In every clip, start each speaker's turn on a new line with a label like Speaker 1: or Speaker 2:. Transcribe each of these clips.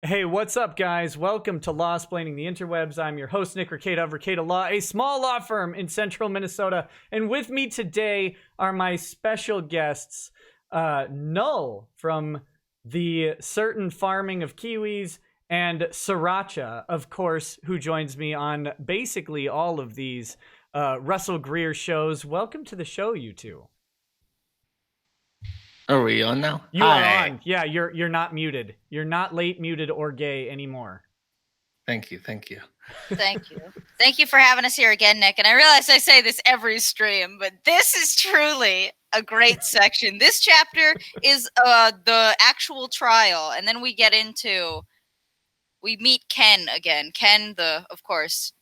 Speaker 1: Hey, what's up, guys? Welcome to Lawsplaining the Interwebs. I'm your host, Nick Rekieta of Rekieta Law, a small law firm in central Minnesota. And with me today are my special guests, Null from the Certain Farming of Kiwis, and Sriracha, of course, who joins me on basically all of these Russell Greer shows. Welcome to the show, you two.
Speaker 2: Are we on now?
Speaker 1: You are on. Yeah, you're not muted. You're not late, muted, or gay anymore.
Speaker 2: Thank you. Thank you.
Speaker 3: Thank you. Thank you for having us here again, Nick. And I realize I say this every stream, but this is truly a great section. This chapter is the actual trial, and then we meet Ken again. Ken, of course,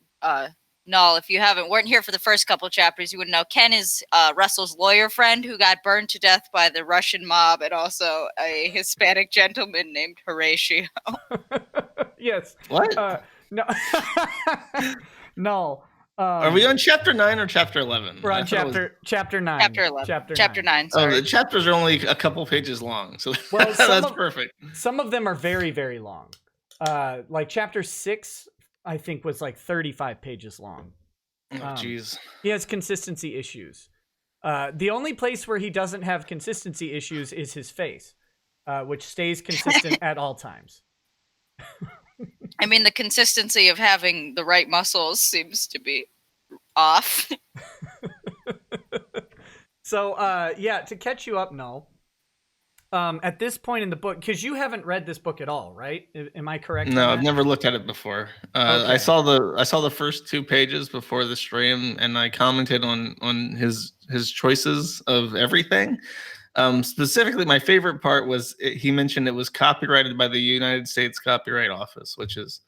Speaker 3: Null, if you weren't here for the first couple of chapters, you wouldn't know. Ken is Russell's lawyer friend who got burned to death by the Russian mob, and also a Hispanic gentleman named Horatio.
Speaker 1: Yes.
Speaker 2: What?
Speaker 1: No. No.
Speaker 2: Are we on chapter 9 or chapter 11?
Speaker 1: We're on chapter 9.
Speaker 3: Chapter 11. Chapter 9. Sorry.
Speaker 2: Oh, the chapters are only a couple pages long, so
Speaker 1: well,
Speaker 2: that's perfect.
Speaker 1: Some of them are very, very long. Like chapter 6, I think, was like 35 pages long.
Speaker 2: Oh, jeez.
Speaker 1: He has consistency issues. The only place where he doesn't have consistency issues is his face, which stays consistent at all times.
Speaker 3: I mean, the consistency of having the right muscles seems to be off.
Speaker 1: So, to catch you up, Null, at this point in the book, because you haven't read this book at all, right? Am I correct?
Speaker 2: No, I've never looked at it before. Okay. I saw the first 2 pages before the stream, and I commented on his choices of everything. Specifically, my favorite part was he mentioned it was copyrighted by the United States Copyright Office, which is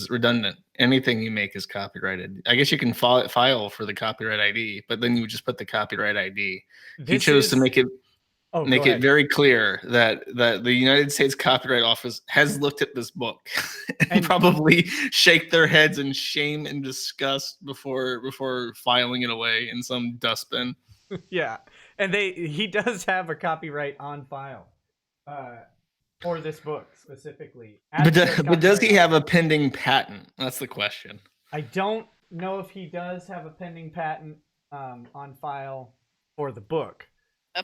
Speaker 2: redundant. Anything you make is copyrighted. I guess you can file for the copyright ID, but then you would just put the copyright ID. He chose to make it very clear that the United States Copyright Office has looked at this book and probably shake their heads in shame and disgust before filing it away in some dustbin.
Speaker 1: Yeah, and he does have a copyright on file for this book specifically.
Speaker 2: But does he have a pending patent? That's the question.
Speaker 1: I don't know if he does have a pending patent on file for the book.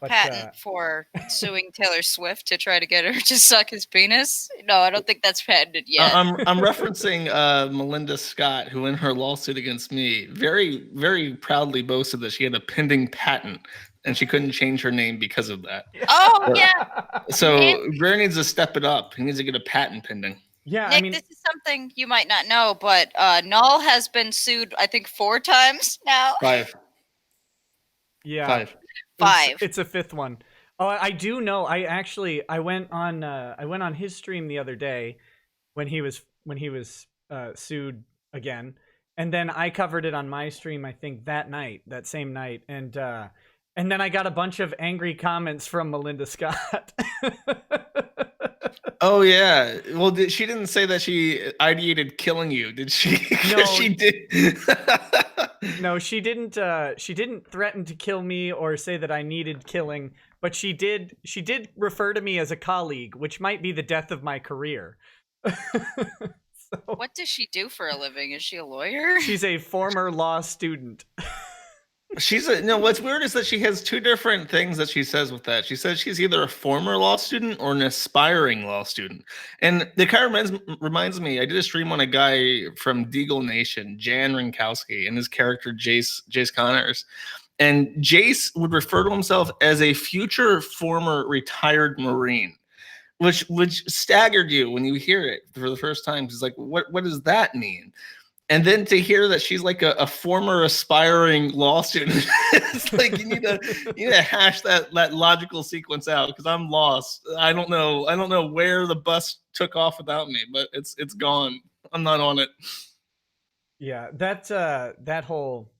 Speaker 3: Patent for suing Taylor Swift to try to get her to suck his penis? No, I don't think that's patented yet.
Speaker 2: I'm referencing Melinda Scott, who in her lawsuit against me very, very proudly boasted that she had a pending patent and she couldn't change her name because of that.
Speaker 3: Oh, yeah.
Speaker 2: So Greer needs to step it up. He needs to get a patent pending.
Speaker 1: Yeah,
Speaker 3: Nick, this is something you might not know, but Null has been sued, I think, 4 times now.
Speaker 2: 5.
Speaker 1: Yeah.
Speaker 2: 5.
Speaker 1: It's a 5th one. Oh, I do know. I went on his stream the other day when he was sued again, and then I covered it on my stream. I think that same night, and then I got a bunch of angry comments from Melinda Scott.
Speaker 2: Oh yeah. Well, she didn't say that she ideated killing you, did she?
Speaker 1: No,
Speaker 2: she did.
Speaker 1: No, she didn't. She didn't threaten to kill me or say that I needed killing, but she did refer to me as a colleague, which might be the death of my career.
Speaker 3: What does she do for a living? Is she a lawyer?
Speaker 1: She's a former law student.
Speaker 2: What's weird is that she has 2 different things that she says with that. She says she's either a former law student or an aspiring law student. And it kind of reminds me, I did a stream on a guy from Deagle Nation, Jan Rinkowski, and his character Jace Connors. And Jace would refer to himself as a future former retired Marine, which staggered you when you hear it for the first time. It's like, what does that mean? And then to hear that she's like a former aspiring law student, it's like you need to hash that logical sequence out, because I'm lost. I don't know where the bus took off without me, but it's gone. I'm not on it.
Speaker 1: Yeah, that whole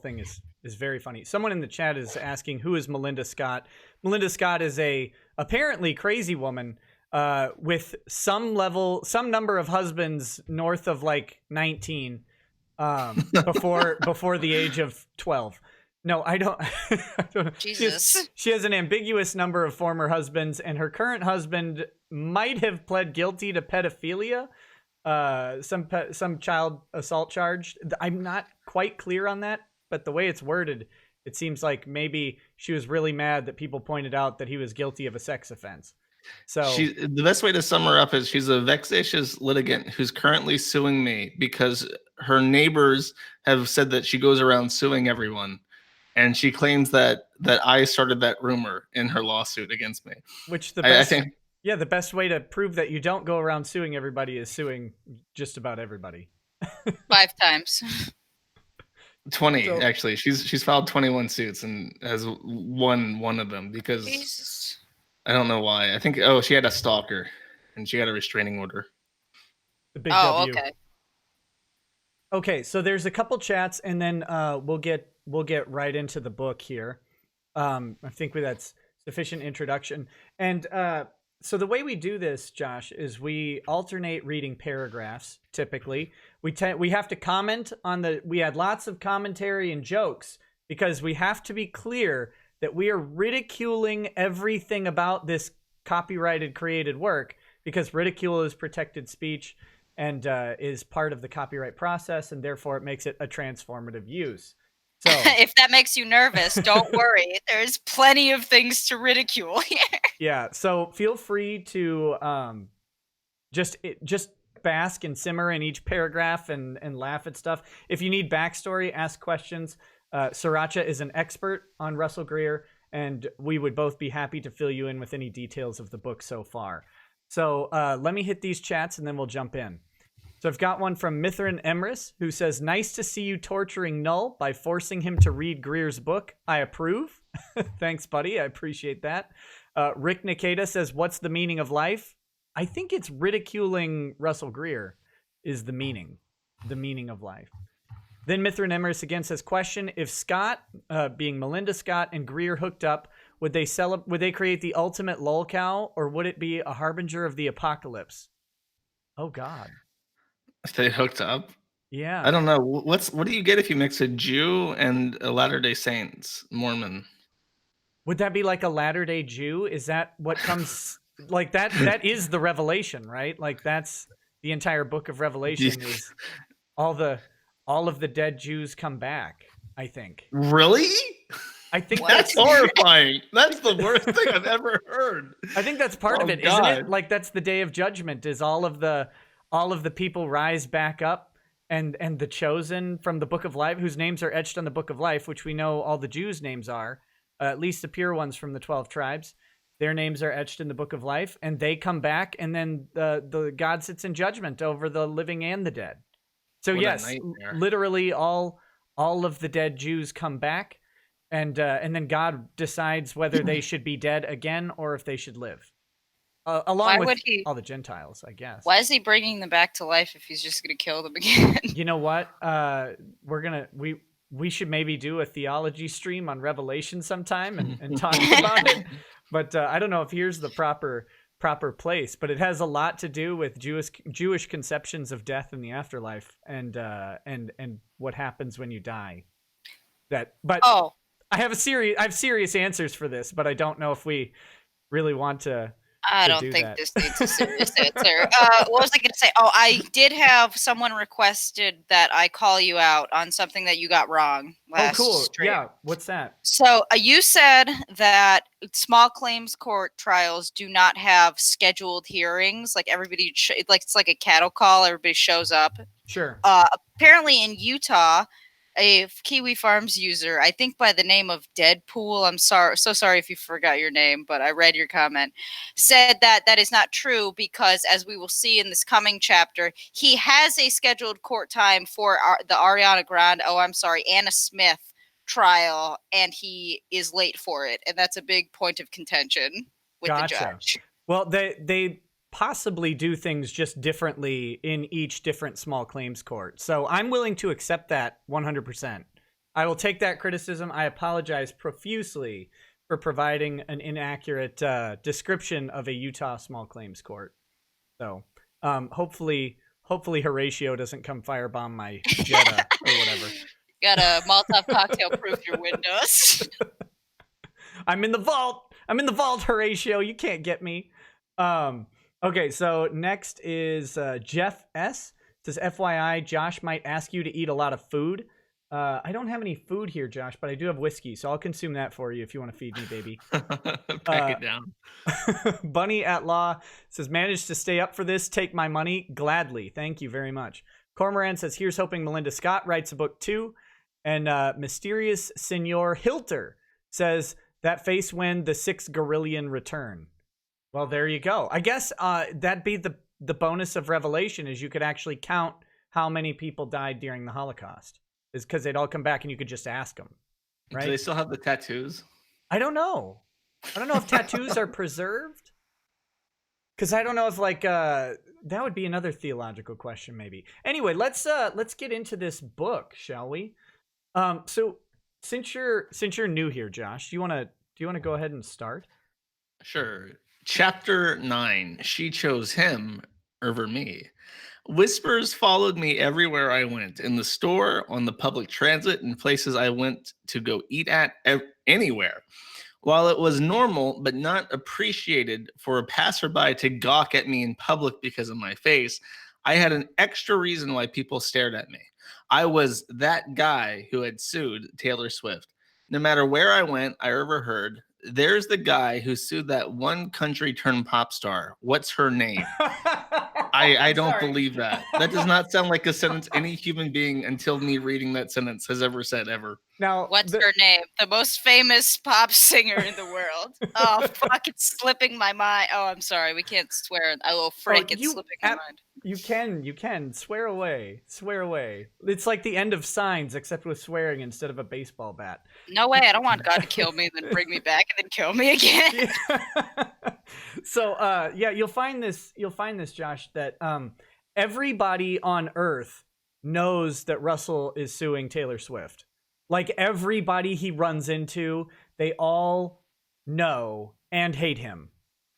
Speaker 1: thing is very funny. Someone in the chat is asking, who is Melinda Scott? Melinda Scott is a apparently crazy woman with some number of husbands north of like 19 before the age of 12. No, I don't. I don't know.
Speaker 3: Jesus.
Speaker 1: She has an ambiguous number of former husbands, and her current husband might have pled guilty to pedophilia, some child assault charge. I'm not quite clear on that, but the way it's worded, it seems like maybe she was really mad that people pointed out that he was guilty of a sex offense. So
Speaker 2: The best way to sum her up is she's a vexatious litigant who's currently suing me because her neighbors have said that she goes around suing everyone. And she claims that I started that rumor in her lawsuit against me.
Speaker 1: Which
Speaker 2: I think,
Speaker 1: yeah, the best way to prove that you don't go around suing everybody is suing just about everybody.
Speaker 3: 5 times.
Speaker 2: 20
Speaker 1: So-
Speaker 2: actually. She's filed 21 suits and has won one of them because
Speaker 3: Jesus.
Speaker 2: I don't know why. I think she had a stalker and she got a restraining order.
Speaker 1: The big
Speaker 3: Oh,
Speaker 1: W.
Speaker 3: okay.
Speaker 1: Okay, so there's a couple chats, and then we'll get right into the book here. I think that's sufficient introduction. And so the way we do this, Josh, is we alternate reading paragraphs. Typically, we have to comment on we had lots of commentary and jokes because we have to be clear that we are ridiculing everything about this copyrighted created work because ridicule is protected speech and is part of the copyright process, and therefore it makes it a transformative use. So
Speaker 3: If that makes you nervous, don't worry. There's plenty of things to ridicule here.
Speaker 1: yeah, so feel free to just bask and simmer in each paragraph and laugh at stuff. If you need backstory, ask questions. Sriracha is an expert on Russell Greer, and we would both be happy to fill you in with any details of the book so far. So let me hit these chats and then we'll jump in. So I've got one from Mithrin Emrys who says, "Nice to see you torturing Null by forcing him to read Greer's book. I approve." Thanks, buddy. I appreciate that. Rekieta says, "What's the meaning of life?" I think it's ridiculing Russell Greer is the meaning of life. Then Mithrin Emrys again says, "Question: If Scott, being Melinda Scott, and Greer hooked up, would they create the ultimate lol cow, or would it be a harbinger of the apocalypse?" Oh God.
Speaker 2: If they hooked up,
Speaker 1: Yeah.
Speaker 2: I don't know. What do you get if you mix a Jew and a Latter-day Saints Mormon?
Speaker 1: Would that be like a Latter-day Jew? Is that what comes like that? That is the Revelation, right? Like that's the entire book of Revelation is all of the dead Jews come back, I think.
Speaker 2: Really?
Speaker 1: I think
Speaker 2: That's horrifying. That's the worst thing I've ever heard.
Speaker 1: I think that's part of it,
Speaker 2: God.
Speaker 1: isn't it? Like that's the day of judgment is all of the people rise back up and the chosen from the book of life whose names are etched on the book of life, which we know all the Jews' names are, at least the pure ones from the 12 tribes. Their names are etched in the book of life, and they come back, and then the God sits in judgment over the living and the dead. So
Speaker 2: What a
Speaker 1: yes,
Speaker 2: nightmare.
Speaker 1: literally all of the dead Jews come back, and then God decides whether they should be dead again or if they should live, along
Speaker 3: Why
Speaker 1: with
Speaker 3: would he-
Speaker 1: all the Gentiles, I guess.
Speaker 3: Why is he bringing them back to life if he's just going to kill them again?
Speaker 1: You know what? We should maybe do a theology stream on Revelation sometime and talk about it. But I don't know if here's the proper place. But it has a lot to do with Jewish conceptions of death and the afterlife, and what happens when you die.
Speaker 3: Oh,
Speaker 1: I have serious answers for this, but I don't know if we really want to.
Speaker 3: I
Speaker 1: to
Speaker 3: don't
Speaker 1: do
Speaker 3: think
Speaker 1: that.
Speaker 3: this needs a serious answer. What was I going to say? Oh, I did have someone requested that I call you out on something that you got wrong last
Speaker 1: Oh, cool.
Speaker 3: stream.
Speaker 1: Yeah. What's that?
Speaker 3: So you said that small claims court trials do not have scheduled hearings. Like everybody, it's like a cattle call. Everybody shows up.
Speaker 1: Sure.
Speaker 3: Apparently in Utah, a Kiwi Farms user, I think by the name of Deadpool, I'm so sorry if you forgot your name, but I read your comment, said that is not true because, as we will see in this coming chapter, he has a scheduled court time for the Ariana Grande, Anna Smith trial, and he is late for it, and that's a big point of contention with the judge.
Speaker 1: Well, they possibly do things just differently in each different small claims court. So I'm willing to accept that 100%. I will take that criticism. I apologize profusely for providing an inaccurate description of a Utah small claims court. So hopefully Horatio doesn't come firebomb my Jetta or whatever.
Speaker 3: Got a Molotov cocktail proof your windows.
Speaker 1: I'm in the vault. I'm in the vault, Horatio. You can't get me. Okay, so next is Jeff S. It says, FYI, Josh might ask you to eat a lot of food. I don't have any food here, Josh, but I do have whiskey, so I'll consume that for you if you want to feed me, baby.
Speaker 2: Pack it down.
Speaker 1: Bunny at Law says, managed to stay up for this. Take my money gladly. Thank you very much. Cormoran says, here's hoping Melinda Scott writes a book too. And Mysterious Senor Hilter says, that face when the 6 Gorillion return. Well, there you go. I guess that'd be the bonus of Revelation, is you could actually count how many people died during the Holocaust. Is because they'd all come back and you could just ask them. Right?
Speaker 2: Do they still have the tattoos?
Speaker 1: I don't know. I don't know if tattoos are preserved. Because I don't know if that would be another theological question, maybe. Anyway, let's get into this book, shall we? So since you're new here, Josh, do you want to go ahead and start?
Speaker 2: Sure. Chapter 9. She chose him over me. Whispers followed me everywhere I went, in the store, on the public transit, and places I went to go eat at, anywhere. While it was normal but not appreciated for a passerby to gawk at me in public because of my face, I had an extra reason why people stared at me. I was that guy who had sued Taylor Swift. No matter where I went, I overheard, there's the guy who sued that one country turned pop star. What's her name? I don't believe that. That does not sound like a sentence any human being until me reading that sentence has ever said ever.
Speaker 1: Now,
Speaker 3: what's her name? The most famous pop singer in the world. Oh, fuck, it's slipping my mind. Oh, I'm sorry. We can't swear. Oh, frick, it's slipping my mind.
Speaker 1: You can. Swear away. Swear away. It's like the end of Signs, except with swearing instead of a baseball bat.
Speaker 3: No way. I don't want God to kill me, then bring me back, and then kill me again.
Speaker 1: So, you'll find this, Josh, that everybody on Earth knows that Russell is suing Taylor Swift. Like, everybody he runs into, they all know and hate him.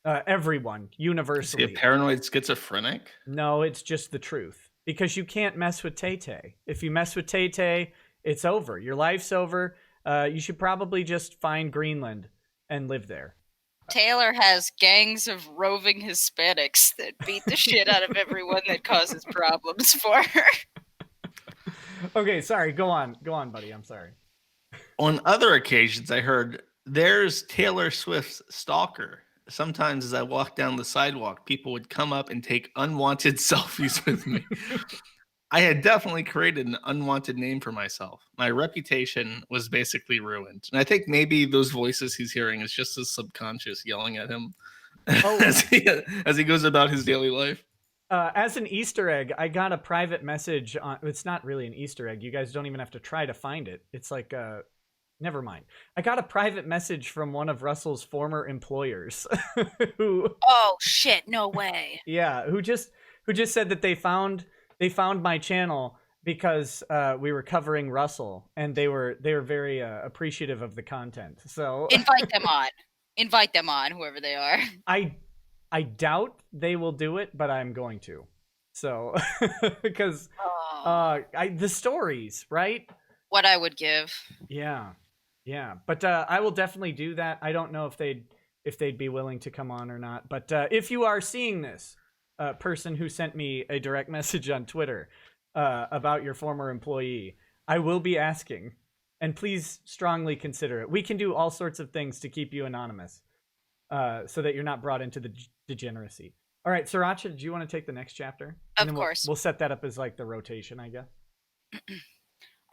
Speaker 1: Everyone, universally.
Speaker 2: Is he a paranoid schizophrenic?
Speaker 1: No, it's just the truth. Because you can't mess with Tay-Tay. If you mess with Tay-Tay, it's over. Your life's over. You should probably just find Greenland and live there.
Speaker 3: Taylor has gangs of roving Hispanics that beat the shit out of everyone that causes problems for her.
Speaker 1: Okay, sorry. Go on, buddy. I'm sorry.
Speaker 2: On other occasions, I heard, there's Taylor Swift's stalker. Sometimes as I walked down the sidewalk, people would come up and take unwanted selfies with me. I had definitely created an unwanted name for myself. My reputation was basically ruined. And I think maybe those voices he's hearing is just his subconscious yelling at him as he goes about his daily life.
Speaker 1: As an Easter egg, I got a private message on. It's not really an Easter egg. You guys don't even have to try to find it. It's like never mind. I got a private message from one of Russell's former employers who.
Speaker 3: Oh shit! No way.
Speaker 1: Yeah, who just said that they found my channel because we were covering Russell, and they were very appreciative of the content. So invite them on, whoever they are. I doubt they will do it, but I'm going to. So because the stories, right?
Speaker 3: What I would give.
Speaker 1: Yeah. But I will definitely do that. I don't know if they'd be willing to come on or not. But if you are seeing this, person who sent me a direct message on Twitter about your former employee, I will be asking, and please strongly consider it. We can do all sorts of things to keep you anonymous, so that you're not brought into the degeneracy. All right, Sriracha, do you want to take the next chapter?
Speaker 3: Of course.
Speaker 1: We'll set that up as like the rotation, I guess.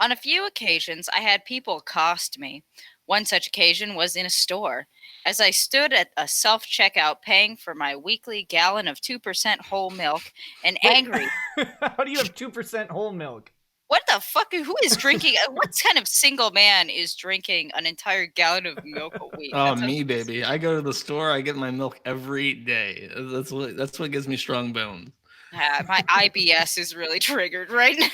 Speaker 3: On a few occasions, I had people accost me. One such occasion was in a store. As I stood at a self-checkout paying for my weekly gallon of 2% whole milk and angry.
Speaker 1: How do you have 2% whole milk?
Speaker 3: What the fuck? Who is drinking? What kind of single man is drinking an entire gallon of milk a week?
Speaker 2: Oh, me, baby. I go to the store. I get my milk every day. That's what gives me strong bones.
Speaker 3: My IBS is really triggered right now.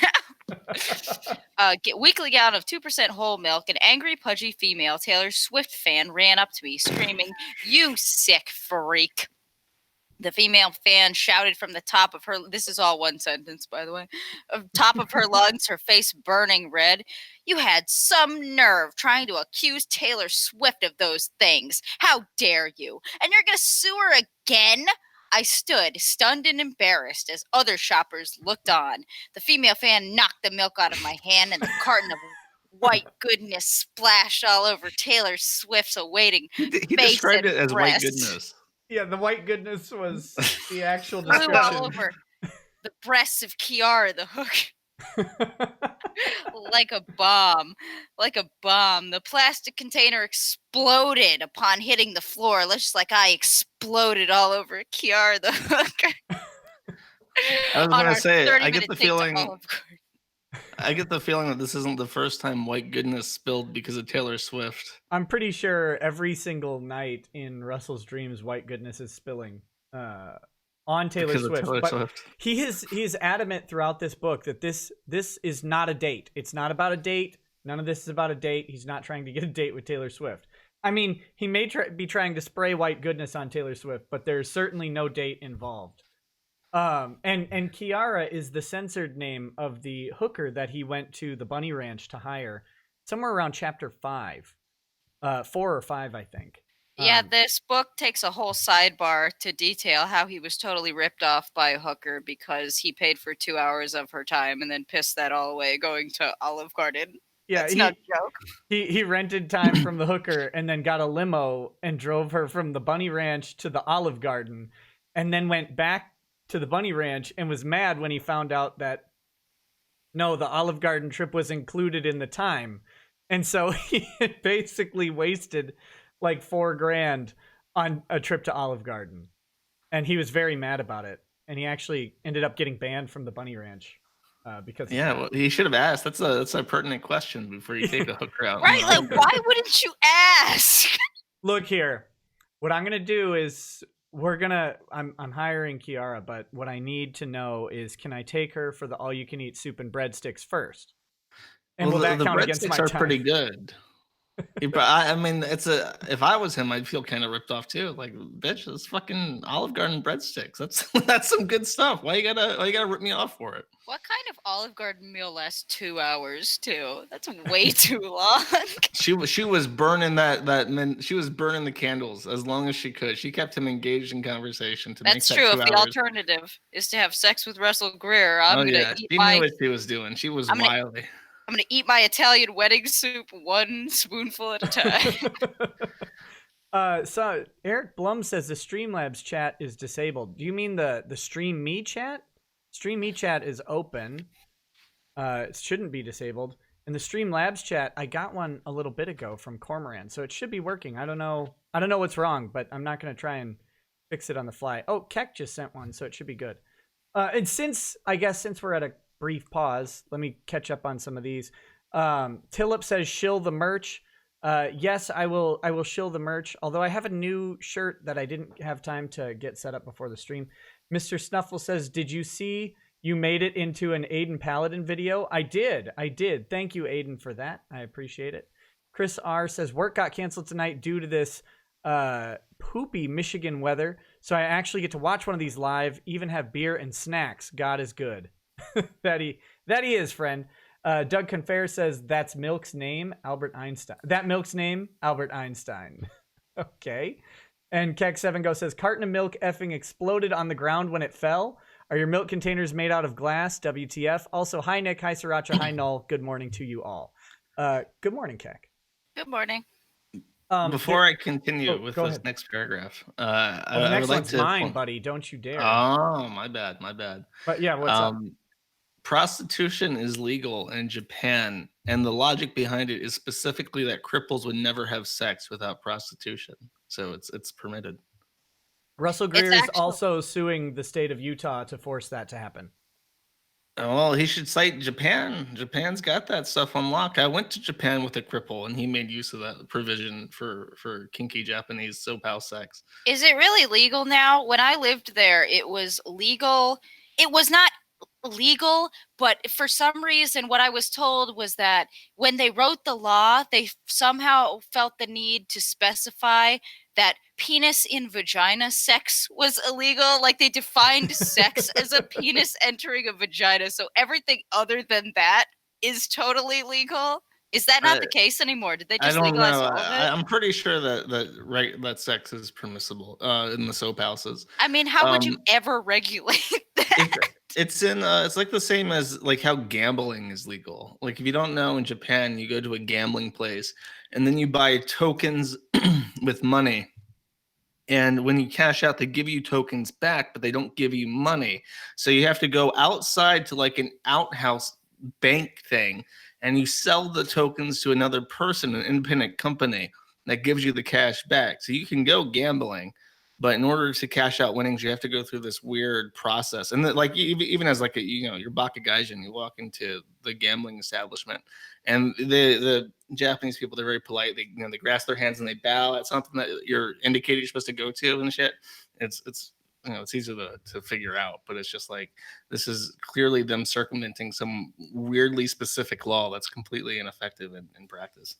Speaker 3: Get weekly gallon of 2% whole milk. An angry, pudgy female Taylor Swift fan ran up to me, screaming, "You sick freak!" The female fan shouted from the top of her, this is all one sentence, by the way, top of her lungs, her face burning red. "You had some nerve trying to accuse Taylor Swift of those things. How dare you? And you're going to sue her again?" I stood, stunned and embarrassed, as other shoppers looked on. The female fan knocked the milk out of my hand, and the carton of white goodness splashed all over Taylor Swift's awaiting
Speaker 2: He
Speaker 3: face
Speaker 2: described
Speaker 3: and
Speaker 2: it as white
Speaker 3: breast.
Speaker 2: goodness.
Speaker 1: Yeah, the white goodness was the actual
Speaker 3: Flew
Speaker 1: description.
Speaker 3: all over the breasts of Kiara the hook. Like a bomb. The plastic container exploded upon hitting the floor, just like I exploded all over Kiara the hook.
Speaker 2: I was
Speaker 3: On
Speaker 2: gonna
Speaker 3: our
Speaker 2: say,
Speaker 3: 30
Speaker 2: I get
Speaker 3: minute
Speaker 2: the
Speaker 3: date to
Speaker 2: feeling,
Speaker 3: Olive Garden.
Speaker 2: I get the feeling that this isn't the first time white goodness spilled because of Taylor Swift.
Speaker 1: I'm pretty sure every single night in Russell's dreams, white goodness is spilling on Taylor
Speaker 2: Because of
Speaker 1: Swift.
Speaker 2: Taylor
Speaker 1: But
Speaker 2: Swift.
Speaker 1: he is adamant throughout this book that this is not a date. It's not about a date. None of this is about a date. He's not trying to get a date with Taylor Swift. I mean, he may be trying to spray white goodness on Taylor Swift, but there's certainly no date involved. And Kiara is the censored name of the hooker that he went to the Bunny Ranch to hire, somewhere around chapter 5, 4 or 5, I think.
Speaker 3: Yeah, this book takes a whole sidebar to detail how he was totally ripped off by a hooker because he paid for 2 hours of her time and then pissed that all away going to Olive Garden.
Speaker 1: Yeah,
Speaker 3: That's not a joke.
Speaker 1: He rented time from the hooker and then got a limo and drove her from the Bunny Ranch to the Olive Garden, and then went back to the Bunny Ranch and was mad when he found out that no, the Olive Garden trip was included in the time. And so he had basically wasted like $4,000 on a trip to Olive Garden. And he was very mad about it. And he actually ended up getting banned from the Bunny Ranch. Because
Speaker 2: well, he should have asked. That's a pertinent question before you take a hooker out.
Speaker 3: Right, like why wouldn't you ask?
Speaker 1: Look here. What I'm gonna do is I'm hiring Kiara, but what I need to know is, can I take her for the all-you-can-eat soup and breadsticks first? And
Speaker 2: well,
Speaker 1: will that
Speaker 2: the
Speaker 1: count against my
Speaker 2: breadsticks are
Speaker 1: time?
Speaker 2: pretty good. I mean, if I was him, I'd feel kind of ripped off too. Like, bitch, it's fucking Olive Garden breadsticks. That's some good stuff. Why you gotta rip me off for it?
Speaker 3: What kind of Olive Garden meal lasts 2 hours too? That's way too long.
Speaker 2: She was burning she was burning the candles as long as she could. She kept him engaged in conversation to
Speaker 3: That's
Speaker 2: make
Speaker 3: true.
Speaker 2: that 2
Speaker 3: If the
Speaker 2: hours.
Speaker 3: alternative is to have sex with Russell Greer, I'm gonna eat
Speaker 2: she
Speaker 3: my.
Speaker 2: knew what she was doing. She was wily.
Speaker 3: I'm gonna eat my Italian wedding soup one spoonful at a time.
Speaker 1: So Eric Blum says the Streamlabs chat is disabled. Do you mean the Stream Me chat? Stream Me chat is open. It shouldn't be disabled. And the Streamlabs chat, I got one a little bit ago from Cormoran, so it should be working. I don't know what's wrong, but I'm not going to try and fix it on the fly. Oh, Keck just sent one, so it should be good. And since we're at a brief pause, let me catch up on some of these. Tillip says shill the merch. Yes, I will shill the merch, although I have a new shirt that I didn't have time to get set up before the stream. Mr. Snuffle says, did you see you made it into an Aiden Paladin video? I did. Thank you, Aiden, for that. I appreciate it. Chris R says, work got canceled tonight due to this poopy Michigan weather, so I actually get to watch one of these live, even have beer and snacks. God is good. that he is, friend. Doug Confair says, that's Milk's name, Albert Einstein. That Milk's name, Albert Einstein. Okay. And Keck7Go says, carton of milk effing exploded on the ground when it fell. Are your milk containers made out of glass? WTF. Also, hi, Nick. Hi, Sriracha. Hi, Null. Good morning to you all. Good morning, Keck.
Speaker 3: Good morning.
Speaker 2: Before I continue with this
Speaker 1: ahead.
Speaker 2: next paragraph,
Speaker 1: the
Speaker 2: I
Speaker 1: next
Speaker 2: would like
Speaker 1: one's
Speaker 2: to
Speaker 1: mine, buddy. Don't you dare.
Speaker 2: Oh, my bad.
Speaker 1: But yeah, what's up?
Speaker 2: Prostitution is legal in Japan, and the logic behind it is specifically that cripples would never have sex without prostitution. So it's permitted.
Speaker 1: Russell Greer is also suing the state of Utah to force that to happen.
Speaker 2: Well, he should cite Japan. Japan's got that stuff on lock. I went to Japan with a cripple, and he made use of that provision for kinky Japanese SoPal sex.
Speaker 3: Is it really legal now? When I lived there, it was legal. It was not legal, but for some reason, what I was told was that when they wrote the law, they somehow felt the need to specify that penis in vagina sex was illegal. Like they defined sex as a penis entering a vagina. So everything other than that is totally legal. Is that not the case anymore? Did they
Speaker 2: I
Speaker 3: just
Speaker 2: don't
Speaker 3: legalize
Speaker 2: know.
Speaker 3: all of it?
Speaker 2: I'm pretty sure that sex is permissible in the soap houses.
Speaker 3: I mean, how would you ever regulate that?
Speaker 2: It's like the same as like how gambling is legal. Like if you don't know, in Japan, you go to a gambling place and then you buy tokens with money. And when you cash out, they give you tokens back, but they don't give you money. So you have to go outside to like an outhouse bank thing and you sell the tokens to another person, an independent company that gives you the cash back. So you can go gambling, but in order to cash out winnings, you have to go through this weird process. And like even as like you're Bakugaijin, you walk into the gambling establishment, and the Japanese people, they're very polite. They grasp their hands and they bow at something that you're indicated you're supposed to go to and shit. It's it's easy to figure out, but it's just like this is clearly them circumventing some weirdly specific law that's completely ineffective in practice.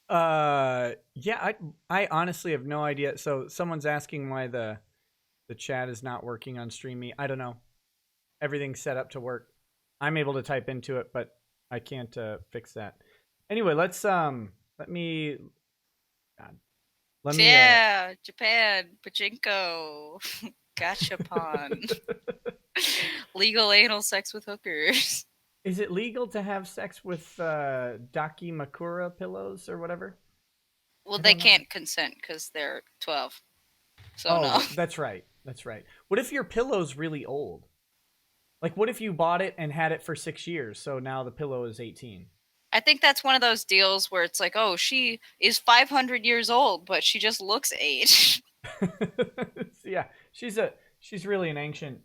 Speaker 1: Yeah, I honestly have no idea. So someone's asking why the chat is not working on StreamMe. I don't know. Everything's set up to work. I'm able to type into it, but I can't fix that. Anyway, let me
Speaker 3: Japan, pachinko, gachapon, legal anal sex with hookers.
Speaker 1: Is it legal to have sex with dakimakura pillows or whatever?
Speaker 3: Well, they can't consent because they're 12. So no.
Speaker 1: That's right. What if your pillow's really old? Like, what if you bought it and had it for 6 years, so now the pillow is 18?
Speaker 3: I think that's one of those deals where it's like, oh, she is 500 years old, but she just looks 8.
Speaker 1: Yeah, she's really an ancient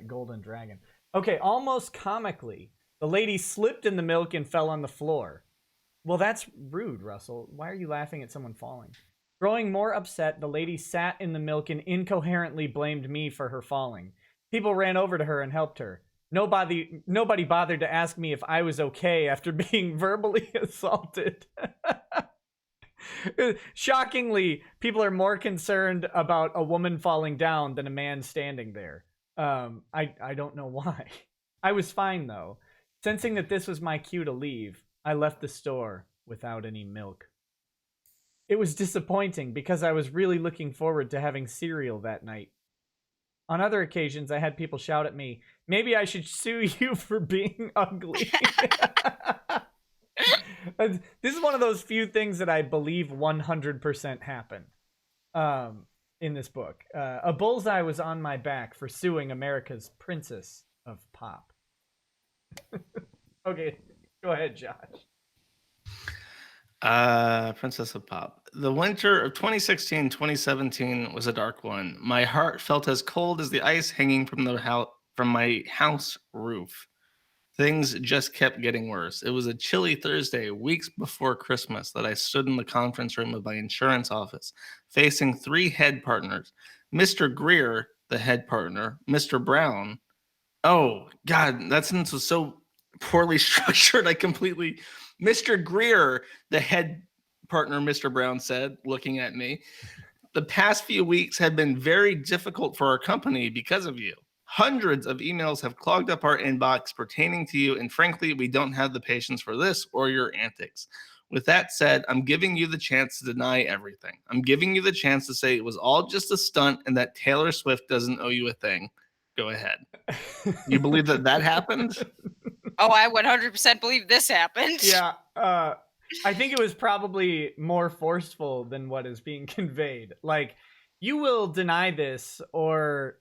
Speaker 1: golden dragon. Okay, almost comically, the lady slipped in the milk and fell on the floor. Well, that's rude, Russell. Why are you laughing at someone falling? Growing more upset, the lady sat in the milk and incoherently blamed me for her falling. People ran over to her and helped her. Nobody bothered to ask me if I was okay after being verbally assaulted. Shockingly, people are more concerned about a woman falling down than a man standing there. I don't know why. I was fine, though. Sensing that this was my cue to leave, I left the store without any milk. It was disappointing because I was really looking forward to having cereal that night. On other occasions, I had people shout at me, "Maybe I should sue you for being ugly." This is one of those few things that I believe 100% happened in this book. A bullseye was on my back for suing America's Princess of Pop. Okay, go ahead, Josh.
Speaker 2: Princess of Pop. The winter of 2016-2017 was a dark one. My heart felt as cold as the ice hanging from my house roof. Things just kept getting worse. It was a chilly Thursday, weeks before Christmas, that I stood in the conference room of my insurance office, facing 3 head partners. Mr. Greer, the head partner, Mr. Brown. Oh, God, that sentence was so poorly structured. Mr. Greer, the head partner, Mr. Brown said, looking at me, "The past few weeks have been very difficult for our company because of you. Hundreds of emails have clogged up our inbox pertaining to you, and frankly, we don't have the patience for this or your antics. With that said, I'm giving you the chance to deny everything. I'm giving you the chance to say it was all just a stunt and that Taylor Swift doesn't owe you a thing. Go ahead." You believe that happened?
Speaker 3: Oh, I 100% believe this happened.
Speaker 1: Yeah, I think it was probably more forceful than what is being conveyed. Like, you will deny this or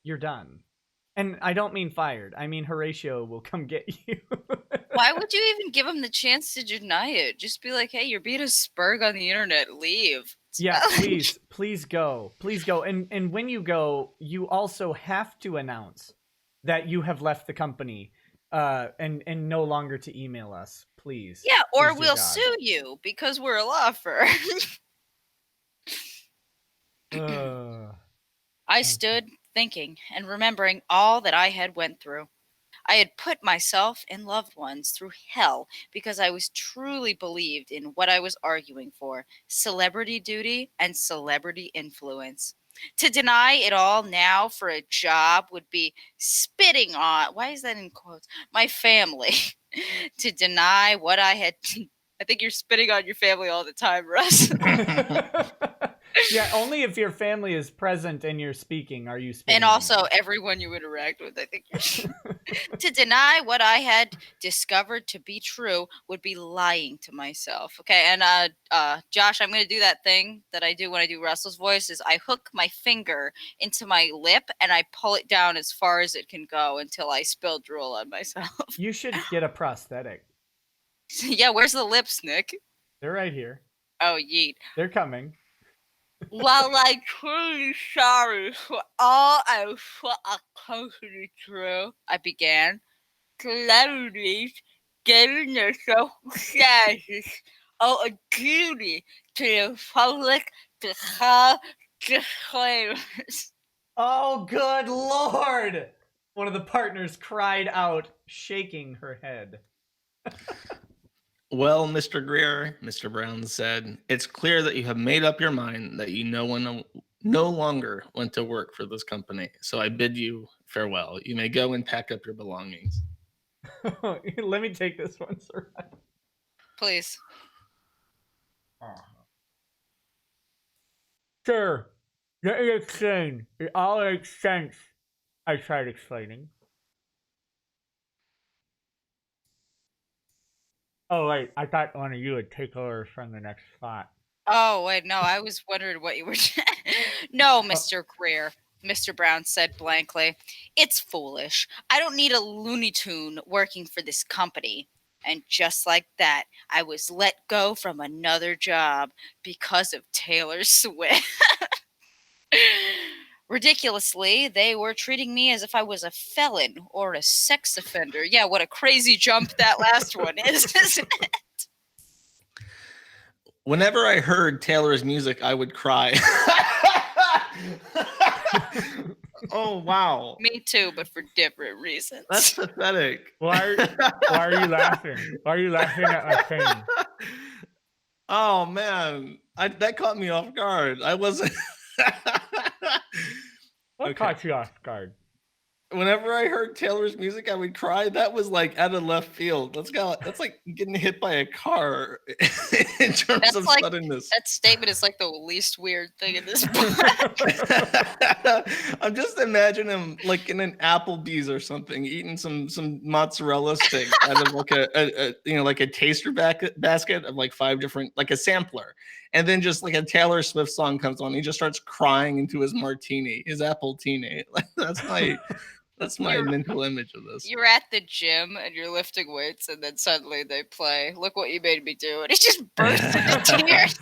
Speaker 1: you're done. And I don't mean fired. I mean Horatio will come get you.
Speaker 3: Why would you even give him the chance to deny it? Just be like, hey, you're being a spurg on the internet. Leave.
Speaker 1: Yeah, please go. Please go. And when you go, you also have to announce that you have left the company and no longer to email us, please.
Speaker 3: Yeah, or
Speaker 1: please
Speaker 3: we'll sue you because we're a law firm. I stood thinking and remembering all that I had went through. I had put myself and loved ones through hell because I was truly believed in what I was arguing for, celebrity duty and celebrity influence. To deny it all now for a job would be spitting on, why is that in quotes, my family. To deny what I had, I think you're spitting on your family all the time, Russ.
Speaker 1: Yeah, only if your family is present and you're speaking are you spitting.
Speaker 3: And also everyone you interact with, I think to deny what I had discovered to be true would be lying to myself. Okay, and Josh, I'm gonna do that thing that I do when I do Russell's voice is I hook my finger into my lip and I pull it down as far as it can go until I spill drool on myself.
Speaker 1: You should get a prosthetic.
Speaker 3: Yeah, where's the lips, Nick?
Speaker 1: They're right here.
Speaker 3: Oh, yeet.
Speaker 1: They're coming.
Speaker 3: While I'm truly sorry for all I thought accomplished true, I began. Celebrities giving themselves chances or a duty to the public to have disclaimers.
Speaker 1: Oh, good Lord! One of the partners cried out, shaking her head.
Speaker 2: Well, Mr. Greer, Mr. Brown said, it's clear that you have made up your mind that you no longer want to work for this company. So I bid you farewell. You may go and pack up your belongings.
Speaker 1: Let me take this one, sir.
Speaker 3: Please.
Speaker 1: Sure. Let me explain. It all makes sense. I tried explaining. Oh, wait. I thought one of you would take over from the next spot.
Speaker 3: Oh, wait, no, I was wondering what you were. No, Mr. Greer, Mr. Brown said blankly. It's foolish. I don't need a Looney Tune working for this company. And just like that, I was let go from another job because of Taylor Swift. Ridiculously, they were treating me as if I was a felon or a sex offender. Yeah, what a crazy jump that last one is, isn't it?
Speaker 2: Whenever I heard Taylor's music, I would cry. Oh, wow.
Speaker 3: Me too, but for different reasons.
Speaker 2: That's pathetic.
Speaker 1: Why are you laughing? Why are you laughing at my pain?
Speaker 2: Oh, man. That caught me off guard. I wasn't...
Speaker 1: What caught you off guard?
Speaker 2: Whenever I heard Taylor's music, I would cry. That was like out of left field. That's like getting hit by a car in terms of suddenness.
Speaker 3: That statement is like the least weird thing in this book.
Speaker 2: I'm just imagining him like in an Applebee's or something, eating some mozzarella stick out of like a taster basket of like 5 different, like a sampler, and then just like a Taylor Swift song comes on, he just starts crying into his martini, his appletini. Like that's my mental image of this.
Speaker 3: You're at the gym and you're lifting weights, and then suddenly they play "Look What You Made Me Do," and he just bursts into tears.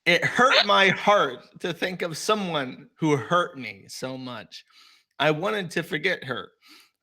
Speaker 2: It hurt my heart to think of someone who hurt me so much. I wanted to forget her.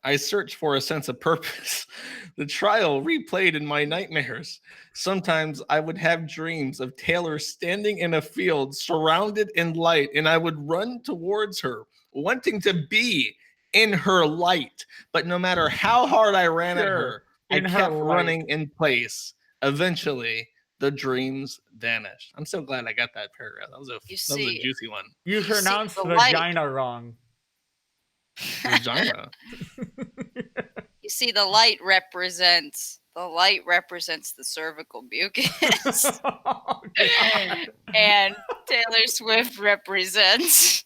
Speaker 2: I searched for a sense of purpose. The trial replayed in my nightmares. Sometimes I would have dreams of Taylor standing in a field surrounded in light, and I would run towards her, wanting to be in her light. But no matter how hard I ran at her, I kept running in place. Eventually, the dreams vanished. I'm so glad I got that paragraph. That was a juicy one.
Speaker 1: You pronounced vagina wrong.
Speaker 2: Vagina.
Speaker 3: You see, the light represents the cervical mucus.
Speaker 1: Oh,
Speaker 3: and Taylor Swift represents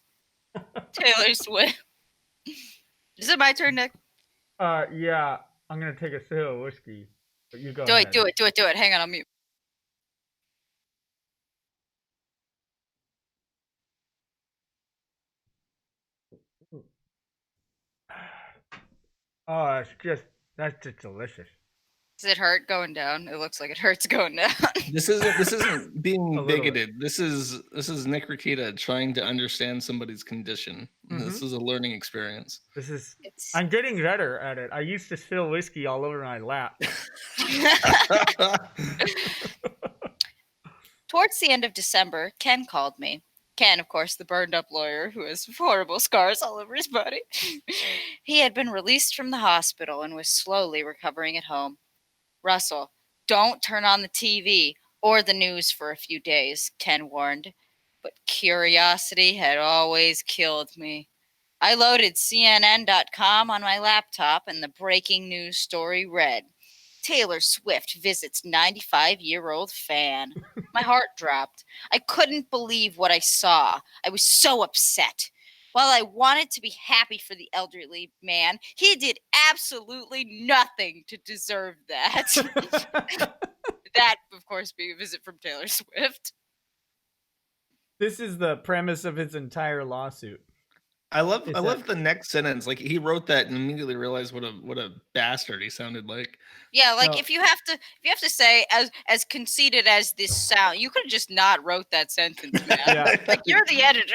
Speaker 3: Taylor Swift. Is it my turn, Nick?
Speaker 1: Yeah. I'm gonna take a sip of whiskey. But you go
Speaker 3: Do
Speaker 1: ahead.
Speaker 3: it. Hang on, I'll mute.
Speaker 1: Oh, that's just delicious.
Speaker 3: Does it hurt going down? It looks like it hurts going down.
Speaker 2: This isn't being bigoted. This is Nick Rekieta trying to understand somebody's condition. Mm-hmm. This is a learning experience.
Speaker 1: I'm getting better at it. I used to spill whiskey all over my lap.
Speaker 3: Towards the end of December, Ken called me. Ken, of course, the burned up lawyer who has horrible scars all over his body. He had been released from the hospital and was slowly recovering at home. Russell, don't turn on the TV or the news for a few days, Ken warned. But curiosity had always killed me. I loaded CNN.com on my laptop, and the breaking news story read, Taylor Swift visits 95-year-old fan. My heart dropped. I couldn't believe what I saw. I was so upset. While I wanted to be happy for the elderly man, he did absolutely nothing to deserve that. That, of course, being a visit from Taylor Swift.
Speaker 1: This is the premise of his entire lawsuit.
Speaker 2: I love the next sentence. Like, he wrote that and immediately realized what a bastard he sounded like.
Speaker 3: Yeah, like
Speaker 1: No.
Speaker 3: if you have to say as conceited as this sound, you could have just not wrote that sentence, man.
Speaker 1: Yeah.
Speaker 3: Like, you're the editor.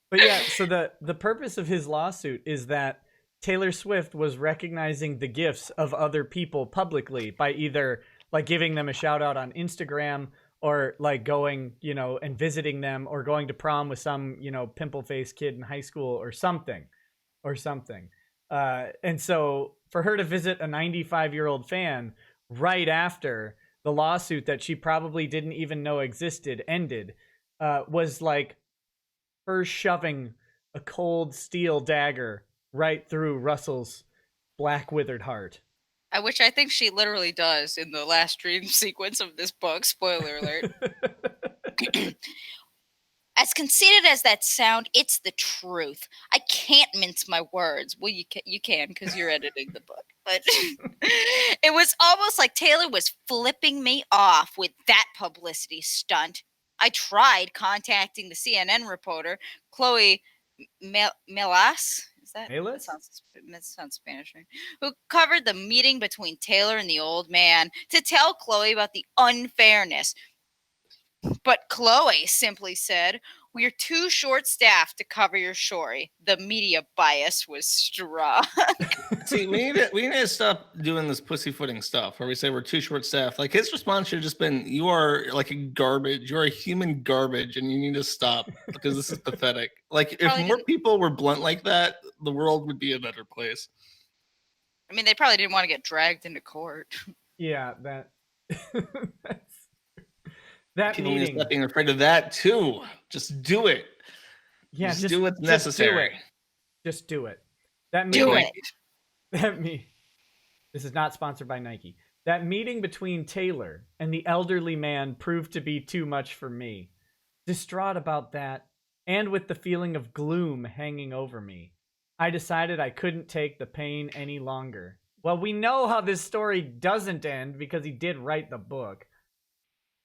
Speaker 1: But yeah, so the purpose of his lawsuit is that Taylor Swift was recognizing the gifts of other people publicly by either like giving them a shout out on Instagram or like going, and visiting them or going to prom with some, pimple-faced kid in high school or something. And so for her to visit a 95-year-old fan right after the lawsuit that she probably didn't even know existed ended was like her shoving a cold steel dagger right through Russell's black withered heart.
Speaker 3: Which I think she literally does in the last dream sequence of this book. Spoiler alert. As conceited as that sound, it's the truth. I can't mince my words. Well, you can because you're editing the book. But it was almost like Taylor was flipping me off with that publicity stunt. I tried contacting the CNN reporter, Chloe Melas. That sounds Spanish, right? Who covered the meeting between Taylor and the old man to tell Chloe about the unfairness. But Chloe simply said, we're too short-staffed to cover your story. The media bias was strong.
Speaker 2: See, we need to stop doing this pussyfooting stuff where we say we're too short-staffed. Like, his response should have just been, you are like a garbage. You're a human garbage, and you need to stop because this is pathetic. Like, if more people were blunt like that, the world would be a better place.
Speaker 3: I mean, they probably didn't want to get dragged into court.
Speaker 1: Yeah, that
Speaker 2: people
Speaker 1: meeting.
Speaker 2: Need to stop being afraid of that too. Just do it.
Speaker 1: Yeah,
Speaker 2: just do what's necessary.
Speaker 1: Just do it. That meeting. This is not sponsored by Nike. That meeting between Taylor and the elderly man proved to be too much for me. Distraught about that, and with the feeling of gloom hanging over me, I decided I couldn't take the pain any longer. Well, we know how this story doesn't end because he did write the book.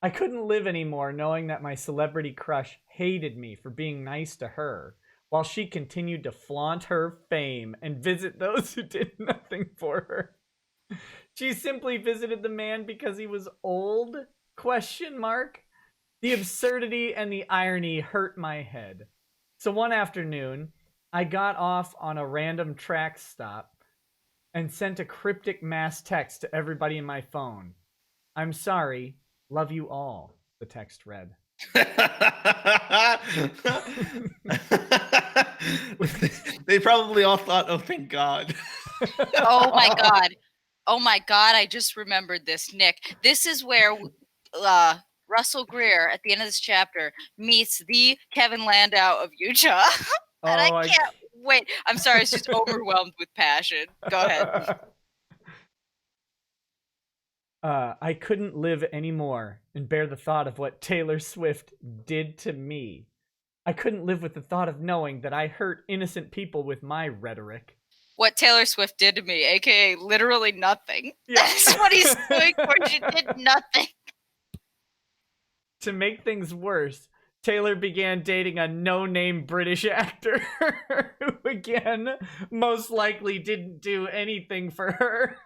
Speaker 1: I couldn't live anymore knowing that my celebrity crush hated me for being nice to her, while she continued to flaunt her fame and visit those who did nothing for her. She simply visited the man because he was old? ? The absurdity and the irony hurt my head. So one afternoon, I got off on a random track stop and sent a cryptic mass text to everybody in my phone. I'm sorry. Love you all, the text read.
Speaker 2: They probably all thought, oh, thank God.
Speaker 3: Oh, my God. I just remembered this, Nick. This is where Russell Greer, at the end of this chapter, meets the Kevin Landau of Utah. And I can't wait. I'm sorry, I was just overwhelmed with passion. Go ahead.
Speaker 1: I couldn't live anymore and bear the thought of what Taylor Swift did to me. I couldn't live with the thought of knowing that I hurt innocent people with my rhetoric.
Speaker 3: What Taylor Swift did to me, aka literally nothing.
Speaker 1: Yeah.
Speaker 3: That's what he's doing for. She did nothing.
Speaker 1: To make things worse, Taylor began dating a no-name British actor who, again, most likely didn't do anything for her.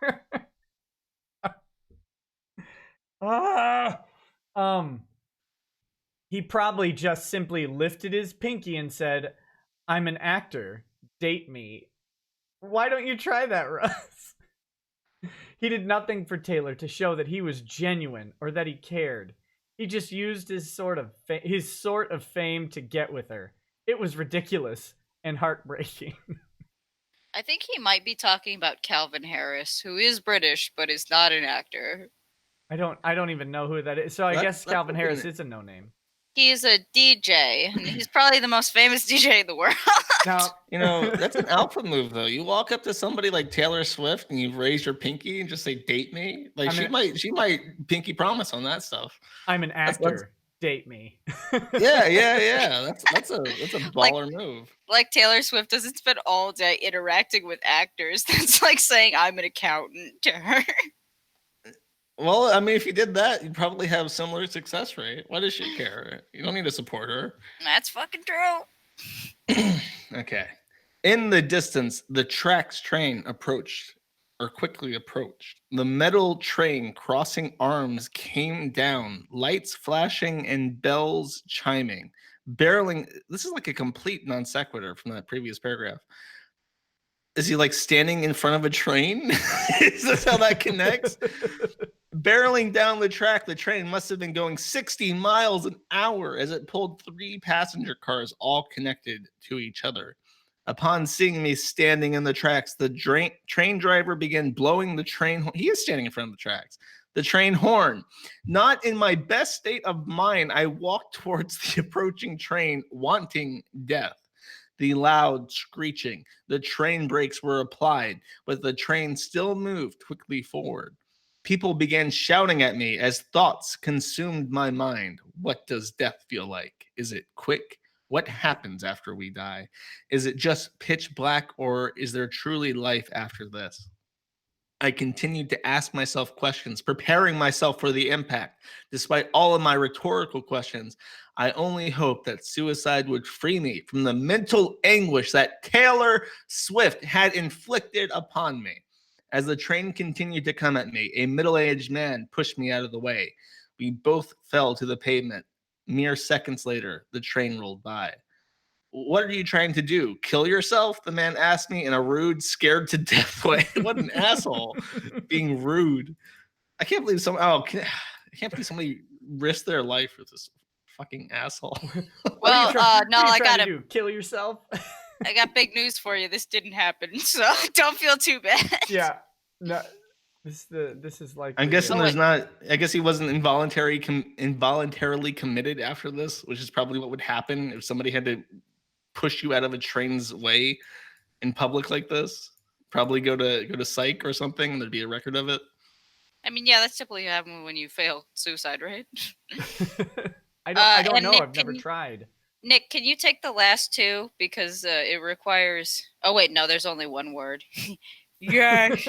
Speaker 1: He probably just simply lifted his pinky and said, I'm an actor. Date me. Why don't you try that, Russ? He did nothing for Taylor to show that he was genuine or that he cared. He just used his sort of fame to get with her. It was ridiculous and heartbreaking.
Speaker 3: I think he might be talking about Calvin Harris, who is British but is not an actor.
Speaker 1: I don't even know who that is. So I guess Calvin Harris is a no name.
Speaker 3: He's a DJ, and he's probably the most famous DJ in the world.
Speaker 1: Now,
Speaker 2: You know, that's an alpha move, though. You walk up to somebody like Taylor Swift and you raise your pinky and just say, "Date me." Like she might pinky promise on that stuff.
Speaker 1: I'm an actor. Date me.
Speaker 2: Yeah. That's a baller move.
Speaker 3: Like Taylor Swift doesn't spend all day interacting with actors. That's like saying I'm an accountant to her.
Speaker 2: Well, I mean, if you did that, you'd probably have similar success rate. Why does she care? You don't need to support her.
Speaker 3: That's fucking true.
Speaker 2: Okay. In the distance, the tracks train quickly approached. The metal train crossing arms came down, lights flashing and bells chiming. Barreling. This is like a complete non sequitur from that previous paragraph. Is he like standing in front of a train? Is this how that connects? Barreling down the track, the train must have been going 60 miles an hour as it pulled 3 passenger cars all connected to each other. Upon seeing me standing in the tracks, the train driver began blowing the train horn. He is standing in front of the tracks. The train horn. Not in my best state of mind, I walked towards the approaching train, wanting death. The loud screeching. The train brakes were applied, but the train still moved quickly forward. People began shouting at me as thoughts consumed my mind. What does death feel like? Is it quick? What happens after we die? Is it just pitch black, or is there truly life after this? I continued to ask myself questions, preparing myself for the impact. Despite all of my rhetorical questions, I only hoped that suicide would free me from the mental anguish that Taylor Swift had inflicted upon me. As the train continued to come at me, a middle-aged man pushed me out of the way. We both fell to the pavement. Mere seconds later, the train rolled by. What are you trying to do? Kill yourself? The man asked me in a rude, scared to death way. What an asshole. Being rude. I can't believe somebody risked their life for this fucking asshole.
Speaker 3: Well, no, I gotta
Speaker 1: do? Kill yourself.
Speaker 3: I got big news for you. This didn't happen, so don't feel too bad.
Speaker 1: Yeah, no, this is like.
Speaker 2: I'm guessing there's not. I guess he wasn't involuntarily committed after this, which is probably what would happen if somebody had to push you out of a train's way in public like this. Probably go to psych or something, and there'd be a record of it.
Speaker 3: I mean, yeah, that's typically happens when you fail suicide, right?
Speaker 1: I don't know.
Speaker 3: Nick,
Speaker 1: I've never tried.
Speaker 3: Nick, can you take the last two because it requires? Oh wait, no, there's only one word. Yes,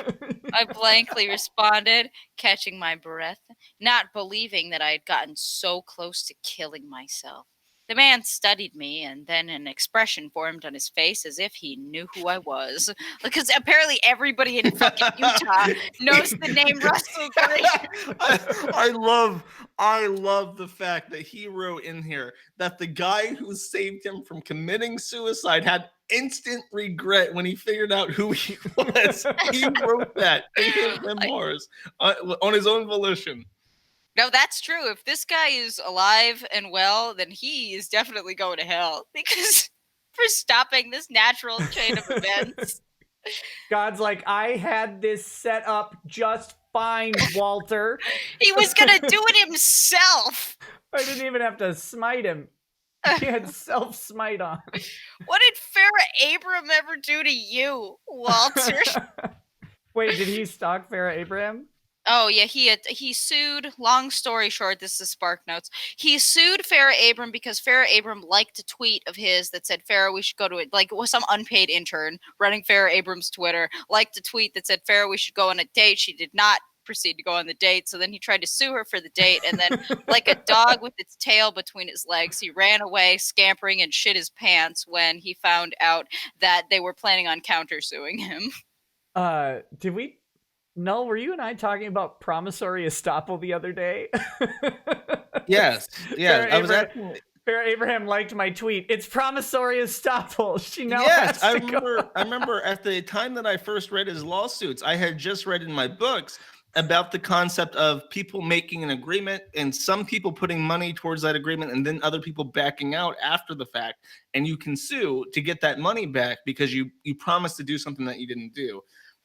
Speaker 3: I blankly responded, catching my breath, not believing that I had gotten so close to killing myself. The man studied me, and then an expression formed on his face as if he knew who I was. Because apparently everybody in fucking Utah knows the name Russell Greer.
Speaker 2: I love the fact that he wrote in here that the guy who saved him from committing suicide had instant regret when he figured out who he was. He wrote that in his memoirs on his own volition.
Speaker 3: No, that's true. If this guy is alive and well, then he is definitely going to hell because for stopping this natural chain of events.
Speaker 1: God's like, I had this set up just fine, Walter.
Speaker 3: He was going to do it himself.
Speaker 1: I didn't even have to smite him. He had self-smite on.
Speaker 3: What did Farrah Abram ever do to you, Walter?
Speaker 1: Wait, did he stalk Farrah Abraham?
Speaker 3: Oh, yeah, he sued, long story short, this is Spark Notes. He sued Farrah Abram because Farrah Abram liked a tweet of his that said, Farrah, we should go to it. Like, it was some unpaid intern running Farrah Abram's Twitter, liked a tweet that said, Farrah, we should go on a date. She did not proceed to go on the date, so then he tried to sue her for the date, and then, like a dog with its tail between its legs, he ran away, scampering, and shit his pants when he found out that they were planning on countersuing him.
Speaker 1: Did we... Null, were you and I talking about promissory estoppel the other day?
Speaker 2: Yes.
Speaker 1: Farrah Abraham liked my tweet. It's promissory estoppel. She now has to
Speaker 2: I remember at the time that I first read his lawsuits, I had just read in my books about the concept of people making an agreement and some people putting money towards that agreement and then other people backing out after the fact, and you can sue to get that money back because you promised to do something that you didn't do.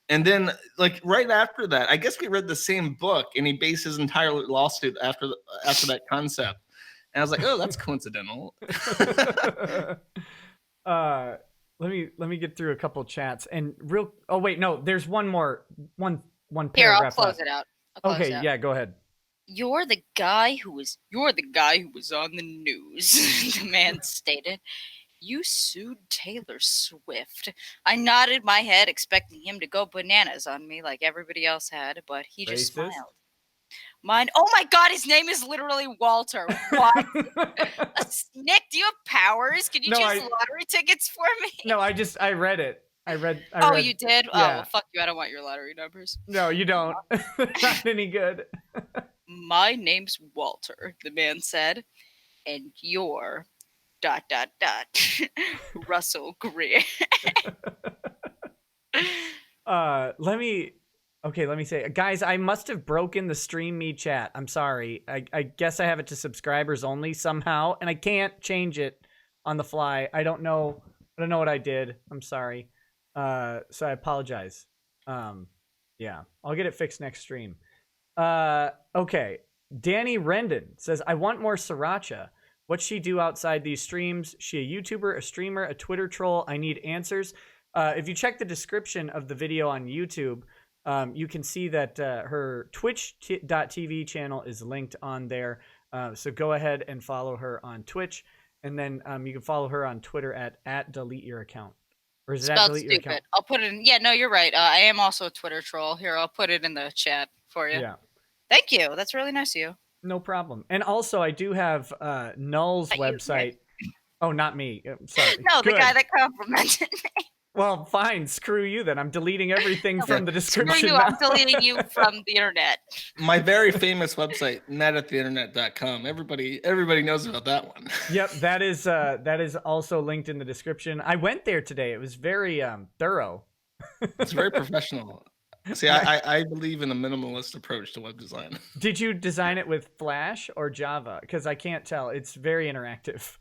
Speaker 2: And then, like, right after that, I guess we read the same book, and he based his entire lawsuit after that concept. And I was like, oh, that's coincidental.
Speaker 1: Let me get through a couple chats and oh wait, no, there's one paragraph.
Speaker 3: Here, I'll close it out.
Speaker 1: Okay, yeah, go ahead.
Speaker 3: You're the guy who was on the news, the man stated. You sued Taylor Swift. I nodded my head, expecting him to go bananas on me like everybody else had, but he just smiled. Oh my God, his name is literally Walter. What? Nick, do you have powers? Can you choose lottery tickets for me?
Speaker 1: No, I read it.
Speaker 3: You did? Yeah. Oh, well, fuck you. I don't want your lottery numbers.
Speaker 1: No, you don't. Not any good.
Speaker 3: My name's Walter, the man said, and you're ... Russell Greer.
Speaker 1: Let me say, guys, I must have broken the Stream Me chat. I'm sorry. I guess I have it to subscribers only somehow, and I can't change it on the fly. I don't know what I did. I'm sorry. So I apologize. Yeah, I'll get it fixed next stream. Okay. Danny Rendon says, I want more Sriracha. What's she do outside these streams? She a YouTuber, a streamer, a Twitter troll? I need answers. If you check the description of the video on YouTube, you can see that her twitch.tv channel is linked on there. So go ahead and follow her on Twitch. And then you can follow her on Twitter at delete your account. Or is that delete your account?
Speaker 3: I'll put it in. Yeah, no, you're right. I am also a Twitter troll. Here, I'll put it in the chat for you.
Speaker 1: Yeah.
Speaker 3: Thank you. That's really nice of you.
Speaker 1: No problem. And also, I do have Null's website. Oh, not me. Sorry.
Speaker 3: No, the guy that complimented me.
Speaker 1: Well, fine. Screw you then. I'm deleting everything from the description.
Speaker 3: Screw you. I'm deleting you from the internet.
Speaker 2: My very famous website, netattheinternet.com. Everybody knows about that one.
Speaker 1: Yep, that is also linked in the description. I went there today. It was very thorough.
Speaker 2: It's very professional. See, I believe in a minimalist approach to web design.
Speaker 1: Did you design it with Flash or Java? Because I can't tell. It's very interactive.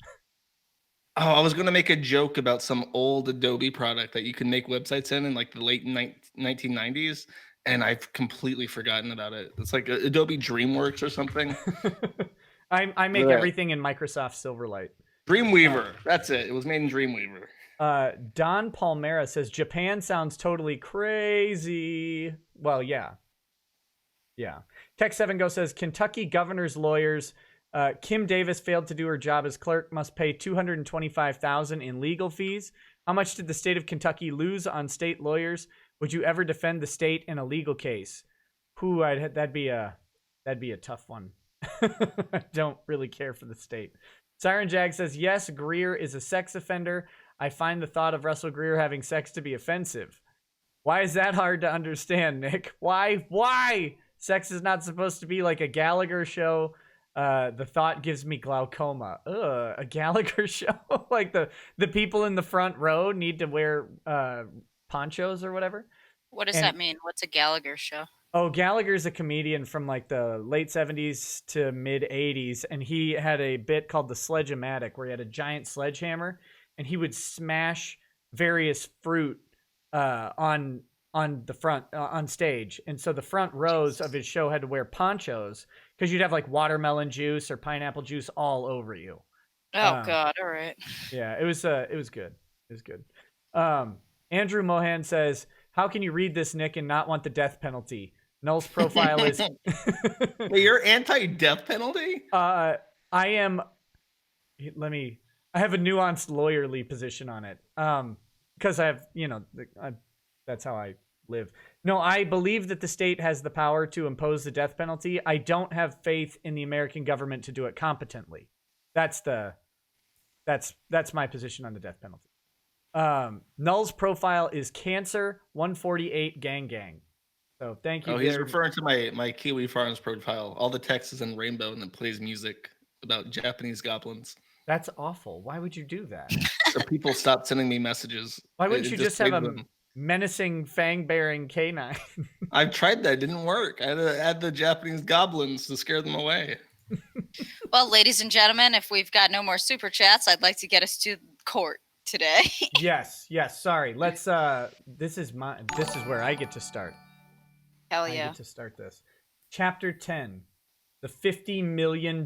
Speaker 2: Oh, I was going to make a joke about some old Adobe product that you can make websites in like the late 1990s, and I've completely forgotten about it. It's like Adobe DreamWorks or something.
Speaker 1: I make everything in Microsoft Silverlight.
Speaker 2: Dreamweaver. That's it. It was made in Dreamweaver.
Speaker 1: Don Palmera says, Japan sounds totally crazy. Well, yeah. Tech7Go says, Kentucky governor's lawyers. Kim Davis failed to do her job as clerk, must pay $225,000 in legal fees. How much did the state of Kentucky lose on state lawyers? Would you ever defend the state in a legal case? That'd be a tough one. I don't really care for the state. Siren Jag says, yes, Greer is a sex offender. I find the thought of Russell Greer having sex to be offensive. Why is that hard to understand, Nick? Why? Sex is not supposed to be like a Gallagher show. The thought gives me glaucoma. A Gallagher show? Like the people in the front row need to wear ponchos or whatever?
Speaker 3: What does that mean? What's a Gallagher show?
Speaker 1: Oh, Gallagher's a comedian from like the late 70s to mid 80s, and he had a bit called the Sledge-O-Matic where he had a giant sledgehammer and he would smash various fruit on the front on stage. And so the front rows of his show had to wear ponchos because you'd have like watermelon juice or pineapple juice all over you.
Speaker 3: Oh God. All right.
Speaker 1: Yeah, it was good. It was good. Andrew Mohan says, how can you read this, Nick, and not want the death penalty? Null's profile is
Speaker 2: Wait, you're anti-death penalty?
Speaker 1: I am. I have a nuanced lawyerly position on it. Because I have, that's how I live. No, I believe that the state has the power to impose the death penalty. I don't have faith in the American government to do it competently. That's my position on the death penalty. Null's profile is Cancer 148 Gang. So thank you.
Speaker 2: Oh, he's referring to my Kiwi Farms profile. All the text is in rainbow and then plays music about Japanese goblins.
Speaker 1: That's awful. Why would you do that?
Speaker 2: So people stopped sending me messages.
Speaker 1: Why wouldn't you just have menacing fang-bearing canine.
Speaker 2: I've tried that. It didn't work. I had to add the Japanese goblins to scare them away.
Speaker 3: Well, ladies and gentlemen, if we've got no more super chats, I'd like to get us to court today.
Speaker 1: Yes. Sorry. Let's this is where I get to start.
Speaker 3: Hell
Speaker 1: I
Speaker 3: yeah.
Speaker 1: get to start this. Chapter 10. The $50 million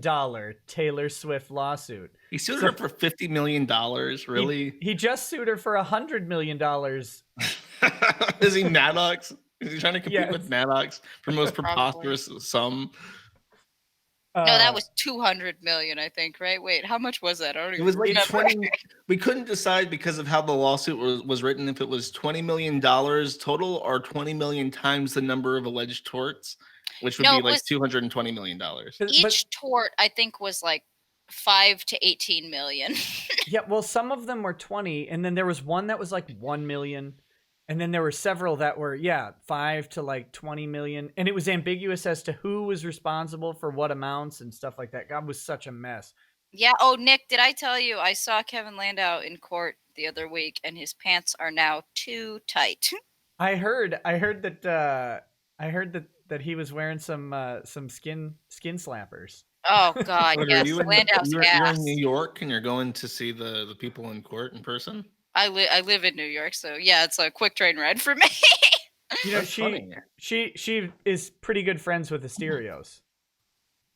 Speaker 1: Taylor Swift lawsuit.
Speaker 2: He sued her for $50 million. Really?
Speaker 1: He just sued her for $100 million.
Speaker 2: Is he Maddox? Is he trying to compete
Speaker 1: Yes.
Speaker 2: with Maddox for most preposterous sum?
Speaker 3: No, that was 200 million, I think, right? Wait, how much was that? I don't even
Speaker 2: It was like
Speaker 3: remember.
Speaker 2: 20. We couldn't decide because of how the lawsuit was written if it was $20 million total or 20 million times the number of alleged torts, which would be like $220 million.
Speaker 3: Each tort, I think, was like 5 to 18 million.
Speaker 1: Yeah, well, some of them were 20, and then there was one that was like 1 million. And then there were several that were, 5 to like 20 million. And it was ambiguous as to who was responsible for what amounts and stuff like that. God, was such a mess.
Speaker 3: Yeah. Oh, Nick, did I tell you I saw Kevin Landau in court the other week, and his pants are now too tight.
Speaker 1: I heard that he was wearing some skin slappers.
Speaker 3: Oh God, yes. Landau's
Speaker 2: you're
Speaker 3: ass.
Speaker 2: in New York and you're going to see the people in court in person?
Speaker 3: I live in New York, so yeah, it's a quick train ride for me.
Speaker 1: You know, she is pretty good friends with the Stereos.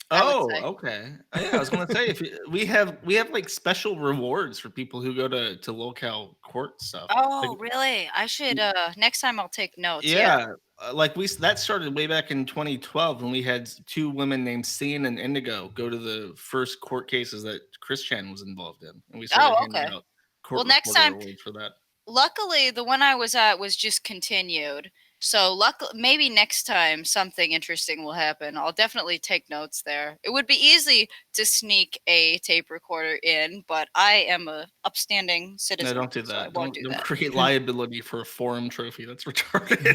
Speaker 2: Oh, okay. Yeah, I was gonna say we have like special rewards for people who go to locale court stuff.
Speaker 3: Oh, really? I should next time I'll take notes.
Speaker 2: Yeah. Like that started way back in 2012 when we had two women named Cian and Indigo go to the first court cases that Chris Chan was involved in, and we started handing out court
Speaker 3: next time
Speaker 2: awards for that.
Speaker 3: Luckily, the one I was at was just continued. So maybe next time something interesting will happen. I'll definitely take notes there. It would be easy to sneak a tape recorder in, but I am a upstanding citizen.
Speaker 2: No, don't do that.
Speaker 3: So I won't do that.
Speaker 2: Don't create liability for a forum trophy. That's retarded.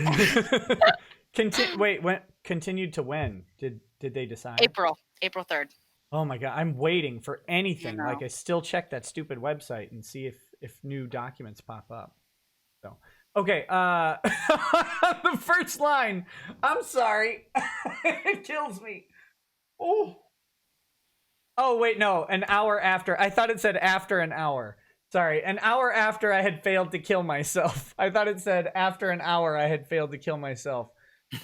Speaker 1: Continued to when? Did they decide?
Speaker 3: April 3rd.
Speaker 1: Oh my God, I'm waiting for anything. Like, I still check that stupid website and see if new documents pop up. So, okay, the first line. I'm sorry. It kills me. Oh, wait, no, an hour after. I thought it said after an hour. Sorry, an hour after I had failed to kill myself. I thought it said after an hour I had failed to kill myself.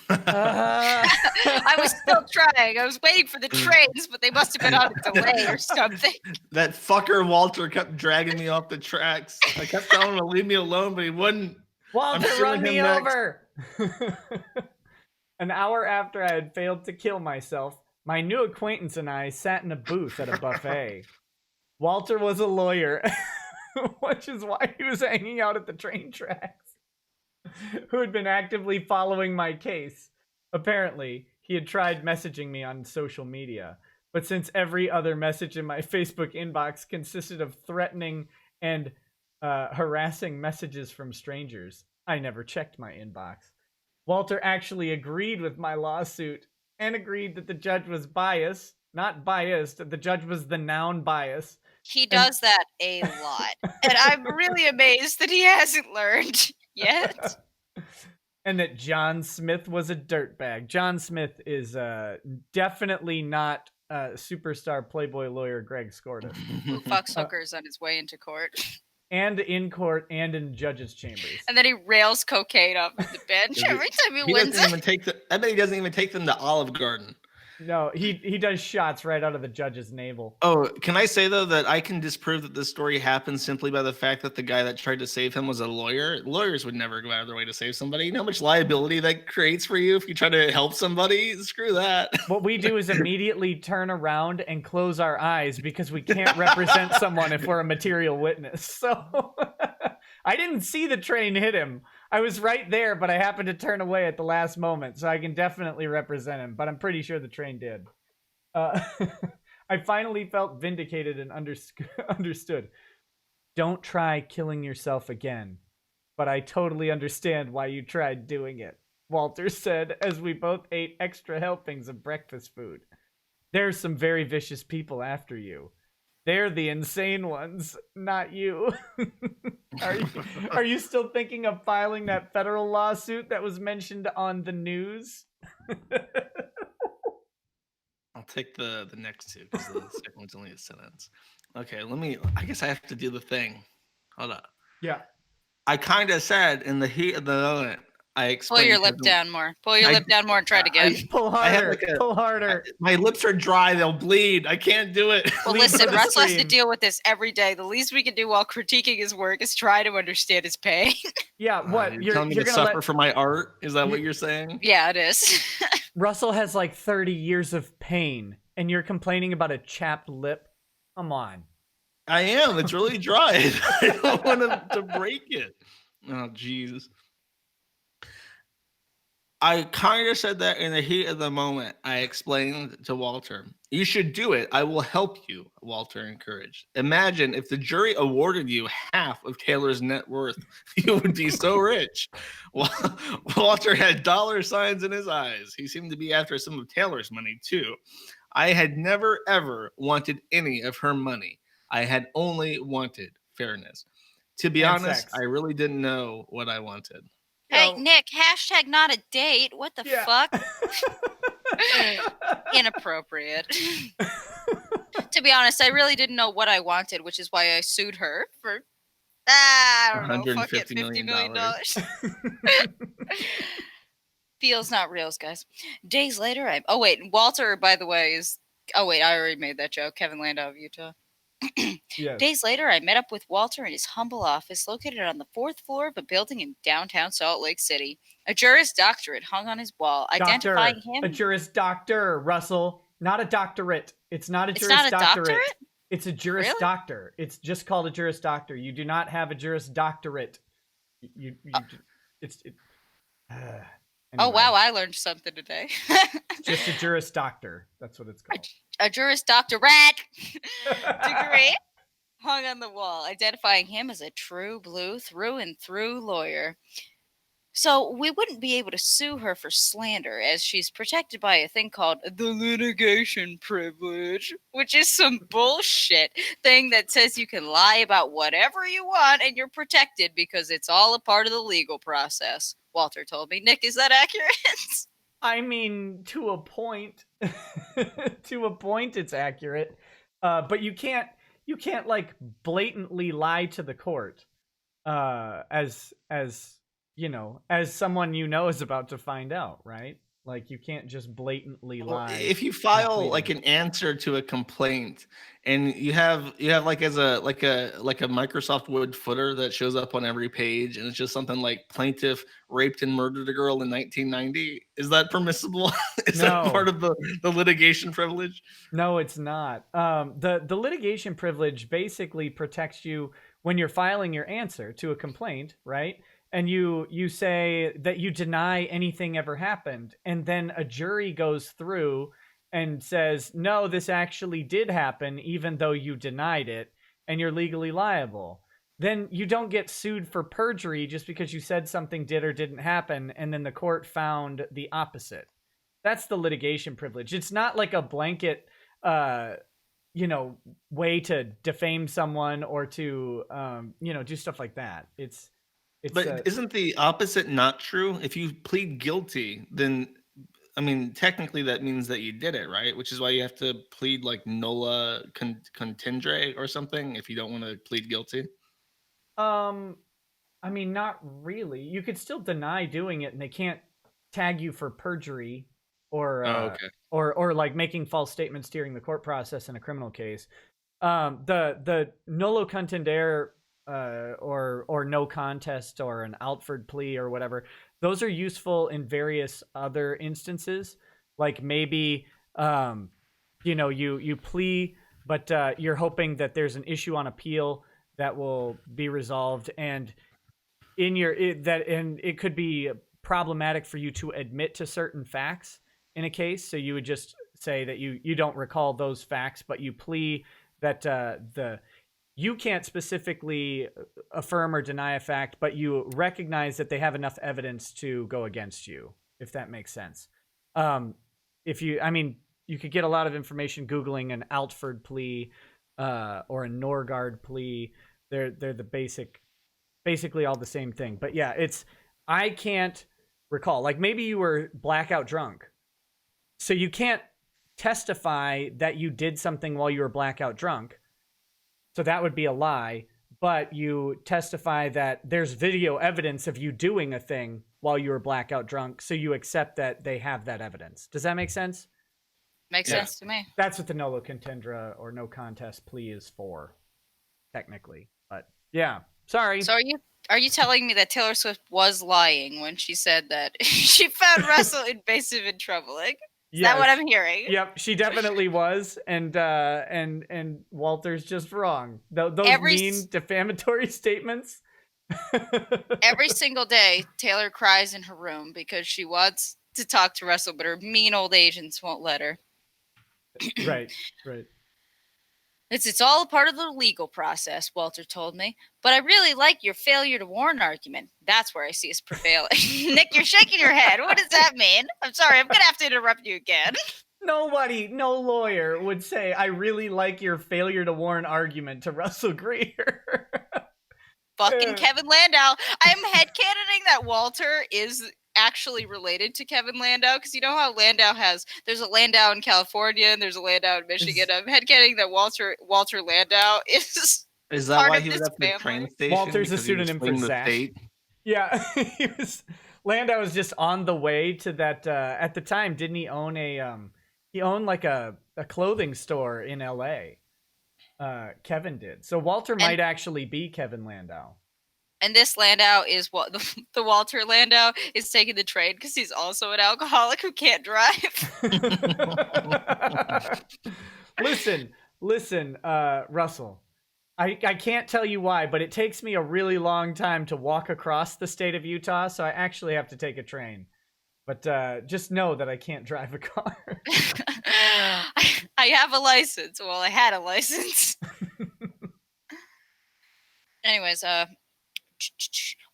Speaker 3: I was still trying. I was waiting for the trains, but they must have been on a delay or something.
Speaker 2: That fucker Walter kept dragging me off the tracks. I kept telling him to leave me alone, but he wouldn't.
Speaker 1: Walter, run me over! An hour after I had failed to kill myself, my new acquaintance and I sat in a booth at a buffet. Walter was a lawyer, which is why he was hanging out at the train tracks, who had been actively following my case. Apparently, he had tried messaging me on social media, but since every other message in my Facebook inbox consisted of threatening and harassing messages from strangers, I never checked my inbox. Walter actually agreed with my lawsuit and agreed that the judge was not biased, the judge was the noun bias.
Speaker 3: He does that a lot, and I'm really amazed that he hasn't learned yet.
Speaker 1: And that John Smith was a dirtbag. John Smith is definitely not superstar Playboy lawyer Greg Skorda.
Speaker 3: Who fucks hookers on his way into court.
Speaker 1: And in court and in judges' chambers.
Speaker 3: And then he rails cocaine off the bench every time he wins it.
Speaker 2: I bet he doesn't even take them to Olive Garden.
Speaker 1: No, he does shots right out of the judge's navel.
Speaker 2: Oh, can I say, though, that I can disprove that this story happened simply by the fact that the guy that tried to save him was a lawyer? Lawyers would never go out of their way to save somebody. You know how much liability that creates for you if you try to help somebody? Screw that.
Speaker 1: What we do is immediately turn around and close our eyes because we can't represent someone if we're a material witness. So I didn't see the train hit him. I was right there, but I happened to turn away at the last moment, so I can definitely represent him, but I'm pretty sure the train did. I finally felt vindicated and understood. Don't try killing yourself again, but I totally understand why you tried doing it, Walter said as we both ate extra helpings of breakfast food. There's some very vicious people after you. They're the insane ones, not you. Are you still thinking of filing that federal lawsuit that was mentioned on the news?
Speaker 2: I'll take the next two because the second one's only a sentence. Okay, I guess I have to do the thing. Hold up.
Speaker 1: Yeah.
Speaker 2: I kind of said in the heat of the moment, I
Speaker 3: Pull
Speaker 2: explained.
Speaker 3: your lip down more. Pull your lip down more and try it again.
Speaker 1: Pull harder. Pull harder.
Speaker 2: My lips are dry. They'll bleed. I can't do it.
Speaker 3: Well, listen, Russell has to deal with this every day. The least we can do while critiquing his work is try to understand his pain.
Speaker 1: Yeah, what?
Speaker 2: You're telling me to suffer for my art? Is that what you're saying?
Speaker 3: Yeah, it is.
Speaker 1: Russell has like 30 years of pain, and you're complaining about a chapped lip? Come on.
Speaker 2: I am. It's really dry. I don't want to break it. Oh, jeez. I kind of said that in the heat of the moment. I explained to Walter, you should do it. I will help you, Walter encouraged. Imagine if the jury awarded you half of Taylor's net worth. You would be so rich. Walter had dollar signs in his eyes. He seemed to be after some of Taylor's money, too. I had never, ever wanted any of her money. I had only wanted fairness. To be honest,
Speaker 1: sex.
Speaker 2: I really didn't know what I wanted.
Speaker 3: Hey, Nick, hashtag not a date. What the fuck? Inappropriate. To be honest, I really didn't know what I wanted, which is why I sued her for, I don't know, fuck it, $50 million. Feels not reals, guys. Days later, Walter, by the way, I already made that joke. Kevin Landau of Utah.
Speaker 1: Yes.
Speaker 3: Days later, I met up with Walter in his humble office located on the 4th floor of a building in downtown Salt Lake City. A Juris Doctorate hung on his wall, identifying him.
Speaker 1: A Juris Doctor, Russell. Not a doctorate. It's not a Juris Doctorate.
Speaker 3: Doctorate?
Speaker 1: It's a Juris Doctor. It's just called a Juris Doctor. You do not have a Juris Doctorate. Anyway.
Speaker 3: Oh, wow, I learned something today.
Speaker 1: Just a Juris Doctor. That's what it's called.
Speaker 3: A Juris Doctorate degree hung on the wall, identifying him as a true blue through and through lawyer. So we wouldn't be able to sue her for slander, as she's protected by a thing called the litigation privilege, which is some bullshit thing that says you can lie about whatever you want and you're protected because it's all a part of the legal process. Walter told me. Nick, is that accurate?
Speaker 1: I mean, to a point. To a point, it's accurate. But you can't like blatantly lie to the court, as you know, as someone you know is about to find out, right? Like you can't just blatantly lie.
Speaker 2: If you file like an answer to a complaint, and you have like a Microsoft Word footer that shows up on every page, and it's just something like plaintiff raped and murdered a girl in 1990, is that permissible? Is that part of the litigation privilege?
Speaker 1: No, it's not. The litigation privilege basically protects you when you're filing your answer to a complaint, right? And you say that you deny anything ever happened, and then a jury goes through and says, no, this actually did happen, even though you denied it, and you're legally liable. Then you don't get sued for perjury just because you said something did or didn't happen, and then the court found the opposite. That's the litigation privilege. It's not like a blanket, way to defame someone or to, do stuff like that.
Speaker 2: But isn't the opposite not true? If you plead guilty, then, I mean, technically that means that you did it, right? Which is why you have to plead like nulla contendere or something if you don't want to plead guilty.
Speaker 1: I mean, not really. You could still deny doing it, and they can't tag you for perjury or or like making false statements during the court process in a criminal case. The nullo contendere. Or no contest or an Outford plea or whatever. Those are useful in various other instances. Like maybe, you plea, but you're hoping that there's an issue on appeal that will be resolved, and it could be problematic for you to admit to certain facts in a case. So you would just say that you don't recall those facts, but you plea that you can't specifically affirm or deny a fact, but you recognize that they have enough evidence to go against you, if that makes sense. You could get a lot of information Googling an Outford plea or a Norgard plea. They're basically all the same thing. But yeah, I can't recall. Like maybe you were blackout drunk, so you can't testify that you did something while you were blackout drunk. So that would be a lie. But you testify that there's video evidence of you doing a thing while you were blackout drunk, so you accept that they have that evidence. Does that make sense?
Speaker 3: Makes sense to me.
Speaker 1: That's what the nolo contendere or no contest plea is for, technically. But yeah, sorry.
Speaker 3: So are you telling me that Taylor Swift was lying when she said that she found Russell invasive and troubling? Is that what I'm hearing?
Speaker 1: Yep, she definitely was, and Walter's just wrong. Those mean defamatory statements.
Speaker 3: Every single day, Taylor cries in her room because she wants to talk to Russell, but her mean old agents won't let her.
Speaker 1: Right.
Speaker 3: It's all a part of the legal process, Walter told me. But I really like your failure to warn argument. That's where I see us prevailing. Nick, you're shaking your head. What does that mean? I'm sorry, I'm going to have to interrupt you again.
Speaker 1: No lawyer would say, I really like your failure to warn argument to Russell Greer.
Speaker 3: Fucking Kevin Landau. I'm headcanoning that Walter is actually related to Kevin Landau, because you know how there's a Landau in California and there's a Landau in Michigan. I'm headcanoning that Walter Landau is
Speaker 2: that
Speaker 3: part
Speaker 2: why
Speaker 3: of
Speaker 2: he was
Speaker 3: this
Speaker 2: at the
Speaker 3: family.
Speaker 2: train station?
Speaker 1: Walter's a pseudonym for Zach. Yeah, Landau was just on the way to that. At the time, didn't he own he owned like a clothing store in LA? Kevin did. So Walter might actually be Kevin Landau.
Speaker 3: And this Landau is what the Walter Landau is taking the train because he's also an alcoholic who can't drive.
Speaker 1: Listen, Russell. I can't tell you why, but it takes me a really long time to walk across the state of Utah, so I actually have to take a train. But just know that I can't drive a car.
Speaker 3: I have a license. Well, I had a license. Anyways,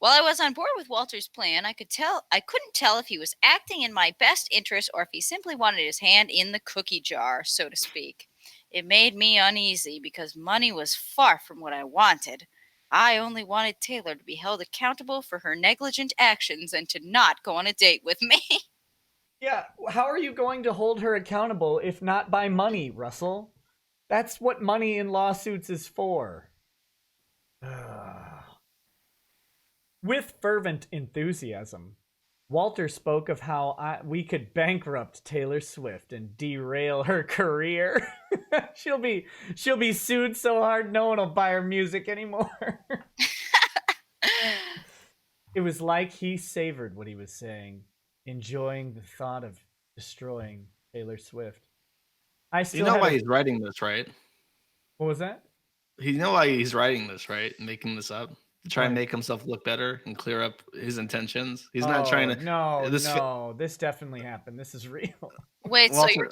Speaker 3: while I was on board with Walter's plan, I couldn't tell if he was acting in my best interest or if he simply wanted his hand in the cookie jar, so to speak. It made me uneasy because money was far from what I wanted. I only wanted Taylor to be held accountable for her negligent actions and to not go on a date with me.
Speaker 1: Yeah, how are you going to hold her accountable if not by money, Russell? That's what money in lawsuits is for. With fervent enthusiasm, Walter spoke of how we could bankrupt Taylor Swift and derail her career. She'll be sued so hard no one will buy her music anymore. It was like he savored what he was saying, enjoying the thought of destroying Taylor Swift.
Speaker 2: You know why he's writing this, right?
Speaker 1: What was that?
Speaker 2: You know why he's writing this, right? Making this up to try and make himself look better and clear up his intentions. He's not trying to.
Speaker 1: No, this definitely happened. This is real.
Speaker 3: Wait, Walter, so you're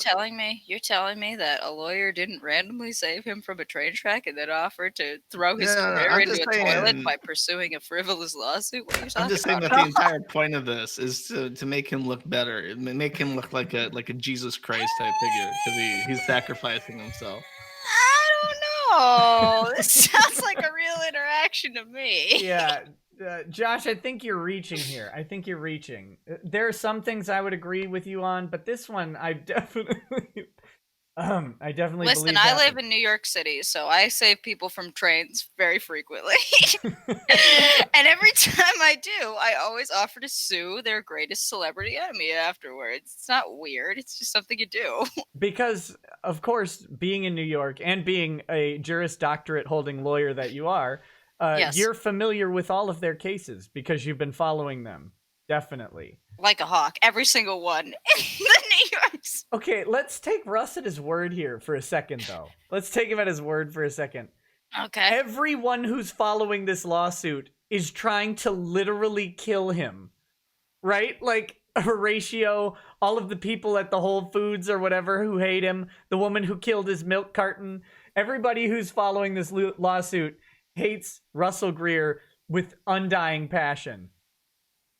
Speaker 3: telling me that a lawyer didn't randomly save him from a train track and then offer to throw his career into a toilet by pursuing a frivolous lawsuit? What are you talking
Speaker 2: I'm just saying that the entire point of this is to make him look better, make him look like a Jesus Christ type figure because he's sacrificing himself.
Speaker 3: I don't know. This sounds like a real interaction to me.
Speaker 1: Yeah. Josh, I think you're reaching here. There are some things I would agree with you on, but this one I definitely
Speaker 3: Listen,
Speaker 1: believe
Speaker 3: I live in New York City, so I save people from trains very frequently. And every time I do, I always offer to sue their greatest celebrity enemy afterwards. It's not weird. It's just something you do. Because,
Speaker 1: of course, being in New York and being a Juris Doctorate holding lawyer that you are, yes. You're familiar with all of their cases because you've been following them. Definitely.
Speaker 3: Like a hawk. Every single one in the New Yorks.
Speaker 1: Okay, let's take Russ at his word here for a second, though. Let's take him at his word for a second.
Speaker 3: Okay.
Speaker 1: Everyone who's following this lawsuit is trying to literally kill him. Right? Like Horatio, all of the people at the Whole Foods or whatever who hate him, the woman who killed his milk carton. Everybody who's following this lawsuit hates Russell Greer with undying passion.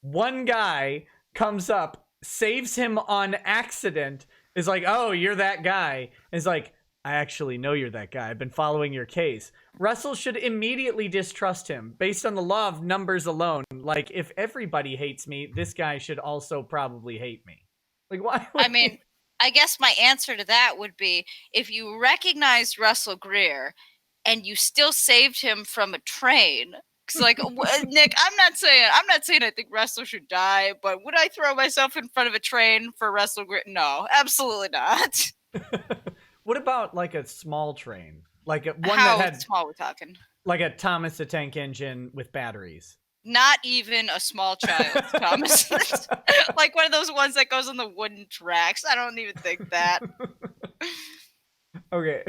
Speaker 1: One guy comes up, saves him on accident, is like, oh, you're that guy. Is like, I actually know you're that guy. I've been following your case. Russell should immediately distrust him based on the law of numbers alone. Like, if everybody hates me, this guy should also probably hate me. Like, why?
Speaker 3: I mean, I guess my answer to that would be if you recognized Russell Greer and you still saved him from a train. Cause like Nick, I'm not saying I think Russell should die, but would I throw myself in front of a train for Russell Greer? No, absolutely not.
Speaker 1: What about like a small train? Like one
Speaker 3: How
Speaker 1: that had
Speaker 3: small we're talking?
Speaker 1: like a Thomas the Tank Engine with batteries.
Speaker 3: Not even a small child, Thomas. Like one of those ones that goes on the wooden tracks. I don't even think that.
Speaker 1: Okay.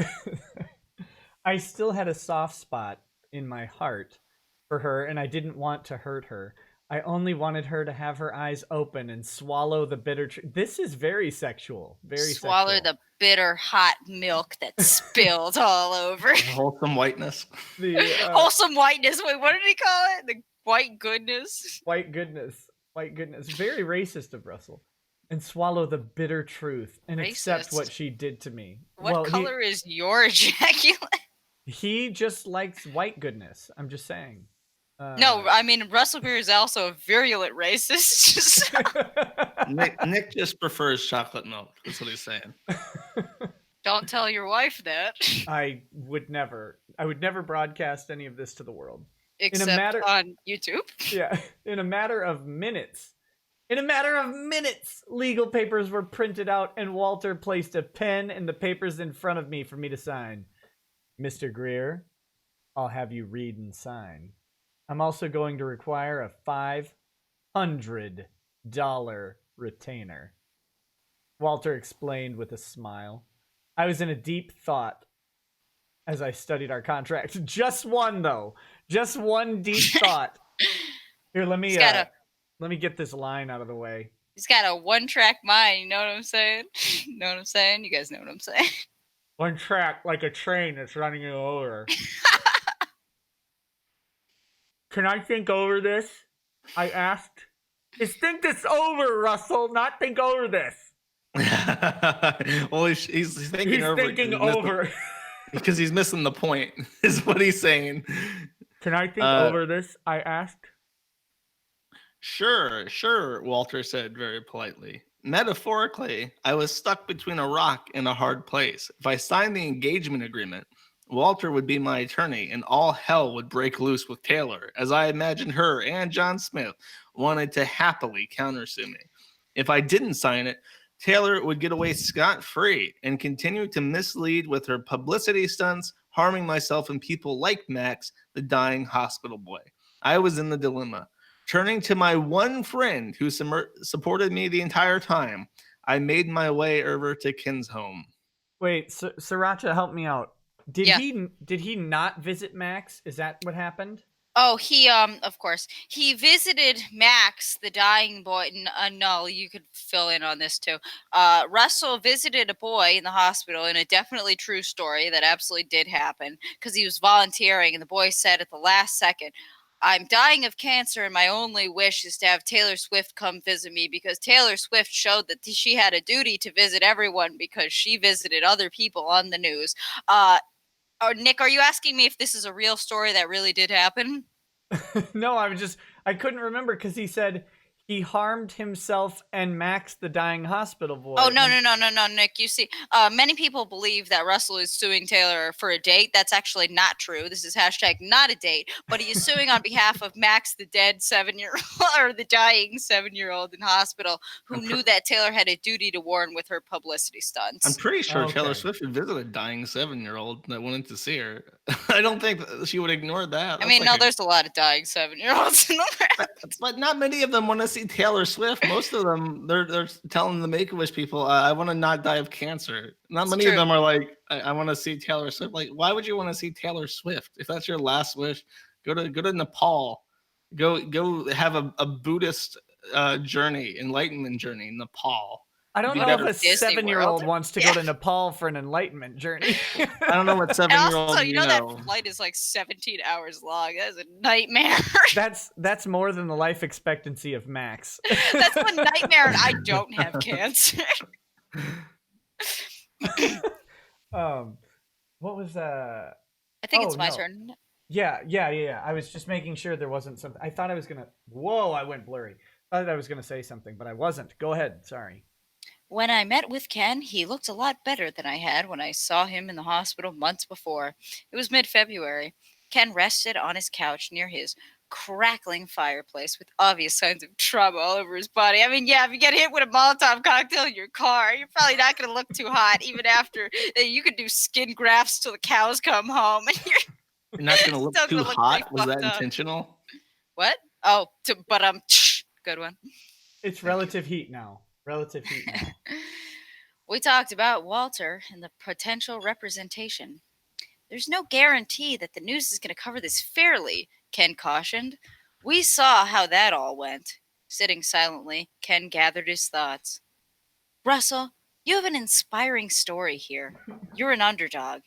Speaker 1: I still had a soft spot in my heart for her, and I didn't want to hurt her. I only wanted her to have her eyes open and swallow the bitter This is very sexual. Very
Speaker 3: Swallow
Speaker 1: sexual.
Speaker 3: the bitter hot milk that spilled all over.
Speaker 2: Wholesome whiteness.
Speaker 3: Wholesome whiteness. Wait, what did he call it? The white goodness?
Speaker 1: White goodness. White goodness. Very racist of Russell. And swallow the bitter truth and accept what she did to me.
Speaker 3: What color is your ejaculate?
Speaker 1: He just likes white goodness. I'm just saying.
Speaker 3: No, I mean, Russell Greer is also a virulent racist.
Speaker 2: Nick just prefers chocolate milk. That's what he's saying.
Speaker 3: Don't tell your wife that.
Speaker 1: I would never broadcast any of this to the world.
Speaker 3: Except on YouTube.
Speaker 1: Yeah. In a matter of minutes, legal papers were printed out and Walter placed a pen and the papers in front of me for me to sign. Mr. Greer, I'll have you read and sign. I'm also going to require a $500 retainer. Walter explained with a smile. I was in a deep thought as I studied our contract. Just one, though. Just one deep thought. Here, let me get this line out of the way.
Speaker 3: He's got a one-track mind. You know what I'm saying? You know what I'm saying? You guys know what I'm saying?
Speaker 1: One track, like a train that's running you over. Can I think over this? I asked. Just think this over, Russell, not think over this.
Speaker 2: Well, he's thinking over.
Speaker 1: Thinking over.
Speaker 2: Because he's missing the point, is what he's saying.
Speaker 1: Can I think over this? I asked.
Speaker 2: Sure, Walter said very politely. Metaphorically, I was stuck between a rock and a hard place. If I signed the engagement agreement, Walter would be my attorney, and all hell would break loose with Taylor, as I imagined her and John Smith wanted to happily countersue me. If I didn't sign it, Taylor would get away scot-free and continue to mislead with her publicity stunts, harming myself and people like Max, the dying hospital boy. I was in the dilemma. Turning to my one friend who supported me the entire time, I made my way over to Ken's home.
Speaker 1: Wait, Sriracha, help me out. Did he not visit Max? Is that what happened?
Speaker 3: Oh, he of course he visited Max, the dying boy. Null, you could fill in on this too. Russell visited a boy in the hospital in a definitely true story that absolutely did happen because he was volunteering, and the boy said at the last second, "I'm dying of cancer, and my only wish is to have Taylor Swift come visit me because Taylor Swift showed that she had a duty to visit everyone because she visited other people on the news." Nick, are you asking me if this is a real story that really did happen?
Speaker 1: No, I couldn't remember because he said he harmed himself and Max, the dying hospital boy.
Speaker 3: Oh, no, Nick. You see, many people believe that Russell is suing Taylor for a date. That's actually not true. This is #not a date. But he is suing on behalf of Max, the dead 7-year-old, or the dying 7-year-old in hospital, who knew that Taylor had a duty to warn with her publicity stunts.
Speaker 2: I'm pretty sure Taylor Swift would visit a dying 7-year-old that wanted to see her. I don't think she would ignore that.
Speaker 3: There's a lot of dying 7-year-olds in the world.
Speaker 2: But not many of them want to see Taylor Swift. Most of them, they're telling the Make-A-Wish people, I want to not die of cancer. Not many of them are like, I want to see Taylor Swift. Like, why would you want to see Taylor Swift? If that's your last wish, go to Nepal. Go have a Buddhist enlightenment journey in Nepal.
Speaker 1: I don't know if a 7-year-old wants to go to Nepal for an enlightenment journey.
Speaker 2: I don't know what 7-year-old.
Speaker 3: Also, you know that flight is like 17 hours long. That is a nightmare.
Speaker 1: That's more than the life expectancy of Max.
Speaker 3: That's a nightmare, and I don't have cancer.
Speaker 1: What was
Speaker 3: I think it's my
Speaker 1: no.
Speaker 3: turn.
Speaker 1: Yeah. I was just making sure there wasn't something. I thought I was gonna. Whoa! I went blurry. I thought I was gonna say something, but I wasn't. Go ahead. Sorry.
Speaker 3: When I met with Ken, he looked a lot better than I had when I saw him in the hospital months before. It was mid-February. Ken rested on his couch near his crackling fireplace with obvious signs of trauma all over his body. I mean, yeah, if you get hit with a Molotov cocktail in your car, you're probably not going to look too hot, even after you could do skin grafts till the cows come home, and you're
Speaker 2: You're not going to look
Speaker 3: still
Speaker 2: too
Speaker 3: gonna look
Speaker 2: hot?
Speaker 3: pretty
Speaker 2: Was that
Speaker 3: fucked up.
Speaker 2: intentional?
Speaker 3: What? Oh, but good one.
Speaker 1: It's relative heat now. Relative heat now.
Speaker 3: We talked about Walter and the potential representation. There's no guarantee that the news is going to cover this fairly, Ken cautioned. We saw how that all went. Sitting silently, Ken gathered his thoughts. Russell, you have an inspiring story here. You're an underdog.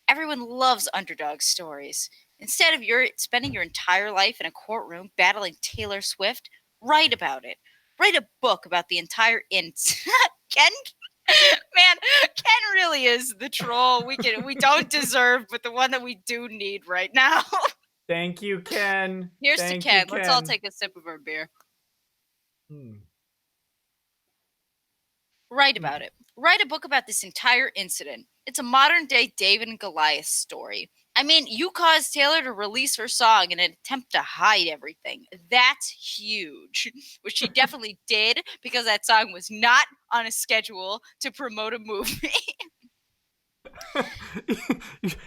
Speaker 3: Everyone loves underdog stories. Instead of spending your entire life in a courtroom battling Taylor Swift, write about it. Write a book about the entire Ken, man, Ken really is the troll we don't deserve, but the one that we do need right now.
Speaker 1: Thank you, Ken.
Speaker 3: Here's
Speaker 1: Thank
Speaker 3: to Ken.
Speaker 1: you,
Speaker 3: Let's all take a sip of our beer. Write about it. Write a book about this entire incident. It's a modern day David and Goliath story. I mean, you caused Taylor to release her song in an attempt to hide everything. That's huge. Which she definitely did, because that song was not on a schedule to promote a movie.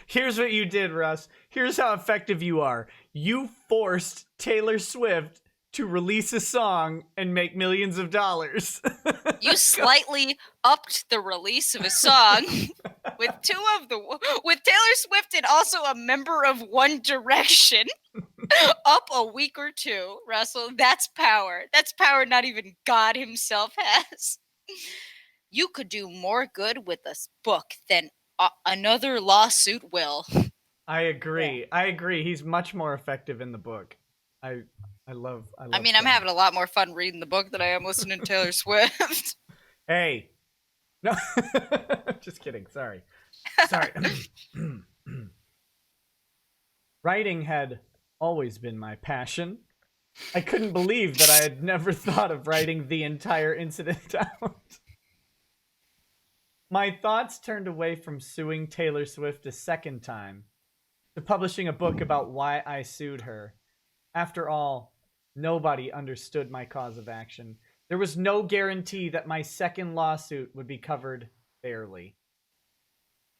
Speaker 1: Here's what you did, Russ. Here's how effective you are. You forced Taylor Swift to release a song and make millions of dollars.
Speaker 3: You slightly upped the release of a song with with Taylor Swift and also a member of One Direction up a week or two. Russell, that's power. That's power not even God himself has. You could do more good with this book than another lawsuit will.
Speaker 1: I agree. Yeah. I agree. He's much more effective in the book. I love
Speaker 3: I mean, I'm having a lot more fun reading the book than I am listening to Taylor Swift.
Speaker 1: Hey. No. Just kidding. Sorry. Writing had always been my passion. I couldn't believe that I had never thought of writing the entire incident out. My thoughts turned away from suing Taylor Swift a second time to publishing a book about why I sued her. After all, nobody understood my cause of action. There was no guarantee that my second lawsuit would be covered fairly.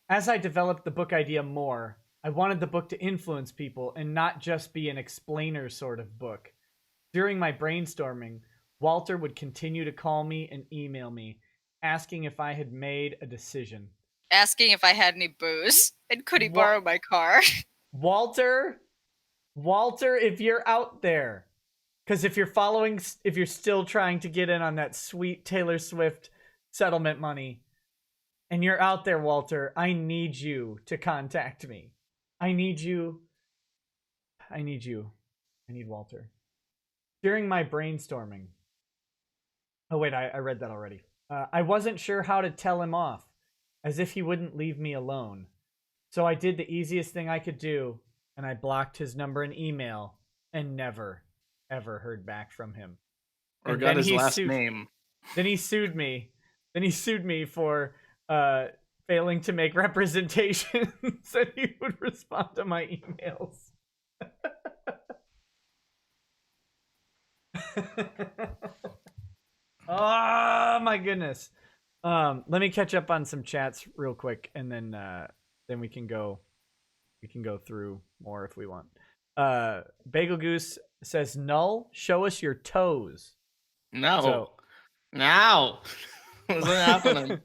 Speaker 1: As I developed the book idea more, I wanted the book to influence people and not just be an explainer sort of book. During my brainstorming, Walter would continue to call me and email me, asking if I had made a decision.
Speaker 3: Asking if I had any booze, and could he borrow my car?
Speaker 1: Walter, if you're out there, because if you're still trying to get in on that sweet Taylor Swift settlement money, and you're out there, Walter, I need you to contact me. I need Walter. During my brainstorming. Oh, wait, I read that already. I wasn't sure how to tell him off, as if he wouldn't leave me alone. So I did the easiest thing I could do, and I blocked his number and email and never, ever heard back from him.
Speaker 2: Or got his last name.
Speaker 1: Then he sued me. For failing to make representation. Said he would respond to my emails. Oh my goodness. Let me catch up on some chats real quick, and then we can go through more if we want. Bagel Goose says, Null, show us your toes.
Speaker 2: No. Now. What's happening?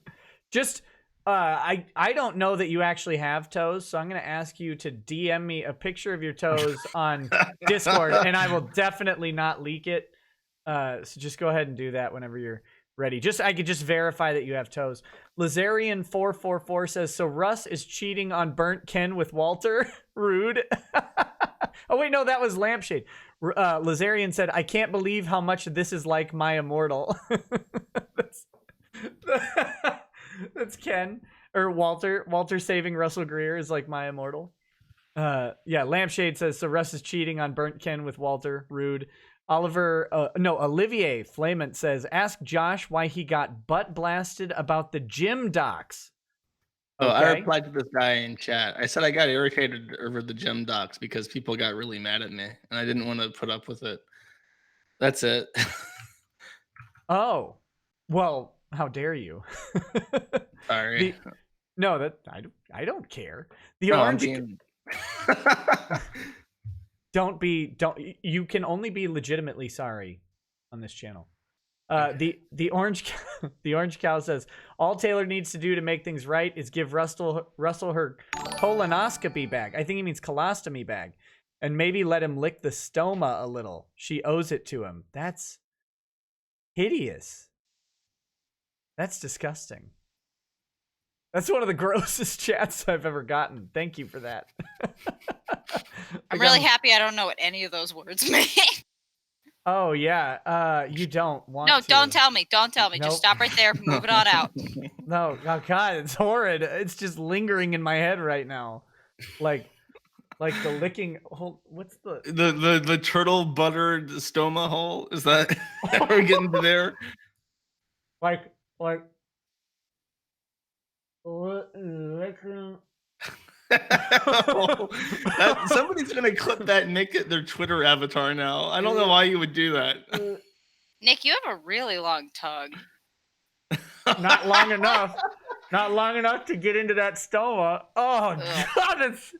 Speaker 1: Just I don't know that you actually have toes, so I'm going to ask you to DM me a picture of your toes on Discord, and I will definitely not leak it. So just go ahead and do that whenever you're ready. I could just verify that you have toes. Lazarian444 says, so Russ is cheating on Burnt Ken with Walter? Rude. Oh, wait, no, that was Lampshade. Lazarian said, I can't believe how much this is like My Immortal. That's Ken or Walter. Walter saving Russell Greer is like my immortal. Yeah, Lampshade says so. Russ is cheating on Burnt Ken with Walter. Rude. Olivier Flamant says ask Josh why he got butt blasted about the gym docs.
Speaker 2: Oh, I
Speaker 1: Okay.
Speaker 2: replied to this guy in chat. I said I got irritated over the gem docs because people got really mad at me, and I didn't want to put up with it. That's it.
Speaker 1: Oh, well, how dare you?
Speaker 2: Sorry.
Speaker 1: I don't care. The
Speaker 2: No, I'm
Speaker 1: orange
Speaker 2: being...
Speaker 1: don't you can only be legitimately sorry on this channel. The orange cow says all Taylor needs to do to make things right is give Russell her colonoscopy bag. I think he means colostomy bag, and maybe let him lick the stoma a little. She owes it to him. That's hideous. That's disgusting. That's one of the grossest chats I've ever gotten. Thank you for that.
Speaker 3: I'm really happy I don't know what any of those words mean.
Speaker 1: Oh yeah, you don't want
Speaker 3: No,
Speaker 1: to.
Speaker 3: don't tell me. Don't tell me.
Speaker 1: Nope.
Speaker 3: Just stop right there. Move it on out.
Speaker 1: No, oh god, it's horrid. It's just lingering in my head right now. Like the licking hole. What's
Speaker 2: the turtle buttered stoma hole? Is that are we getting to there?
Speaker 1: Like
Speaker 2: somebody's gonna clip that and make it their Twitter avatar now. I don't know why you would do that.
Speaker 3: Nick, you have a really long tongue.
Speaker 1: Not long enough. Not long enough to get into that stoma. Oh god, it's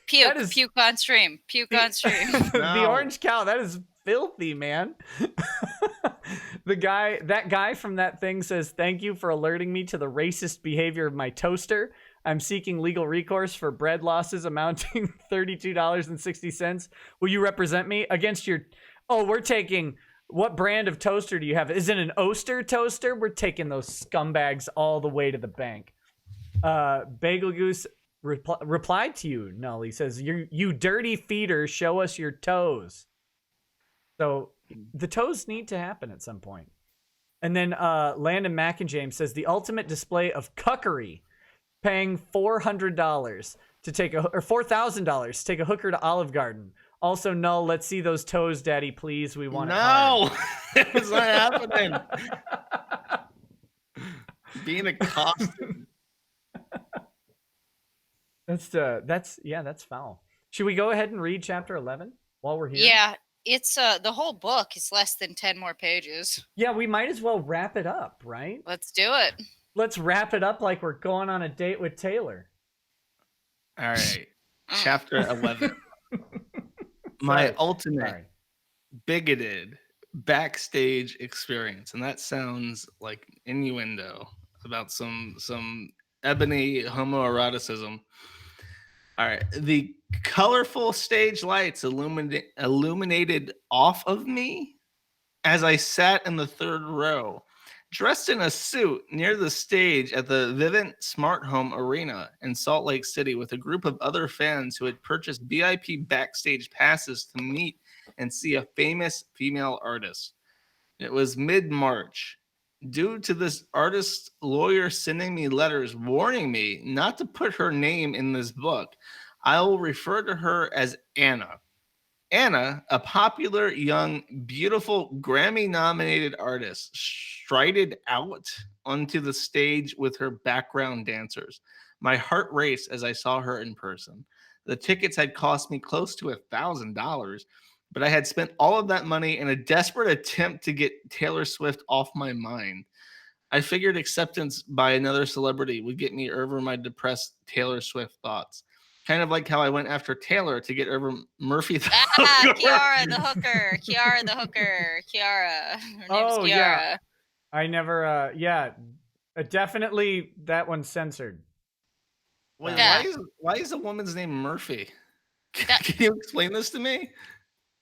Speaker 3: puke. Puke on stream. Puke on stream.
Speaker 1: The orange cow. That is filthy, man. That guy from that thing says, thank you for alerting me to the racist behavior of my toaster. I'm seeking legal recourse for bread losses amounting $32.60. Will you represent me against your... Oh, we're taking... What brand of toaster do you have? Is it an Oster toaster? We're taking those scumbags all the way to the bank. Bagel Goose replied to you, Null. He says, you dirty feeder, show us your toes. So the toes need to happen at some point. And then Landon Mackinjames says, the ultimate display of cuckery, paying $400 to take or $4,000 to take a hooker to Olive Garden. Also, Null, let's see those toes, Daddy, please. We want it.
Speaker 2: It's not happening. Being accosted.
Speaker 1: That's foul. Should we go ahead and read chapter 11 while we're here?
Speaker 3: Yeah, it's the whole book is less than 10 more pages.
Speaker 1: Yeah, we might as well wrap it up, right?
Speaker 3: Let's do it.
Speaker 1: Let's wrap it up like we're going on a date with Taylor.
Speaker 2: All right. Chapter 11. My ultimate bigoted backstage experience. And that sounds like innuendo about some ebony homoeroticism. All right. The colorful stage lights illuminated off of me as I sat in the third row, dressed in a suit near the stage at the Vivint Smart Home Arena in Salt Lake City with a group of other fans who had purchased VIP backstage passes to meet and see a famous female artist. It was mid-March. Due to this artist's lawyer sending me letters warning me not to put her name in this book, I will refer to her as Anna. Anna, a popular, young, beautiful, Grammy-nominated artist, strided out onto the stage with her background dancers. My heart raced as I saw her in person. The tickets had cost me close to $1,000, but I had spent all of that money in a desperate attempt to get Taylor Swift off my mind. I figured acceptance by another celebrity would get me over my depressed Taylor Swift thoughts. Kind of like how I went after Taylor to get over Murphy.
Speaker 3: Kiara the hooker. Kiara the hooker. Kiara. Her name's Kiara.
Speaker 1: Yeah. I never, definitely that one's censored.
Speaker 2: Wait, why is a woman's name Murphy? Can you explain this to me?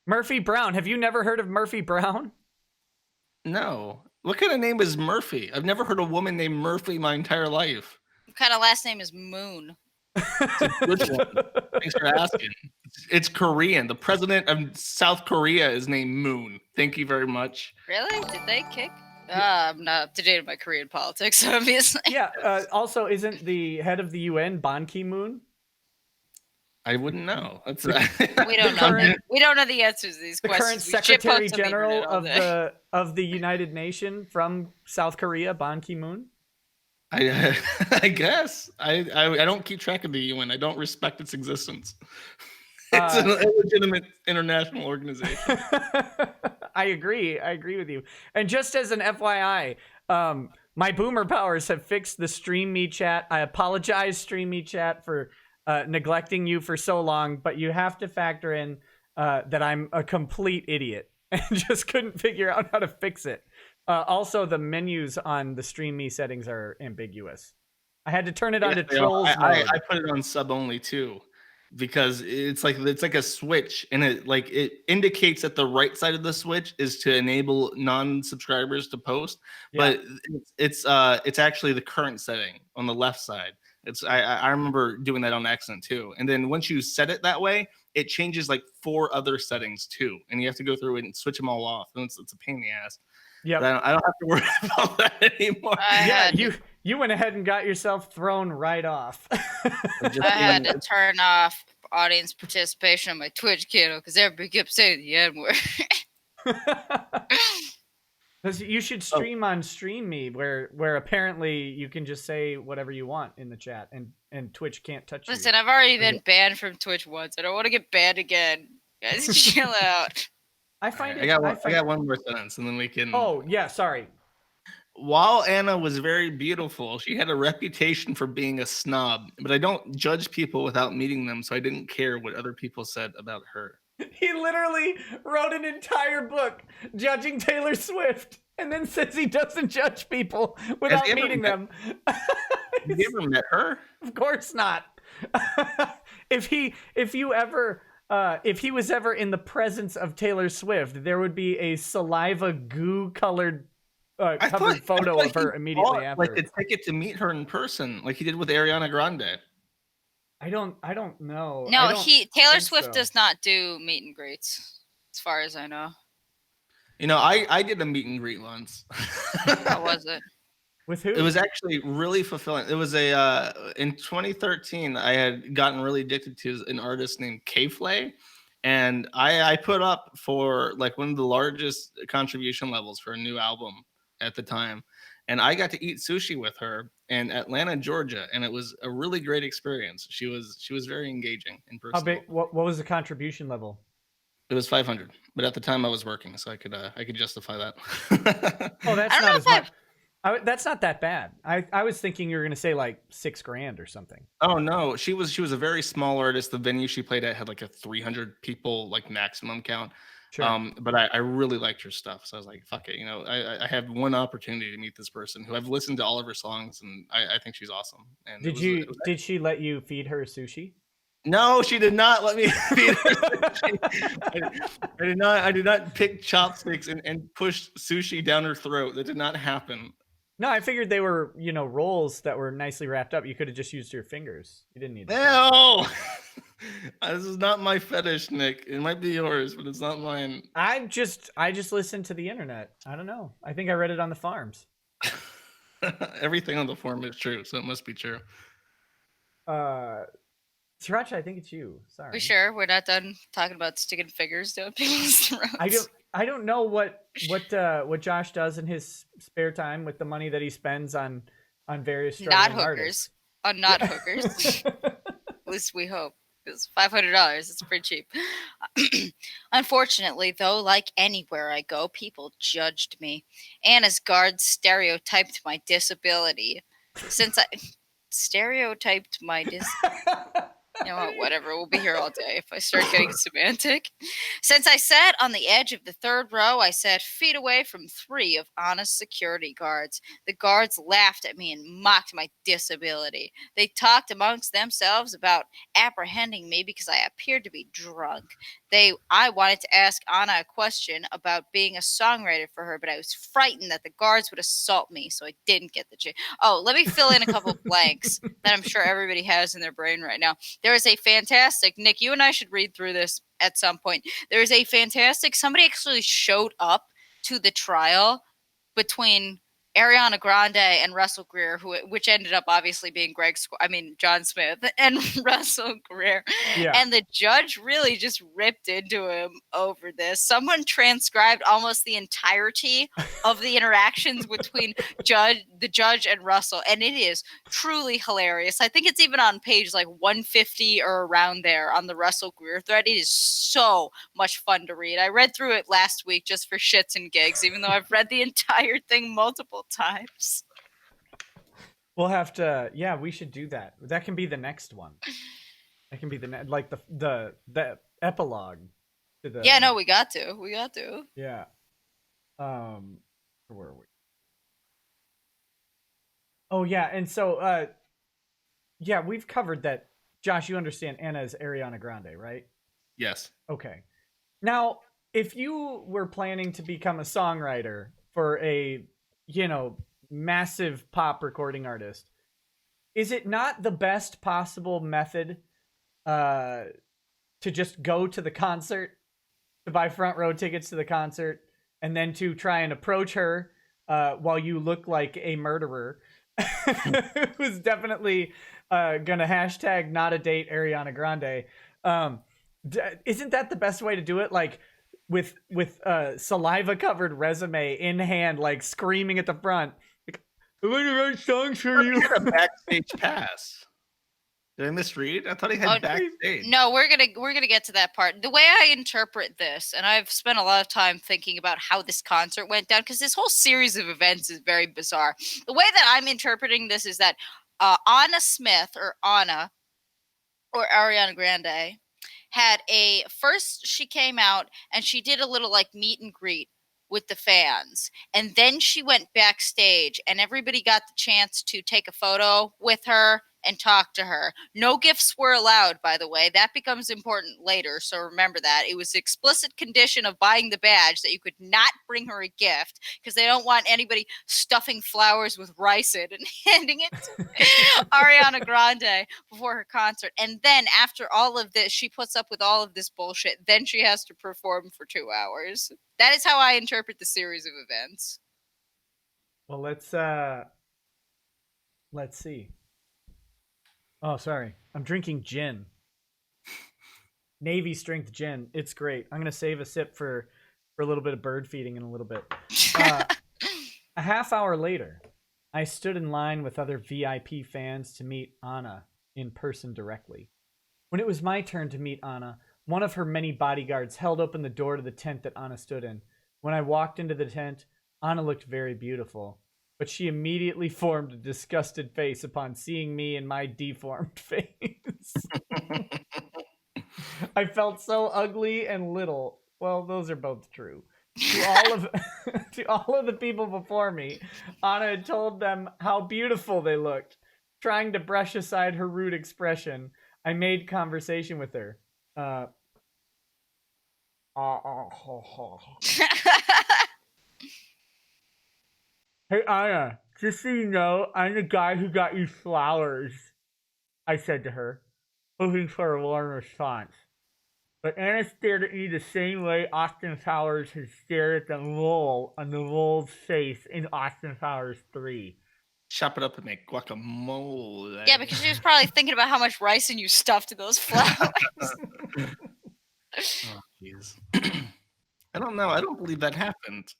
Speaker 1: Murphy Brown. Have you never heard of Murphy Brown?
Speaker 2: No. What kind of name is Murphy? I've never heard a woman named Murphy my entire life.
Speaker 3: What kind of last name is Moon?
Speaker 2: It's a good one. Thanks for asking. It's Korean. The president of South Korea is named Moon. Thank you very much.
Speaker 3: Really? Did they kick I'm not up to date in my Korean politics, obviously.
Speaker 1: Yeah. Also, isn't the head of the UN Ban Ki-moon?
Speaker 2: I wouldn't know. That's
Speaker 3: We don't know.
Speaker 1: current-
Speaker 3: We don't know the answers to these
Speaker 1: The current
Speaker 3: questions. We shitpost
Speaker 1: Secretary
Speaker 3: on the
Speaker 1: General
Speaker 3: internet all day.
Speaker 1: of the United Nation from South Korea, Ban Ki-moon.
Speaker 2: I guess I don't keep track of the UN. I don't respect its existence. It's an illegitimate international organization.
Speaker 1: I agree with you. And just as an FYI, my boomer powers have fixed the Stream Me chat. I apologize, Stream Me chat, for neglecting you for so long, but you have to factor in that I'm a complete idiot and just couldn't figure out how to fix it. Also, the menus on the Stream Me settings are ambiguous. I had to turn it on to trolls mode.
Speaker 2: I put it on sub only too, because it's like a switch, and it indicates that the right side of the switch is to enable non-subscribers to post, but it's actually the current setting on the left side. I remember doing that on accident too, and then once you set it that way, it changes like 4 other settings too, and you have to go through it and switch them all off, and it's a pain in the ass.
Speaker 1: Yeah,
Speaker 2: I don't have to worry about that anymore.
Speaker 1: You went ahead and got yourself thrown right off.
Speaker 3: I had to turn off audience participation on my Twitch channel because everybody kept saying the N-word.
Speaker 1: You should stream on Stream Me, where apparently you can just say whatever you want in the chat, and Twitch can't touch you.
Speaker 3: Listen, I've already been banned from Twitch once. I don't want to get banned again. Guys, chill out.
Speaker 1: I find
Speaker 2: I got one more sentence, and then we can.
Speaker 1: Oh yeah, sorry.
Speaker 2: While Anna was very beautiful, she had a reputation for being a snob, but I don't judge people without meeting them, so I didn't care what other people said about her.
Speaker 1: He literally wrote an entire book judging Taylor Swift, and then says he doesn't judge people without meeting them.
Speaker 2: Have you ever met her?
Speaker 1: Of course not. If he was ever in the presence of Taylor Swift, there would be a saliva goo colored covered photo of her immediately after.
Speaker 2: Like a ticket to meet her in person, like he did with Ariana Grande.
Speaker 1: I don't know.
Speaker 3: No, Taylor Swift does not do meet and greets, as far as I know.
Speaker 2: You know, I did a meet and greet once.
Speaker 3: How was it?
Speaker 1: With who?
Speaker 2: It was actually really fulfilling. It was in 2013, I had gotten really addicted to an artist named K-Flay, and I put up for like one of the largest contribution levels for a new album at the time, and I got to eat sushi with her in Atlanta, Georgia, and it was a really great experience. She was very engaging in person.
Speaker 1: How big? What was the contribution level?
Speaker 2: It was 500, but at the time I was working, so I could justify that.
Speaker 1: Oh, that's not as much. That's not that bad. I was thinking you were going to say like $6,000 or something.
Speaker 2: Oh no, she was a very small artist. The venue she played at had like a 300 people like maximum count. Sure. But I really liked her stuff, so I was like, fuck it. You know, I have one opportunity to meet this person who I've listened to all of her songs, and I think she's awesome. And
Speaker 1: did she let you feed her sushi?
Speaker 2: No, she did not let me feed her sushi. I did not pick chopsticks and push sushi down her throat. That did not happen.
Speaker 1: No, I figured they were, rolls that were nicely wrapped up. You could have just used your fingers. You didn't need.
Speaker 2: No, this is not my fetish, Nick. It might be yours, but it's not mine.
Speaker 1: I just listened to the internet. I don't know. I think I read it on the forums.
Speaker 2: Everything on the forum is true, so it must be true.
Speaker 1: Sriracha, I think it's you. Sorry.
Speaker 3: We sure we're not done talking about sticking fingers down people's throats?
Speaker 1: I don't know what Josh does in his spare time with the money that he spends on various struggling artists.
Speaker 3: Not hookers. At least we hope. It's $500. It's pretty cheap. Unfortunately, though, like anywhere I go, people judged me. Anna's guards stereotyped my disability. You know what, whatever. We'll be here all day if I start getting semantic. Since I sat on the edge of the third row, I sat feet away from 3 of Anna's security guards. The guards laughed at me and mocked my disability. They talked amongst themselves about apprehending me because I appeared to be drunk. I wanted to ask Anna a question about being a songwriter for her, but I was frightened that the guards would assault me, so I didn't get the chance. Oh, let me fill in a couple blanks that I'm sure everybody has in their brain right now. There is a fantastic, Nick, you and I should read through this at some point. There is a fantastic, somebody actually showed up to the trial between Ariana Grande and Russell Greer, which ended up obviously being John Smith and Russell Greer.
Speaker 1: Yeah.
Speaker 3: And the judge really just ripped into him over this. Someone transcribed almost the entirety of the interactions between the judge and Russell, and it is truly hilarious. I think it's even on page like 150 or around there on the Russell Greer thread. It is so much fun to read. I read through it last week just for shits and gigs, even though I've read the entire thing multiple times.
Speaker 1: We'll have to. Yeah, we should do that. That can be the next one. That can be the epilogue to the.
Speaker 3: Yeah, no, we got to.
Speaker 1: Yeah. Where were we? Oh yeah, and so yeah, we've covered that. Josh, you understand Anna is Ariana Grande, right?
Speaker 2: Yes.
Speaker 1: Okay. Now, if you were planning to become a songwriter for a, massive pop recording artist, is it not the best possible method to just go to the concert, to buy front row tickets to the concert, and then to try and approach her while you look like a murderer who's definitely gonna hashtag not a date Ariana Grande? Isn't that the best way to do it? Like with saliva covered resume in hand, like screaming at the front, like, "I'm gonna write songs for you."
Speaker 2: He had a backstage pass. Did I misread? I thought he had backstage.
Speaker 3: No, we're gonna get to that part. The way I interpret this, and I've spent a lot of time thinking about how this concert went down, because this whole series of events is very bizarre. The way that I'm interpreting this is that Anna Smith, or Anna, or Ariana Grande, first she came out and she did a little like meet and greet with the fans, and then she went backstage and everybody got the chance to take a photo with her and talk to her. No gifts were allowed, by the way. That becomes important later, so remember that. It was an explicit condition of buying the badge that you could not bring her a gift, because they don't want anybody stuffing flowers with ricin and handing it to Ariana Grande before her concert. And then after all of this, she puts up with all of this bullshit. Then she has to perform for 2 hours. That is how I interpret the series of events.
Speaker 1: Well, let's see. Oh, sorry. I'm drinking gin. Navy strength gin. It's great. I'm going to save a sip for a little bit of bird feeding in a little bit. A half hour later, I stood in line with other VIP fans to meet Anna in person directly. When it was my turn to meet Anna, one of her many bodyguards held open the door to the tent that Anna stood in. When I walked into the tent, Anna looked very beautiful, but she immediately formed a disgusted face upon seeing me and my deformed face. I felt so ugly and little. Well, those are both true. To all of the people before me, Anna had told them how beautiful they looked. Trying to brush aside her rude expression, I made conversation with her. Hey, Anna, just so you know, I'm the guy who got you flowers, I said to her, hoping for a warm response. But Anna stared at me the same way Austin Powers had stared at the mole on the mole's face in Austin Powers 3.
Speaker 2: Chop it up and make guacamole.
Speaker 3: Yeah, because she was probably thinking about how much ricin you stuffed to those flowers.
Speaker 2: Oh, jeez. I don't know. I don't believe that happened.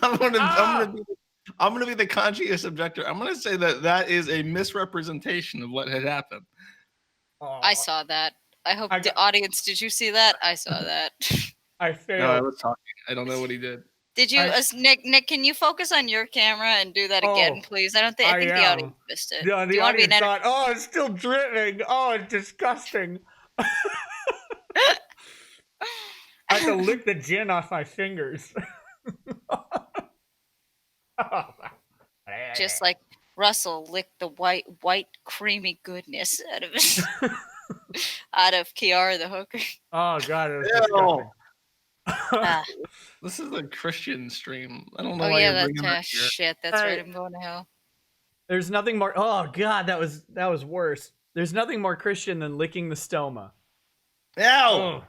Speaker 2: I'm gonna be the conscientious objector. I'm gonna say that is a misrepresentation of what had happened.
Speaker 3: I saw that. I hope the audience, did you see that? I saw that.
Speaker 1: I failed.
Speaker 2: No, I was talking. I don't know what he did.
Speaker 3: Did you, Nick? Can you focus on your camera and do that again, please? I think the audience missed it.
Speaker 1: Yeah, the audience thought, "Oh, it's still dripping. Oh, it's disgusting." I had to lick the gin off my fingers.
Speaker 3: Just like Russell licked the white creamy goodness out of Kiara the hooker.
Speaker 1: Oh God, it was disgusting.
Speaker 2: This is a Christian stream. I don't know
Speaker 3: why
Speaker 2: you're
Speaker 3: that's
Speaker 2: bringing that here.
Speaker 3: shit. That's right. I'm going to hell.
Speaker 1: There's nothing more. Oh God, that was worse. There's nothing more Christian than licking the stoma.
Speaker 2: Ow!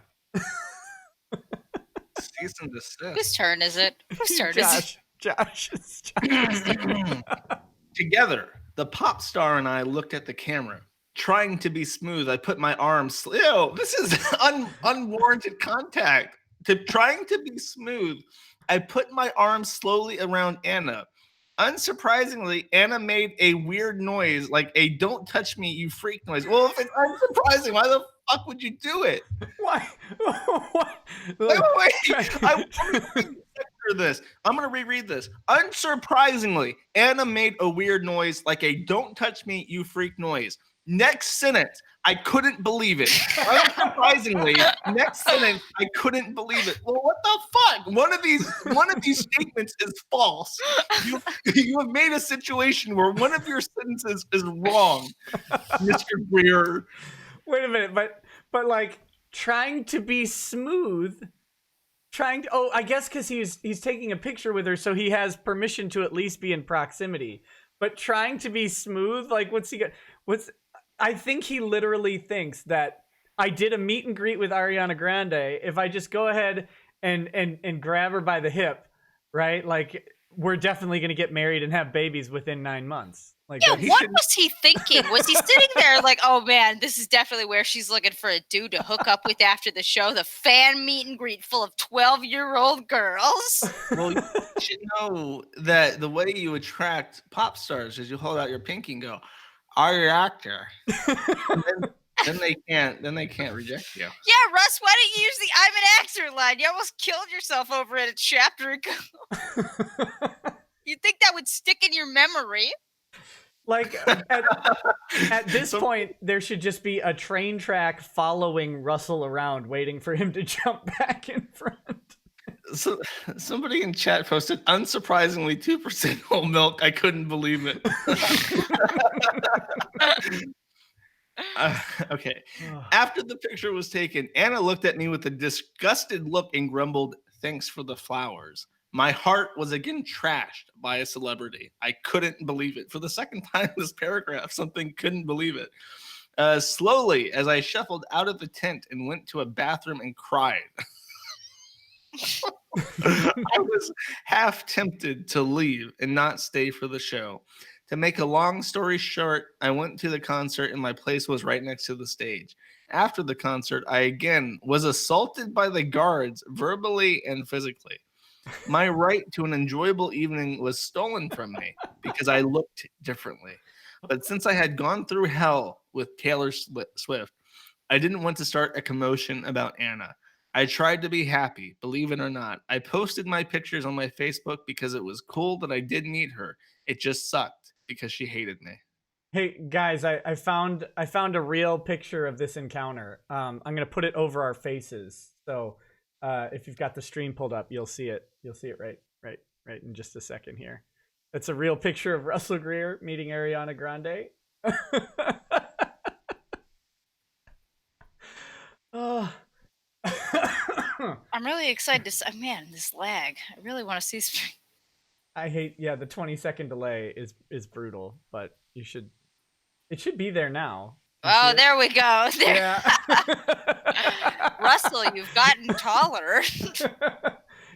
Speaker 2: cease and desist.
Speaker 3: Whose turn is it? Whose turn is it?
Speaker 1: Josh.
Speaker 2: Together, the pop star and I looked at the camera. Trying to be smooth, I put my arms. Ew, this is unwarranted contact. Trying to be smooth, I put my arms slowly around Anna. Unsurprisingly, Anna made a weird noise, like a "don't touch me, you freak" noise. Well, if it's unsurprising, why the fuck would you do it?
Speaker 1: Why? What?
Speaker 2: Wait. I want to reconsider this. I'm going to reread this. Unsurprisingly, Anna made a weird noise, like a "don't touch me, you freak" noise. Next sentence, I couldn't believe it. Unsurprisingly, next sentence, I couldn't believe it. Well, what the fuck? One of these statements is false. You have made a situation where one of your sentences is wrong, Mr. Greer.
Speaker 1: Wait a minute, but like trying to be smooth, I guess because he's taking a picture with her, so he has permission to at least be in proximity. But trying to be smooth, like I think he literally thinks that I did a meet and greet with Ariana Grande. If I just go ahead and grab her by the hip, right? Like, we're definitely going to get married and have babies within 9 months. Like,
Speaker 3: yeah, what was he thinking? Was he sitting there like, oh man, this is definitely where she's looking for a dude to hook up with after the show? The fan meet and greet full of 12-year-old girls?
Speaker 2: Well, you should know that the way you attract pop stars is you hold out your pinky and go, "Are you an actor?" then they can't reject you.
Speaker 3: Yeah, Russ, why don't you use the "I'm an actor" line? You almost killed yourself over it a chapter ago. You'd think that would stick in your memory.
Speaker 1: Like, at this point, there should just be a train track following Russell around, waiting for him to jump back in front.
Speaker 2: So somebody in chat posted, unsurprisingly, 2% whole milk. I couldn't believe it. Okay. After the picture was taken, Anna looked at me with a disgusted look and grumbled, "Thanks for the flowers." My heart was again trashed by a celebrity. I couldn't believe it. For the second time this paragraph, something couldn't believe it. Slowly, as I shuffled out of the tent and went to a bathroom and cried. I was half tempted to leave and not stay for the show. To make a long story short, I went to the concert and my place was right next to the stage. After the concert, I again was assaulted by the guards verbally and physically. My right to an enjoyable evening was stolen from me because I looked differently. But since I had gone through hell with Taylor Swift, I didn't want to start a commotion about Anna. I tried to be happy, believe it or not. I posted my pictures on my Facebook because it was cool that I did meet her. It just sucked because she hated me.
Speaker 1: Hey guys, I found a real picture of this encounter. I'm gonna put it over our faces. So if you've got the stream pulled up, you'll see it. You'll see it right in just a second here. It's a real picture of Russell Greer meeting Ariana Grande. Oh.
Speaker 3: I'm really excited to see. Man, this lag. I really want to see.
Speaker 1: I hate. Yeah, the 20-second delay is brutal, but it should be there now.
Speaker 3: Oh, there we go. There.
Speaker 1: Yeah.
Speaker 3: Russell, you've gotten taller.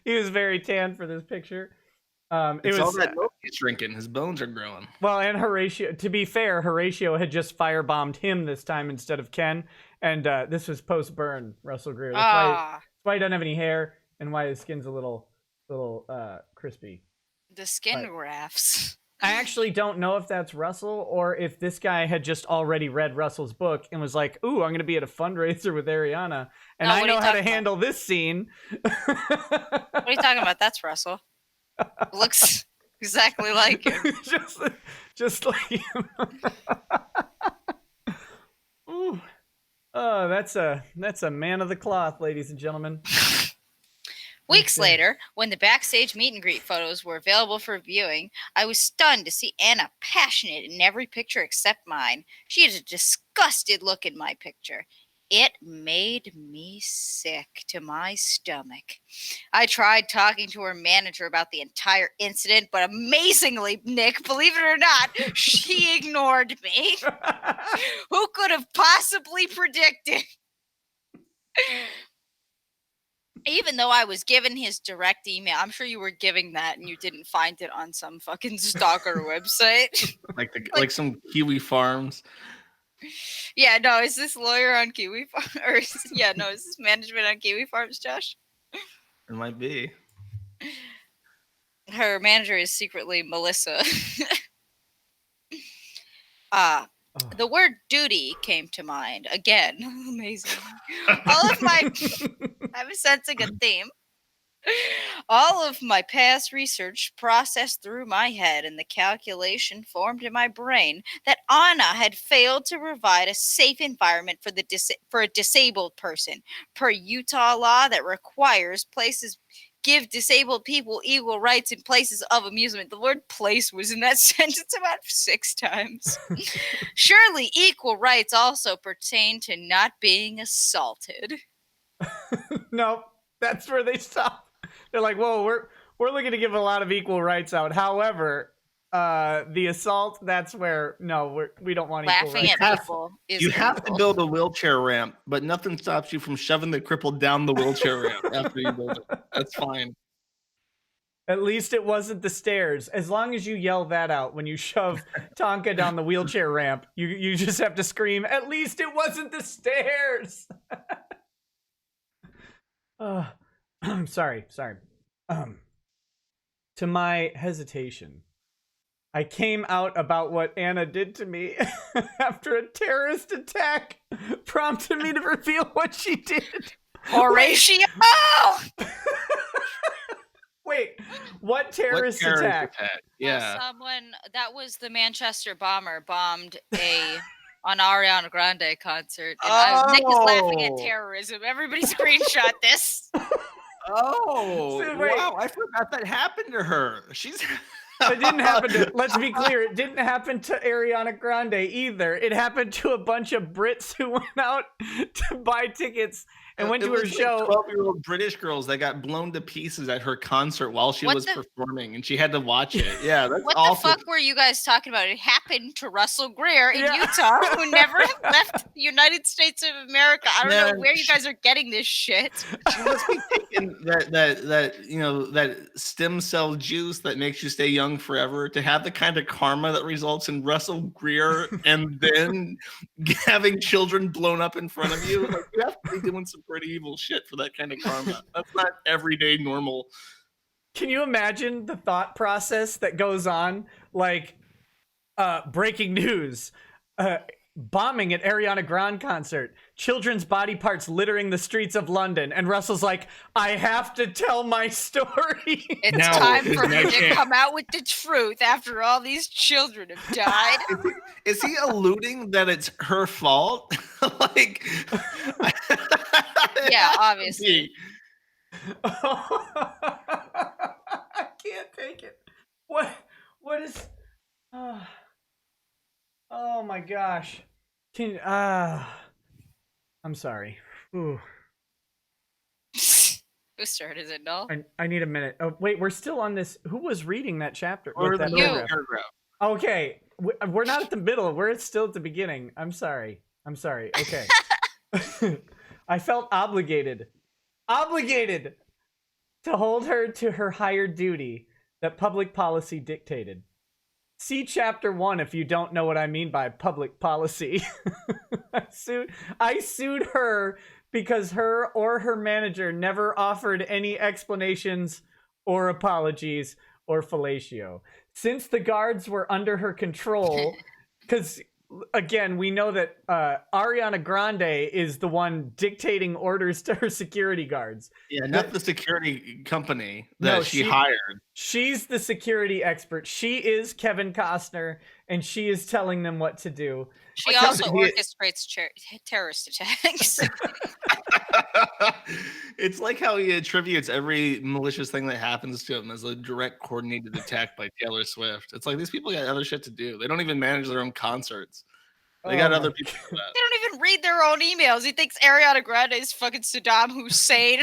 Speaker 1: He was very tan for this picture.
Speaker 2: It's all that milk he's drinking. His bones are growing.
Speaker 1: Well, and Horatio, to be fair, Horatio had just firebombed him this time instead of Ken. And this was post-burn, Russell Greer. That's why he doesn't have any hair and why his skin's a little crispy.
Speaker 3: The skin grafts.
Speaker 1: I actually don't know if that's Russell or if this guy had just already read Russell's book and was like, ooh, I'm going to be at a fundraiser with Ariana. And I know how to handle this scene.
Speaker 3: What are you talking about? That's Russell. Looks exactly like him.
Speaker 1: just like him. Ooh. Oh, that's a man of the cloth, ladies and gentlemen.
Speaker 3: Weeks later, when the backstage meet and greet photos were available for viewing, I was stunned to see Anna passionate in every picture except mine. She had a disgusted look in my picture. It made me sick to my stomach. I tried talking to her manager about the entire incident, but amazingly, Nick, believe it or not, she ignored me. Who could have possibly predicted? Even though I was given his direct email, I'm sure you were giving that and you didn't find it on some fucking stalker website.
Speaker 2: Like some Kiwi Farms.
Speaker 3: Yeah, no, is this lawyer on Kiwi Farm? Or is this management on Kiwi Farms, Josh?
Speaker 2: It might be.
Speaker 3: Her manager is secretly Melissa. The word duty came to mind again. Amazing. All of my, I'm sensing a theme. All of my past research processed through my head, and the calculation formed in my brain that Anna had failed to provide a safe environment for a disabled person, per Utah law that requires places give disabled people equal rights in places of amusement. The word place was in that sentence about 6 times. Surely equal rights also pertain to not being assaulted.
Speaker 1: Nope, that's where they stop. They're like, whoa, we're looking to give a lot of equal rights out. However, the assault, that's where we don't want equal rights.
Speaker 3: Laughing at people is
Speaker 2: You have to
Speaker 3: illegal.
Speaker 2: build a wheelchair ramp, but nothing stops you from shoving the cripple down the wheelchair ramp after you build it. That's fine.
Speaker 1: At least it wasn't the stairs. As long as you yell that out when you shove Tonka down the wheelchair ramp, you just have to scream, at least it wasn't the stairs. I'm sorry. To my hesitation, I came out about what Anna did to me after a terrorist attack prompted me to reveal what she did.
Speaker 3: Horatio!
Speaker 1: Wait, what terrorist attack?
Speaker 2: Yeah.
Speaker 3: Someone that was the Manchester bomber bombed an Ariana Grande concert. And Nick is laughing at terrorism. Everybody screenshot this.
Speaker 2: Oh,
Speaker 1: So, wait.
Speaker 2: wow. I forgot that happened to her.
Speaker 1: It didn't happen to, let's be clear, it didn't happen to Ariana Grande either. It happened to a bunch of Brits who went out to buy tickets and went to her show.
Speaker 2: 12-year-old British girls that got blown to pieces at her concert while she was performing, and she had to watch it. Yeah, that's awful.
Speaker 3: What the fuck were you guys talking about? It happened to Russell Greer in Utah, who never left the United States of America. I don't know where you guys are getting this shit.
Speaker 2: She must be taking that stem cell juice that makes you stay young forever, to have the kind of karma that results in Russell Greer and then having children blown up in front of you. Like, you have to be doing some pretty evil shit for that kind of karma. That's not everyday normal.
Speaker 1: Can you imagine the thought process that goes on? Like, breaking news. Bombing at Ariana Grande concert. Children's body parts littering the streets of London. And Russell's like, I have to tell my story.
Speaker 3: It's time for me to come out with the truth after all these children have died.
Speaker 2: Is he alluding that it's her fault? Like,
Speaker 3: yeah, obviously.
Speaker 1: I can't take it. What is... Oh my gosh. I'm sorry. Ooh.
Speaker 3: Who started it, Null?
Speaker 1: I need a minute. Oh, wait, we're still on this. Who was reading that chapter?
Speaker 2: Or
Speaker 1: that
Speaker 2: paragraph?
Speaker 1: Okay, we're not at the middle. We're still at the beginning. I'm sorry. Okay. I felt obligated to hold her to her higher duty that public policy dictated. See chapter 1 if you don't know what I mean by public policy. I sued her because her or her manager never offered any explanations or apologies or fellatio. Since the guards were under her control, because again, we know that Ariana Grande is the one dictating orders to her security guards.
Speaker 2: Yeah, not the security company that she hired.
Speaker 1: She's the security expert. She is Kevin Costner, and she is telling them what to do.
Speaker 3: She also orchestrates terrorist attacks.
Speaker 2: It's like how he attributes every malicious thing that happens to him as a direct coordinated attack by Taylor Swift. It's like, these people got other shit to do. They don't even manage their own concerts. They got other people for that.
Speaker 3: They don't even read their own emails. He thinks Ariana Grande is fucking Saddam Hussein.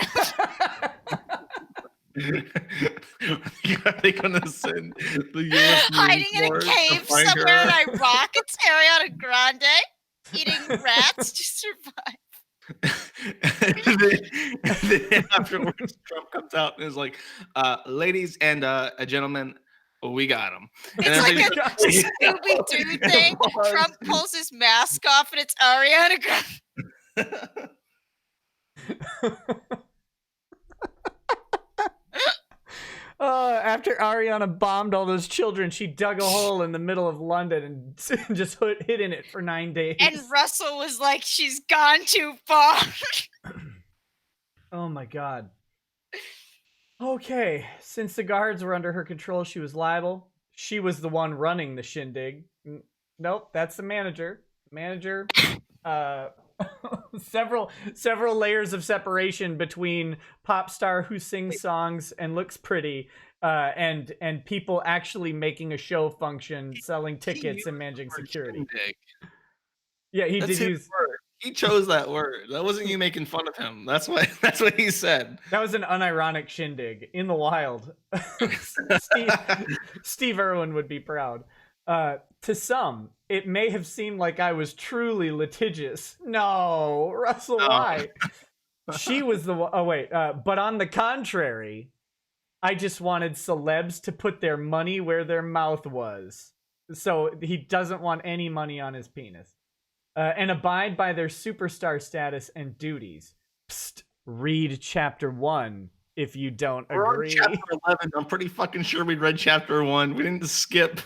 Speaker 2: Are they gonna send the US
Speaker 3: hiding in a cave somewhere in Iraq? It's Ariana Grande eating rats to survive.
Speaker 2: and then afterwards, Trump comes out and is like, ladies and gentlemen, we got him.
Speaker 3: It's like a Scooby-Doo thing. Trump pulls his mask off and it's Ariana Grande.
Speaker 1: After Ariana bombed all those children, she dug a hole in the middle of London and just hid in it for 9 days.
Speaker 3: And Russell was like, she's gone too far.
Speaker 1: Oh my god. Okay, since the guards were under her control, she was liable. She was the one running the shindig. Nope, that's the manager. Manager, several layers of separation between pop star who sings songs and looks pretty, and people actually making a show function, selling tickets and managing security. Yeah, he did use.
Speaker 2: He chose that word. That wasn't you making fun of him. That's what he said.
Speaker 1: That was an unironic shindig in the wild. Steve Irwin would be proud. To some, it may have seemed like I was truly litigious. No, Russell, why? She was the one. Oh, wait. But on the contrary, I just wanted celebs to put their money where their mouth was. So he doesn't want any money on his penis. And abide by their superstar status and duties. Psst, read chapter 1 if you don't agree.
Speaker 2: We're on chapter 11. I'm pretty fucking sure we read chapter 1. We didn't skip.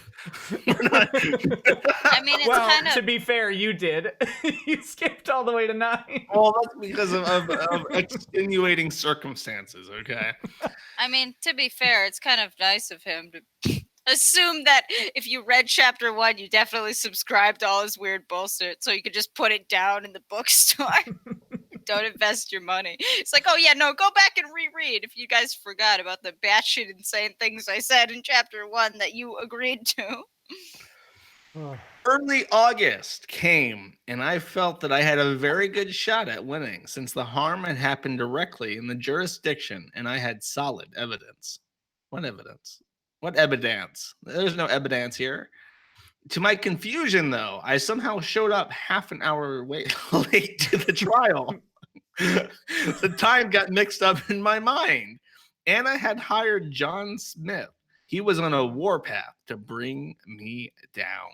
Speaker 3: I mean, it's kind of...
Speaker 1: to be fair, you did. You skipped all the way to 9.
Speaker 2: Well, that's because of extenuating circumstances, okay?
Speaker 3: I mean, to be fair, it's kind of nice of him to assume that if you read chapter 1, you definitely subscribed to all his weird bullshit, so you could just put it down in the bookstore. Don't invest your money. It's like, oh yeah, no, go back and reread if you guys forgot about the batshit insane things I said in chapter 1 that you agreed to.
Speaker 2: Early August came, and I felt that I had a very good shot at winning since the harm had happened directly in the jurisdiction and I had solid evidence. What evidence? What evidence? There's no evidence here. To my confusion, though, I somehow showed up half an hour late to the trial. The time got mixed up in my mind, and I had hired John Smith. He was on a warpath to bring me down.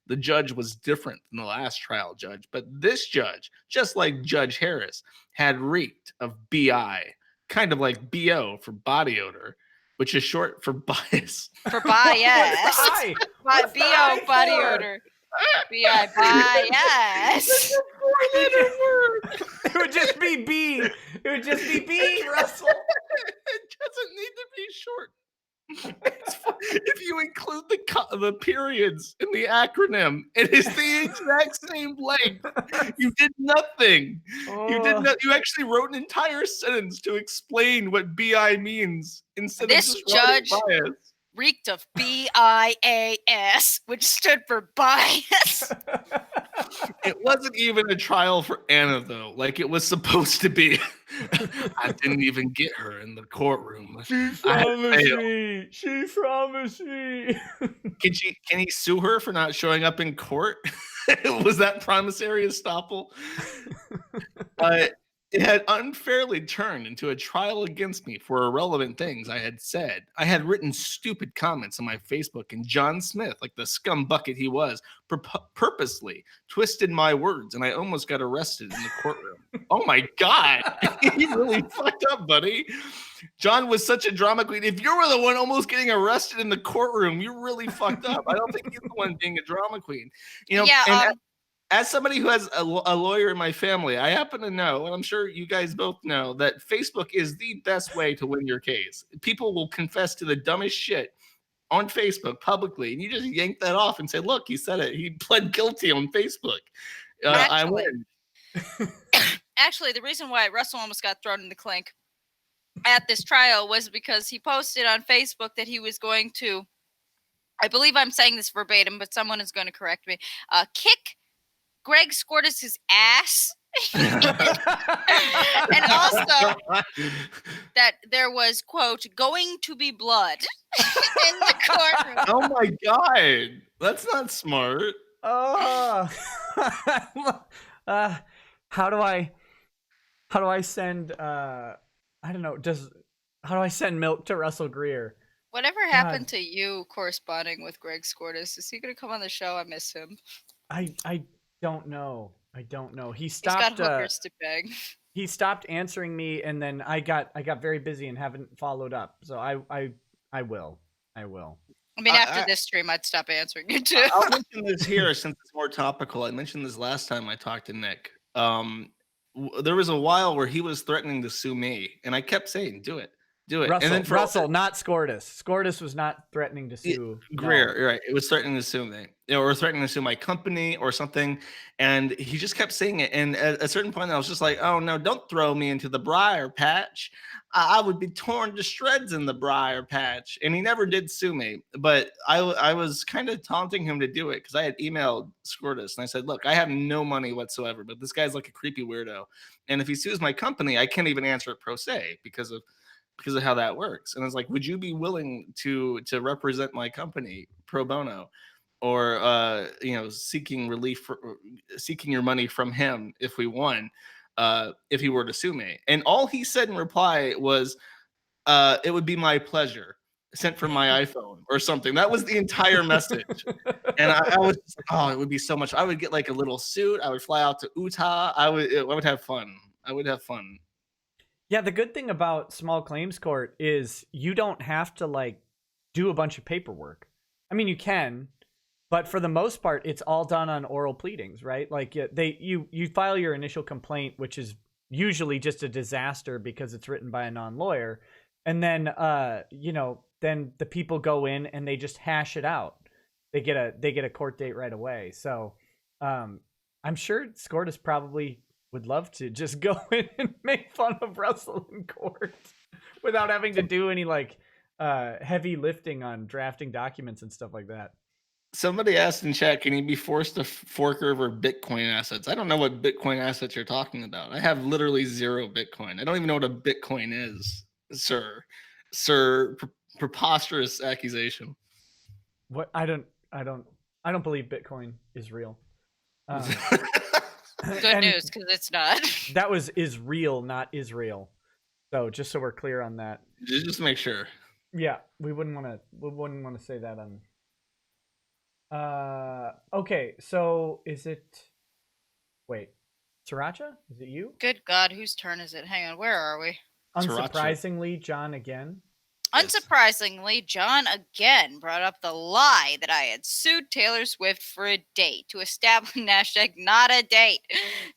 Speaker 2: The judge was different than the last trial judge, but this judge, just like Judge Harris, had reeked of BI, kind of like BO for body odor, which is short for bias.
Speaker 3: For bias. BO, body odor. BI, bias.
Speaker 1: It would just be B. It would just be B, Russell.
Speaker 2: It doesn't need to be short. If you include the periods in the acronym, it is the exact same length. You did nothing. You actually wrote an entire sentence to explain what BI means instead
Speaker 3: this
Speaker 2: of just
Speaker 3: judge
Speaker 2: bias.
Speaker 3: Reeked of BIAS, which stood for bias.
Speaker 2: It wasn't even a trial for Anna, though, like it was supposed to be. I didn't even get her in the courtroom.
Speaker 1: She promised me. She promised me.
Speaker 2: Can he sue her for not showing up in court? Was that promissory estoppel? It had unfairly turned into a trial against me for irrelevant things I had said. I had written stupid comments on my Facebook, and John Smith, like the scumbucket he was, purposely twisted my words, and I almost got arrested in the courtroom. Oh my God. You really fucked up, buddy. John was such a drama queen. If you were the one almost getting arrested in the courtroom, you really fucked up. I don't think you're the one being a drama queen. You know,
Speaker 3: yeah,
Speaker 2: as somebody who has a lawyer in my family, I happen to know, and I'm sure you guys both know, that Facebook is the best way to win your case. People will confess to the dumbest shit on Facebook publicly, and you just yank that off and say, look, he said it. He pled guilty on Facebook. I win.
Speaker 3: Actually, the reason why Russell almost got thrown in the clink at this trial was because he posted on Facebook that he was going to, I believe I'm saying this verbatim, but someone is going to correct me, kick Greg Scortis' ass. And also that there was, quote, going to be blood in the courtroom.
Speaker 2: Oh my God. That's not smart.
Speaker 1: How do I How do I send I don't know, how do I send milk to Russell Greer?
Speaker 3: Whatever happened to you corresponding with Greg Skordas? Is he gonna come on the show? I miss him.
Speaker 1: I don't know. He
Speaker 3: He's got
Speaker 1: stopped
Speaker 3: hookers to beg.
Speaker 1: he stopped answering me, and then I got very busy and haven't followed up. So I will.
Speaker 3: I mean, after this stream, I'd stop answering you too.
Speaker 2: I'll mention this here since it's more topical. I mentioned this last time I talked to Nick. There was a while where he was threatening to sue me, and I kept saying, "Do it, do it."
Speaker 1: Russell,
Speaker 2: and then
Speaker 1: Russell, not Skordas. Skordas was not threatening to sue
Speaker 2: Greer. You're right. It was threatening to sue me, or threatening to sue my company or something. And he just kept saying it. And at a certain point, I was just like, "Oh no, don't throw me into the briar patch. I would be torn to shreds in the briar patch." And he never did sue me, but I was kind of taunting him to do it because I had emailed Skordas and I said, "Look, I have no money whatsoever, but this guy's like a creepy weirdo. And if he sues my company, I can't even answer it pro se because of how that works." And I was like, "Would you be willing to represent my company pro bono, or seeking relief seeking your money from him if we won, if he were to sue me?" And all he said in reply was, "It would be my pleasure," sent from my iPhone or something. That was the entire message. And I was just like, "Oh, it would be so much. I would get like a little suit. I would fly out to Utah. I would have fun. I would have fun."
Speaker 1: Yeah, the good thing about small claims court is you don't have to like do a bunch of paperwork. I mean, you can, but for the most part, it's all done on oral pleadings, right? Like you file your initial complaint, which is usually just a disaster because it's written by a non-lawyer, and then then the people go in and they just hash it out. They get a court date right away. So I'm sure Skordas probably would love to just go in and make fun of Russell in court without having to do any like heavy lifting on drafting documents and stuff like that.
Speaker 2: Somebody asked in chat, can you be forced to fork over Bitcoin assets? I don't know what Bitcoin assets you're talking about. I have literally 0 Bitcoin. I don't even know what a Bitcoin is, sir. Preposterous accusation.
Speaker 1: What? I don't believe Bitcoin is real.
Speaker 3: Good news, because it's not.
Speaker 1: That is real, not Israel. So just so we're clear on that.
Speaker 2: Just make sure.
Speaker 1: Yeah, we wouldn't want to say that on. Okay, so is it? Wait, Sriracha? Is it you?
Speaker 3: Good God, whose turn is it? Hang on, where are we?
Speaker 1: Unsurprisingly, John again.
Speaker 3: Unsurprisingly, John again brought up the lie that I had sued Taylor Swift for a date to establish not a date,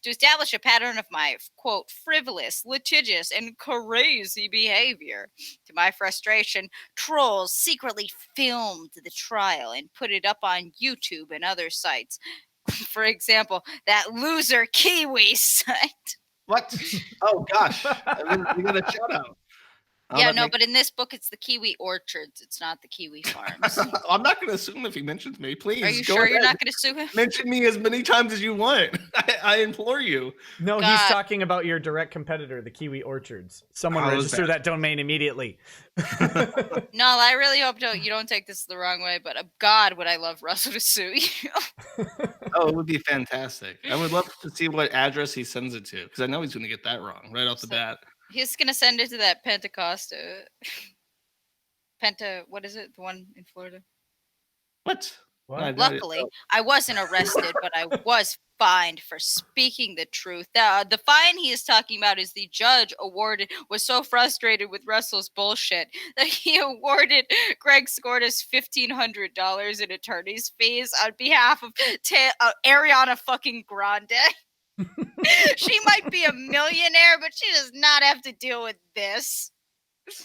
Speaker 3: to establish a pattern of my, quote, frivolous, litigious, and crazy behavior. To my frustration, trolls secretly filmed the trial and put it up on YouTube and other sites. For example, that loser Kiwi site.
Speaker 2: What? Oh, gosh. We got a shout out.
Speaker 3: Yeah, no, but in this book, it's the Kiwi Orchards. It's not the Kiwi Farms.
Speaker 2: I'm not going to assume if he mentions me. Please.
Speaker 3: Are you sure you're not going to sue him?
Speaker 2: Mention me as many times as you want. I implore you.
Speaker 1: No, God. He's talking about your direct competitor, the Kiwi Orchards. Someone register that domain immediately.
Speaker 3: No, I really hope you don't take this the wrong way, but God, would I love Russell to sue you.
Speaker 2: Oh, it would be fantastic. I would love to see what address he sends it to, because I know he's going to get that wrong right off the bat.
Speaker 3: He's going to send it to that what is it? The one in Florida?
Speaker 2: What?
Speaker 3: Luckily, I wasn't arrested, but I was fined for speaking the truth. The fine he is talking about is the judge was so frustrated with Russell's bullshit that he awarded Greg Skordas $1,500 in attorney's fees on behalf of Ariana fucking Grande. She might be a millionaire, but she does not have to deal with this.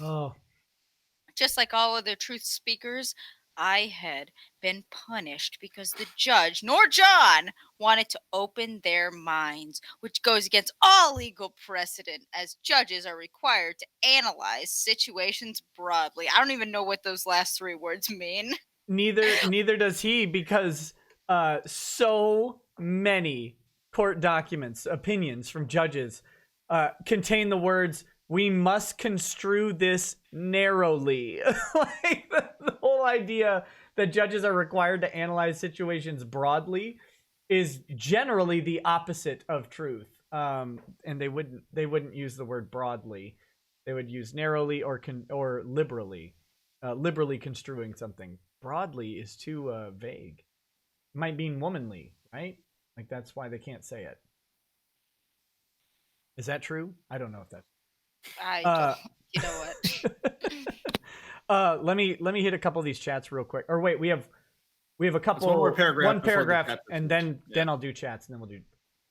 Speaker 1: Oh.
Speaker 3: Just like all other truth speakers, I had been punished because the judge, nor John, wanted to open their minds, which goes against all legal precedent, as judges are required to analyze situations broadly. I don't even know what those last 3 words mean.
Speaker 1: Neither does he, because so many court documents, opinions from judges contain the words, "We must construe this narrowly." Like the whole idea that judges are required to analyze situations broadly is generally the opposite of truth. and they wouldn't use the word broadly. They would use narrowly or liberally, liberally construing something. Broadly is too vague. It might mean womanly, right? Like that's why they can't say it. Is that true? I don't know if that's.
Speaker 3: I don't. You know what?
Speaker 1: Let me hit a couple of these chats real quick. Or wait, we have a couple.
Speaker 2: One more paragraph.
Speaker 1: One paragraph, and then I'll do chats, and then we'll do.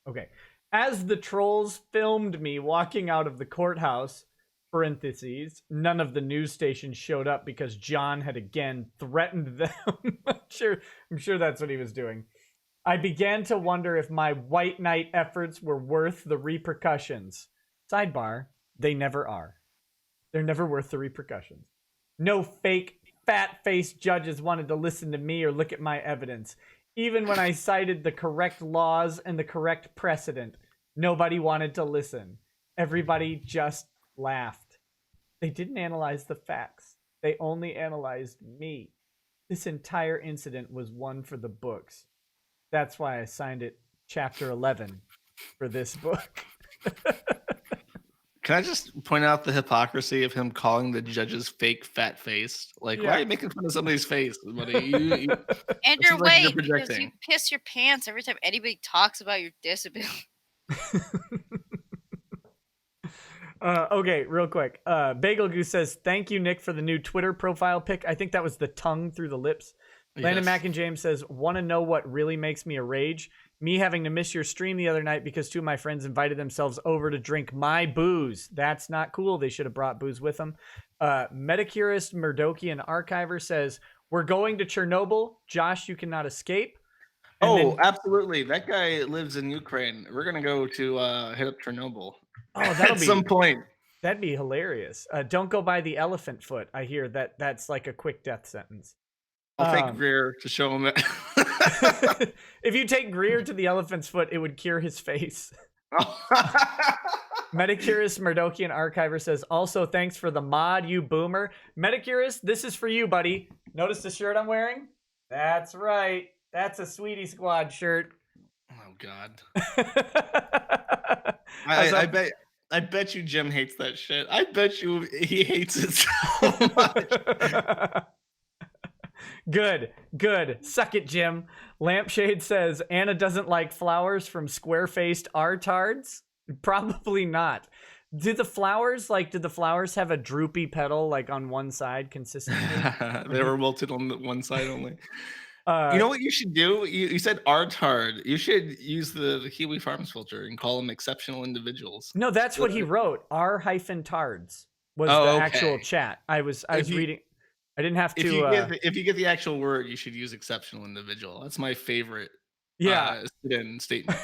Speaker 1: Okay. As the trolls filmed me walking out of the courthouse, parentheses, none of the news stations showed up because John had again threatened them. I'm sure that's what he was doing. I began to wonder if my white knight efforts were worth the repercussions. Sidebar, they never are. They're never worth the repercussions. No fake, fat-faced judges wanted to listen to me or look at my evidence. Even when I cited the correct laws and the correct precedent, nobody wanted to listen. Everybody just laughed. They didn't analyze the facts. They only analyzed me. This entire incident was one for the books. That's why I signed it Chapter 11 for this book.
Speaker 2: Can I just point out the hypocrisy of him calling the judges fake fat-faced? Like, why are you making fun of somebody's face, buddy?
Speaker 3: Andrew, wait, because you piss your pants every time anybody talks about your disability.
Speaker 1: Okay, real quick. Bagel Goose says, thank you, Nick, for the new Twitter profile pic. I think that was the tongue through the lips. Landon Mack and James says, want to know what really makes me a rage? Me having to miss your stream the other night because two of my friends invited themselves over to drink my booze. That's not cool. They should have brought booze with them. Metacurist Murdochian Archiver says, we're going to Chernobyl. Josh, you cannot escape.
Speaker 2: And absolutely. That guy lives in Ukraine. We're going to go to hit up Chernobyl.
Speaker 1: Oh, that'll
Speaker 2: at some point.
Speaker 1: That'd be hilarious. Don't go by the elephant foot. I hear that's like a quick death sentence.
Speaker 2: I'll take Greer to show him that.
Speaker 1: If you take Greer to the elephant's foot, it would cure his face. Metacurist Murdochian Archiver says, also thanks for the mod, you boomer. Metacurist, this is for you, buddy. Notice the shirt I'm wearing? That's right. That's a Sweetie Squad shirt.
Speaker 2: Oh, God. I bet you Jim hates that shit. I bet you he hates it so much.
Speaker 1: Good. Suck it, Jim. Lampshade says, Anna doesn't like flowers from square-faced artards? Probably not. Did the flowers have a droopy petal like on one side consistently?
Speaker 2: They were wilted on the one side only. You know what you should do? You said artard. You should use the Kiwi Farms filter and call them exceptional individuals.
Speaker 1: No, that's what he wrote. R-tards was the actual chat. I was reading. I didn't have to.
Speaker 2: If you get the actual word, you should use exceptional individual. That's my favorite. Statement.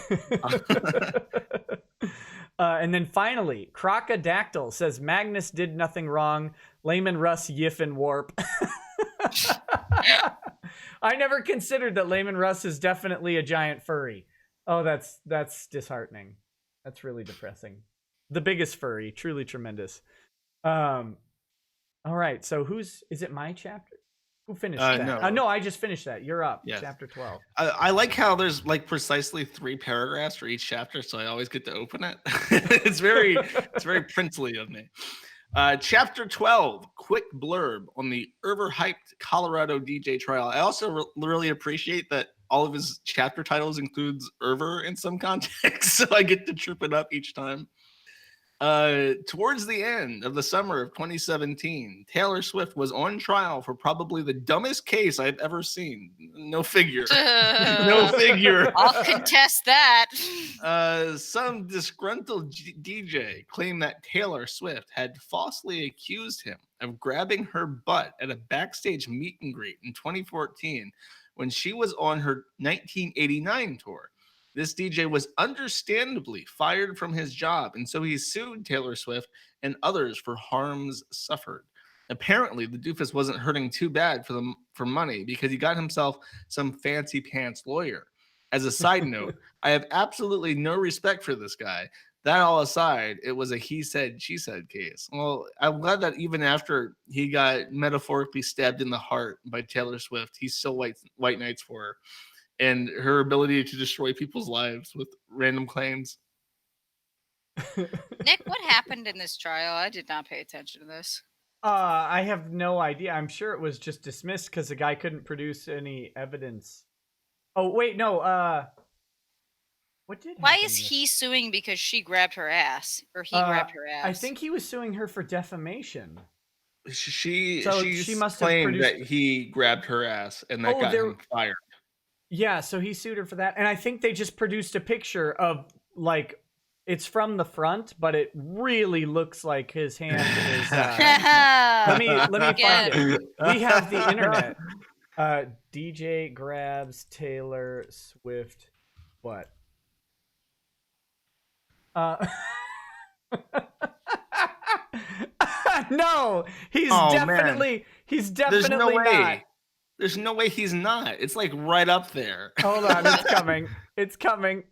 Speaker 1: And then finally, Crocodactyl says Magnus did nothing wrong. Layman Russ yiff and warp. I never considered that Layman Russ is definitely a giant furry. Oh, that's disheartening. That's really depressing. The biggest furry, truly tremendous. All right, so is it my chapter? Who finished that? No, I just finished that. You're up. Yes. Chapter 12.
Speaker 2: I like how there's like precisely 3 paragraphs for each chapter, so I always get to open it. It's very princely of me. Chapter 12, quick blurb on the overhyped Colorado DJ trial. I also really appreciate that all of his chapter titles includes Irver in some context, so I get to trip it up each time. Towards the end of the summer of 2017, Taylor Swift was on trial for probably the dumbest case I've ever seen. No figure. No figure.
Speaker 3: I'll contest that.
Speaker 2: Some disgruntled DJ claimed that Taylor Swift had falsely accused him of grabbing her butt at a backstage meet and greet in 2014 when she was on her 1989 tour. This DJ was understandably fired from his job, and so he sued Taylor Swift and others for harms suffered. Apparently, the doofus wasn't hurting too bad for money because he got himself some fancy pants lawyer. As a side note, I have absolutely no respect for this guy. That all aside, it was a he said, she said case. Well, I'm glad that even after he got metaphorically stabbed in the heart by Taylor Swift, he still white knights for her. And her ability to destroy people's lives with random claims.
Speaker 3: Nick, what happened in this trial? I did not pay attention to this.
Speaker 1: I have no idea. I'm sure it was just dismissed because the guy couldn't produce any evidence. Oh wait, no. What did?
Speaker 3: Why
Speaker 1: happen
Speaker 3: is
Speaker 1: in this?
Speaker 3: he suing because she grabbed her ass, or he grabbed her ass?
Speaker 1: I think he was suing her for defamation.
Speaker 2: She
Speaker 1: must have
Speaker 2: claimed
Speaker 1: produced.
Speaker 2: that he grabbed her ass and that got him fired.
Speaker 1: Yeah, so he sued her for that, and I think they just produced a picture of like it's from the front, but it really looks like his hand is. Let me find it. We have the internet. DJ grabs Taylor Swift. What? No, he's definitely not.
Speaker 2: There's no way he's not. It's like right up there.
Speaker 1: Hold on, it's coming. It's coming.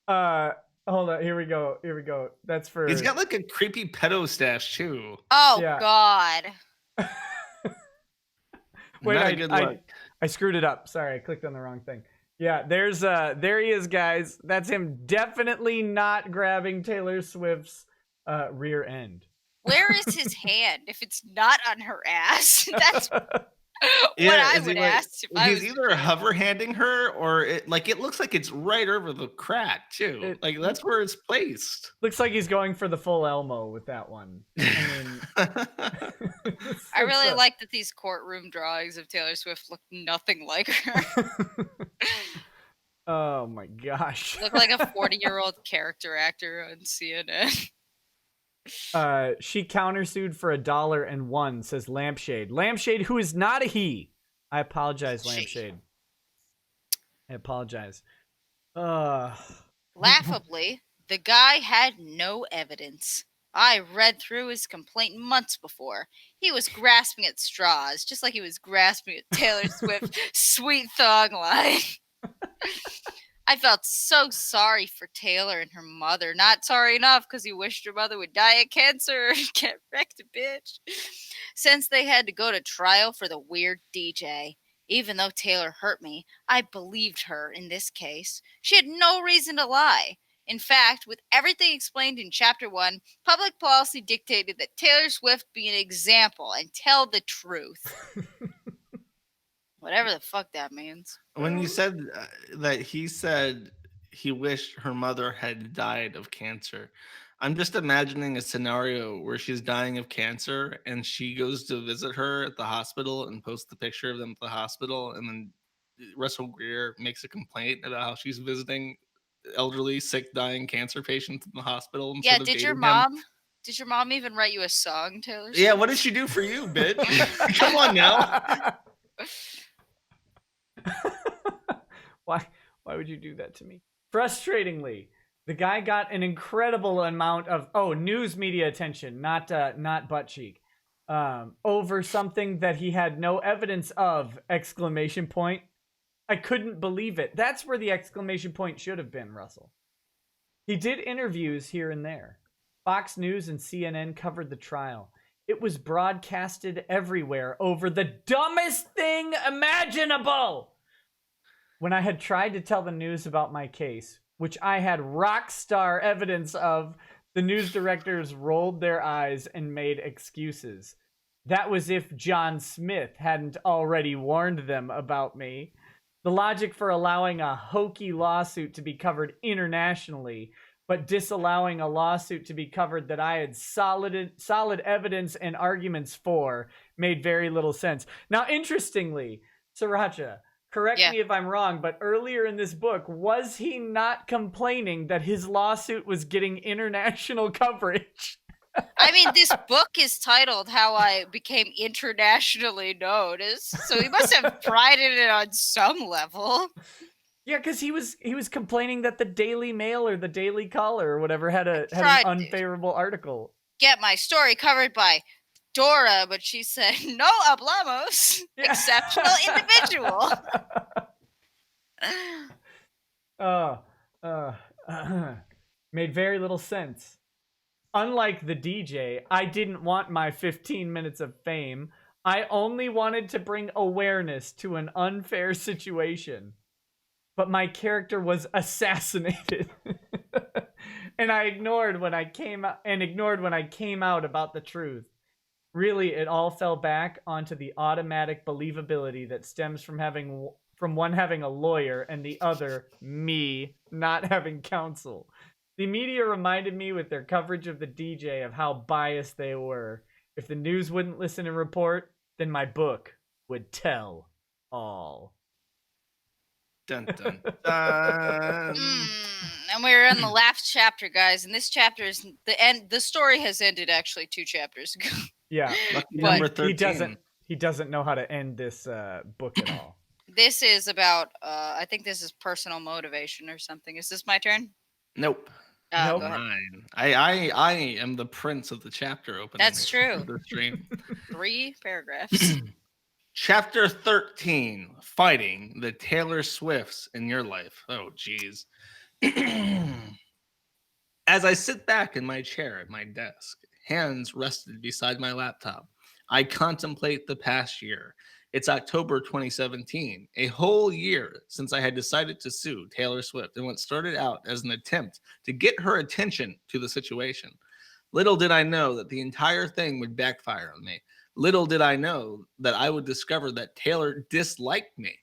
Speaker 1: Hold on. Here we go. That's for.
Speaker 2: He's got like a creepy pedo stash too.
Speaker 3: Oh yeah. God.
Speaker 1: Wait, I screwed it up. Sorry, I clicked on the wrong thing. Yeah, there he is, guys. That's him definitely not grabbing Taylor Swift's rear end.
Speaker 3: Where is his hand if it's not on her ass? That's what I would ask.
Speaker 2: He's either hover-handing her or it looks like it's right over the crack too. That's where it's placed.
Speaker 1: Looks like he's going for the full Elmo with that one. I mean,
Speaker 3: I really like that these courtroom drawings of Taylor Swift look nothing like her.
Speaker 1: Oh my gosh.
Speaker 3: Look like a 40-year-old character actor on CNN.
Speaker 1: She countersued for $1.01, says Lampshade. Lampshade, who is not a he. I apologize, Lampshade. I apologize.
Speaker 3: Laughably, the guy had no evidence. I read through his complaint months before. He was grasping at straws, just like he was grasping at Taylor Swift's sweet thong line. I felt so sorry for Taylor and her mother. Not sorry enough because he wished her mother would die of cancer and get wrecked, bitch. Since they had to go to trial for the weird DJ. Even though Taylor hurt me, I believed her in this case. She had no reason to lie. In fact, with everything explained in Chapter 1, public policy dictated that Taylor Swift be an example and tell the truth. Whatever the fuck that means.
Speaker 2: When you said that he said he wished her mother had died of cancer, I'm just imagining a scenario where she's dying of cancer and she goes to visit her at the hospital and posts the picture of them at the hospital, and then Russell Greer makes a complaint about how she's visiting elderly, sick, dying cancer patients in the hospital.
Speaker 3: Yeah, did your mom even write you a song, Taylor Swift?
Speaker 2: Yeah, what did she do for you, bitch? Come on now.
Speaker 1: Why would you do that to me? Frustratingly, the guy got an incredible amount of news media attention, not butt cheek, over something that he had no evidence of! Exclamation point. I couldn't believe it. That's where the exclamation point should have been, Russell. He did interviews here and there. Fox News and CNN covered the trial. It was broadcasted everywhere over the dumbest thing imaginable. When I had tried to tell the news about my case, which I had rock star evidence of, the news directors rolled their eyes and made excuses. That was if John Smith hadn't already warned them about me. The logic for allowing a hokey lawsuit to be covered internationally, but disallowing a lawsuit to be covered that I had solid evidence and arguments for made very little sense. Now, interestingly, Sriracha, correct me if I'm wrong, but earlier in this book, was he not complaining that his lawsuit was getting international coverage?
Speaker 3: I mean, this book is titled How I Became Internationally Noticed, so he must have prided it on some level.
Speaker 1: Yeah, because he was complaining that the Daily Mail or the Daily Caller or whatever had an unfavorable article.
Speaker 3: Get my story covered by Dora, but she said, no hablamos, exceptional individual.
Speaker 1: Made very little sense. Unlike the DJ, I didn't want my 15 minutes of fame. I only wanted to bring awareness to an unfair situation. But my character was assassinated. and I ignored when I came out about the truth. Really, it all fell back onto the automatic believability that stems from one having a lawyer and the other, me, not having counsel. The media reminded me with their coverage of the DJ of how biased they were. If the news wouldn't listen and report, then my book would tell all.
Speaker 2: Dun dun dun.
Speaker 3: And we're in the last chapter, guys, and this chapter is the end. The story has ended actually 2 chapters ago.
Speaker 1: Yeah,
Speaker 2: Lucky
Speaker 3: But
Speaker 2: number 13.
Speaker 1: he doesn't know how to end this book at all.
Speaker 3: This is about, I think this is personal motivation or something. Is this my turn?
Speaker 2: Nope.
Speaker 1: Nope.
Speaker 3: Go ahead.
Speaker 2: Mine. I am the prince of the chapter opening.
Speaker 3: That's true.
Speaker 2: of the stream.
Speaker 3: 3 paragraphs.
Speaker 2: Chapter 13, Fighting the Taylor Swifts in Your Life. Oh, geez. As I sit back in my chair at my desk, hands rested beside my laptop, I contemplate the past year. It's October 2017, a whole year since I had decided to sue Taylor Swift in what started out as an attempt to get her attention to the situation. Little did I know that the entire thing would backfire on me. Little did I know that I would discover that Taylor disliked me.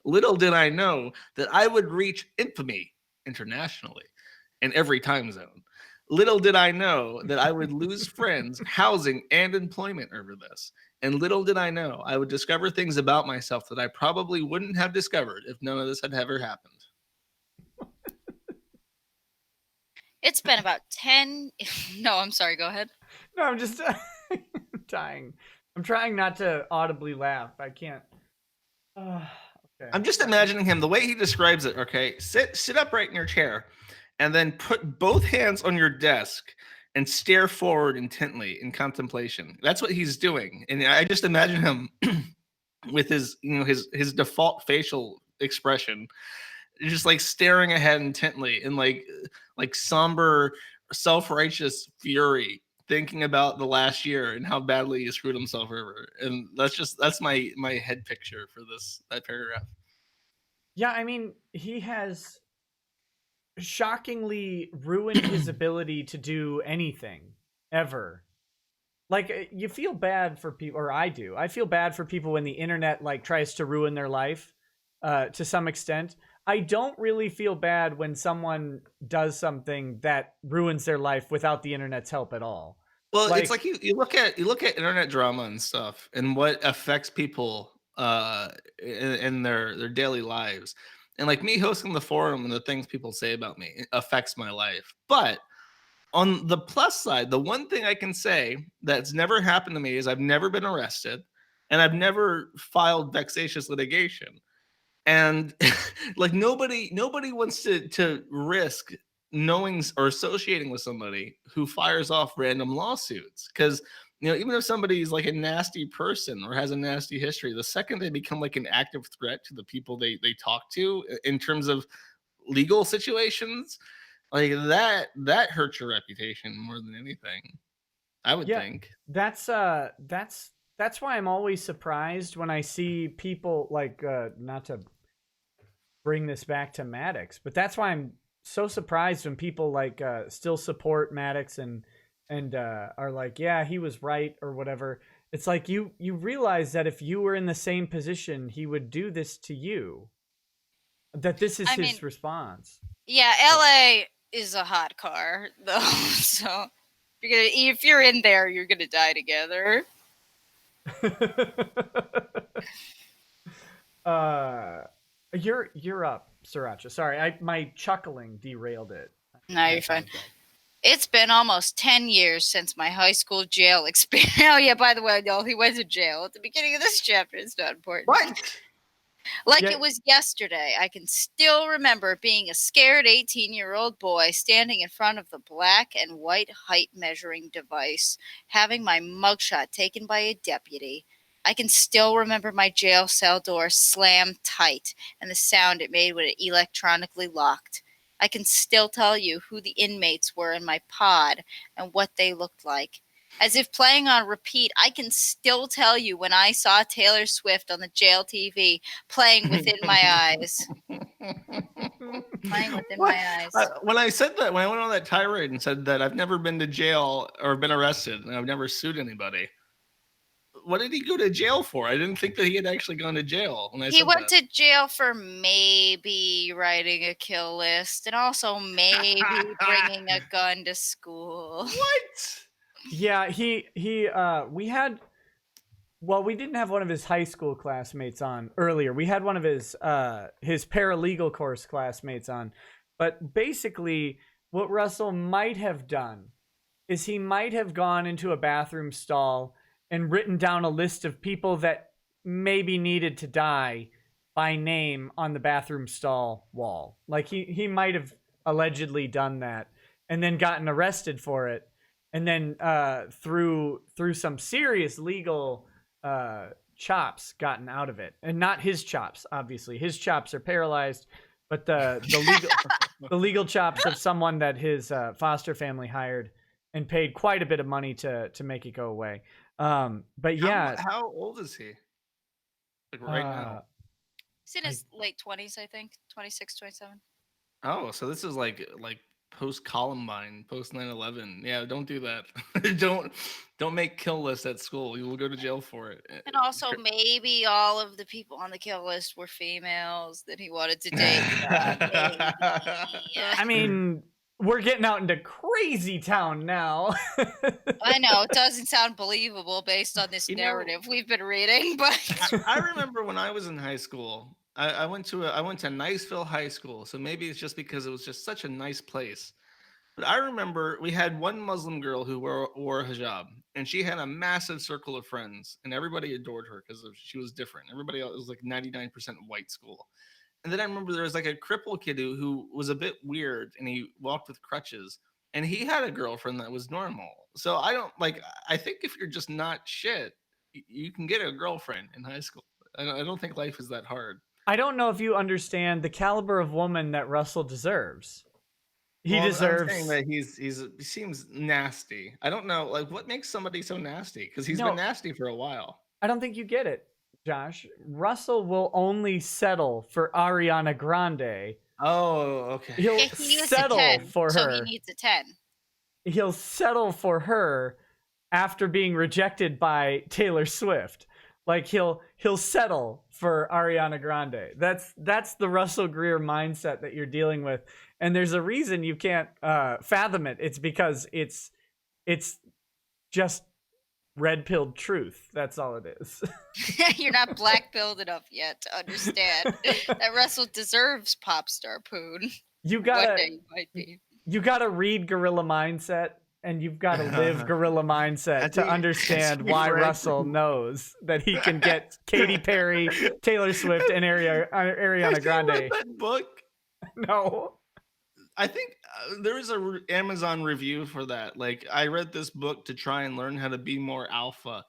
Speaker 2: Little did I know that I would reach infamy internationally in every time zone. Little did I know that I would lose friends, housing, and employment over this. And little did I know I would discover things about myself that I probably wouldn't have discovered if none of this had ever happened.
Speaker 3: It's been about 10. No, I'm sorry. Go ahead.
Speaker 1: No, I'm just dying. I'm trying not to audibly laugh. I can't. Okay.
Speaker 2: I'm just imagining him, the way he describes it, okay? Sit upright in your chair and then put both hands on your desk and stare forward intently in contemplation. That's what he's doing. And I just imagine him with his, his default facial expression, just like staring ahead intently in like somber, self-righteous fury, thinking about the last year and how badly he screwed himself over. And that's my head picture for that paragraph.
Speaker 1: Yeah, I mean, he has shockingly ruined his ability to do anything ever. Like, you feel bad for people, or I do. I feel bad for people when the internet like tries to ruin their life to some extent. I don't really feel bad when someone does something that ruins their life without the internet's help at all.
Speaker 2: Well, it's like you look at internet drama and stuff and what affects people in their daily lives. And like me hosting the forum and the things people say about me, it affects my life. But on the plus side, the one thing I can say that's never happened to me is I've never been arrested and I've never filed vexatious litigation. And like nobody wants to risk knowing or associating with somebody who fires off random lawsuits, because even if somebody's like a nasty person or has a nasty history, the second they become like an active threat to the people they talk to in terms of legal situations, like that hurts your reputation more than anything, I would think.
Speaker 1: That's why I'm always surprised when I see people like not to bring this back to Maddox, but that's why I'm so surprised when people like still support Maddox and are like, yeah, he was right or whatever. It's like you realize that if you were in the same position, he would do this to you. That this is his response.
Speaker 3: Yeah, LA is a hot car though, so if you're in there, you're gonna die together.
Speaker 1: You're up, Sriracha. Sorry, my chuckling derailed it.
Speaker 3: No, you're fine. It's been almost 10 years since my high school jail experience. Oh yeah, by the way, no, he went to jail at the beginning of this chapter. It's not important.
Speaker 2: What?
Speaker 3: It was yesterday. I can still remember being a scared 18-year-old boy standing in front of the black and white height measuring device, having my mugshot taken by a deputy. I can still remember my jail cell door slammed tight and the sound it made when it electronically locked. I can still tell you who the inmates were in my pod and what they looked like. As if playing on repeat, I can still tell you when I saw Taylor Swift on the jail TV playing within my eyes. Playing within
Speaker 2: What?
Speaker 3: my eyes.
Speaker 2: When I said that, when I went on that tirade and said that I've never been to jail or been arrested and I've never sued anybody, what did he go to jail for? I didn't think that he had actually gone to jail when I
Speaker 3: He
Speaker 2: said
Speaker 3: went
Speaker 2: that.
Speaker 3: to jail for maybe writing a kill list and also maybe bringing a gun to school.
Speaker 2: What?
Speaker 1: Yeah, we didn't have one of his high school classmates on earlier. We had one of his paralegal course classmates on. But basically, what Russell might have done is he might have gone into a bathroom stall and written down a list of people that maybe needed to die by name on the bathroom stall wall. Like he might have allegedly done that and then gotten arrested for it. And then through some serious legal chops gotten out of it. And not his chops, obviously. His chops are paralyzed, but the legal chops of someone that his foster family hired and paid quite a bit of money to make it go away. But yeah,
Speaker 2: How old is he? Like right now?
Speaker 3: He's in his late 20s, I think. 26, 27.
Speaker 2: Oh, so this is like post Columbine, post 9/11. Yeah, don't do that. don't make kill lists at school. You will go to jail for it.
Speaker 3: And also, maybe all of the people on the kill list were females that he wanted to date.
Speaker 1: I mean, we're getting out into crazy town now.
Speaker 3: I know, it doesn't sound believable based on this narrative we've been reading, but
Speaker 2: I remember when I was in high school, I went to Niceville High School, so maybe it's just because it was just such a nice place. But I remember we had one Muslim girl who wore a hijab, and she had a massive circle of friends, and everybody adored her because she was different. Everybody else was like 99% white school. And then I remember there was like a cripple kid who was a bit weird, and he walked with crutches, and he had a girlfriend that was normal. So I think if you're just not shit, you can get a girlfriend in high school. I don't think life is that hard.
Speaker 1: I don't know if you understand the caliber of woman that Russell deserves. He
Speaker 2: Well,
Speaker 1: deserves.
Speaker 2: I'm saying that he seems nasty. I don't know, like what makes somebody so nasty? Because he's been nasty for a while.
Speaker 1: I don't think you get it, Josh. Russell will only settle for Ariana Grande.
Speaker 2: Oh, okay.
Speaker 1: He'll settle for her.
Speaker 3: So he needs a 10.
Speaker 1: He'll settle for her after being rejected by Taylor Swift. Like he'll settle for Ariana Grande. That's the Russell Greer mindset that you're dealing with, and there's a reason you can't fathom it. It's because it's just red-pilled truth. That's all it is.
Speaker 3: You're not black-pilled enough yet to understand that Russell deserves pop star poon.
Speaker 1: You gotta read Gorilla Mindset. And you've got to live Gorilla Mindset to understand why Russell knows that he can get Katy Perry, Taylor Swift, and Ariana Grande.
Speaker 2: Read that book?
Speaker 1: No.
Speaker 2: I think there is a Amazon review for that. Like, I read this book to try and learn how to be more alpha.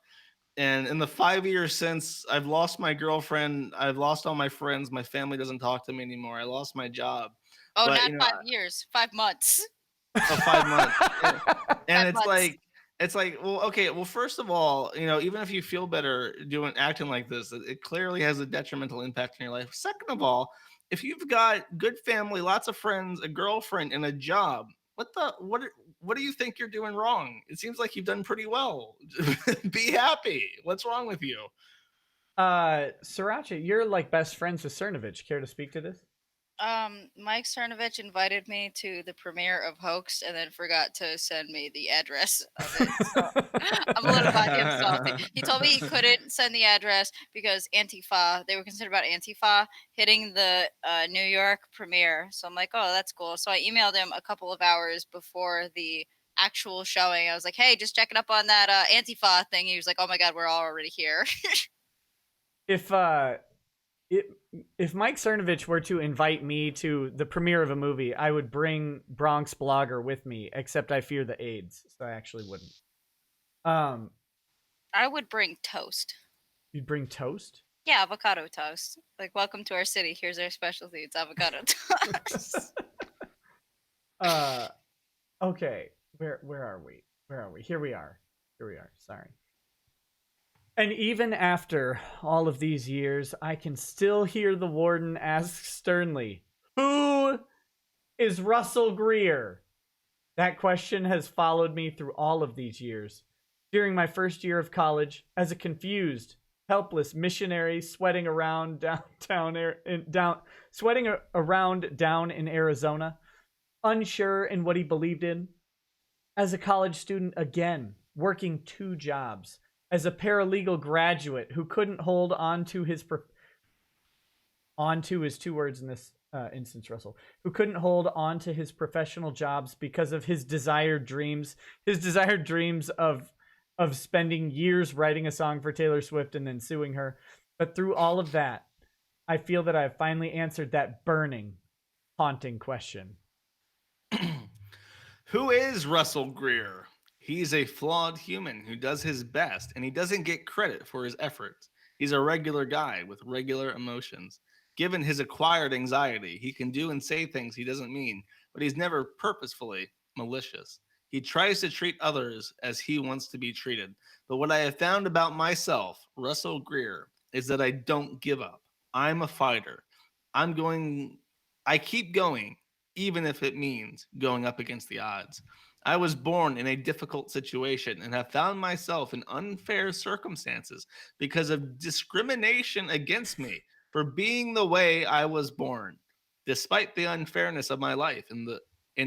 Speaker 2: And in the 5 years since, I've lost my girlfriend, I've lost all my friends, my family doesn't talk to me anymore, I lost my job.
Speaker 3: Oh, but, not 5 years, 5 months.
Speaker 2: Oh, 5 months. And it's like, well, okay, well, first of all, even if you feel better acting like this, it clearly has a detrimental impact on your life. Second of all, if you've got good family, lots of friends, a girlfriend, and a job, what do you think you're doing wrong? It seems like you've done pretty well. Be happy. What's wrong with you?
Speaker 1: Sriracha, you're like best friends with Cernovich. Care to speak to this?
Speaker 3: Mike Cernovich invited me to the premiere of Hoax and then forgot to send me the address of it. So I'm a little goddamn salty. He told me he couldn't send the address because Antifa, they were concerned about Antifa hitting the New York premiere. So I'm like, oh, that's cool. So I emailed him a couple of hours before the actual showing. I was like, hey, just checking up on that Antifa thing. He was like, oh my God, we're all already here.
Speaker 1: If Mike Cernovich were to invite me to the premiere of a movie, I would bring Bronx Blogger with me, except I fear the AIDS, so I actually wouldn't.
Speaker 3: I would bring toast.
Speaker 1: You'd bring toast?
Speaker 3: Yeah, avocado toast. Like, welcome to our city. Here's our specialty. It's avocado toast.
Speaker 1: Okay. Where are we? Here we are. Here we are. Sorry. And even after all of these years, I can still hear the warden ask sternly, "Who is Russell Greer?" That question has followed me through all of these years. During my first year of college, as a confused, helpless missionary sweating around down in Arizona, unsure in what he believed in. As a college student again, working 2 jobs. As a paralegal graduate who couldn't hold on to his onto is 2 words in this instance, Russell, who couldn't hold on to his professional jobs because of his desired dreams of spending years writing a song for Taylor Swift and then suing her. But through all of that, I feel that I have finally answered that burning, haunting question.
Speaker 2: Who is Russell Greer? He's a flawed human who does his best, and he doesn't get credit for his efforts. He's a regular guy with regular emotions. Given his acquired anxiety, he can do and say things he doesn't mean, but he's never purposefully malicious. He tries to treat others as he wants to be treated. But what I have found about myself, Russell Greer, is that I don't give up. I'm a fighter. I keep going, even if it means going up against the odds. I was born in a difficult situation and have found myself in unfair circumstances because of discrimination against me for being the way I was born. Despite the unfairness of my life and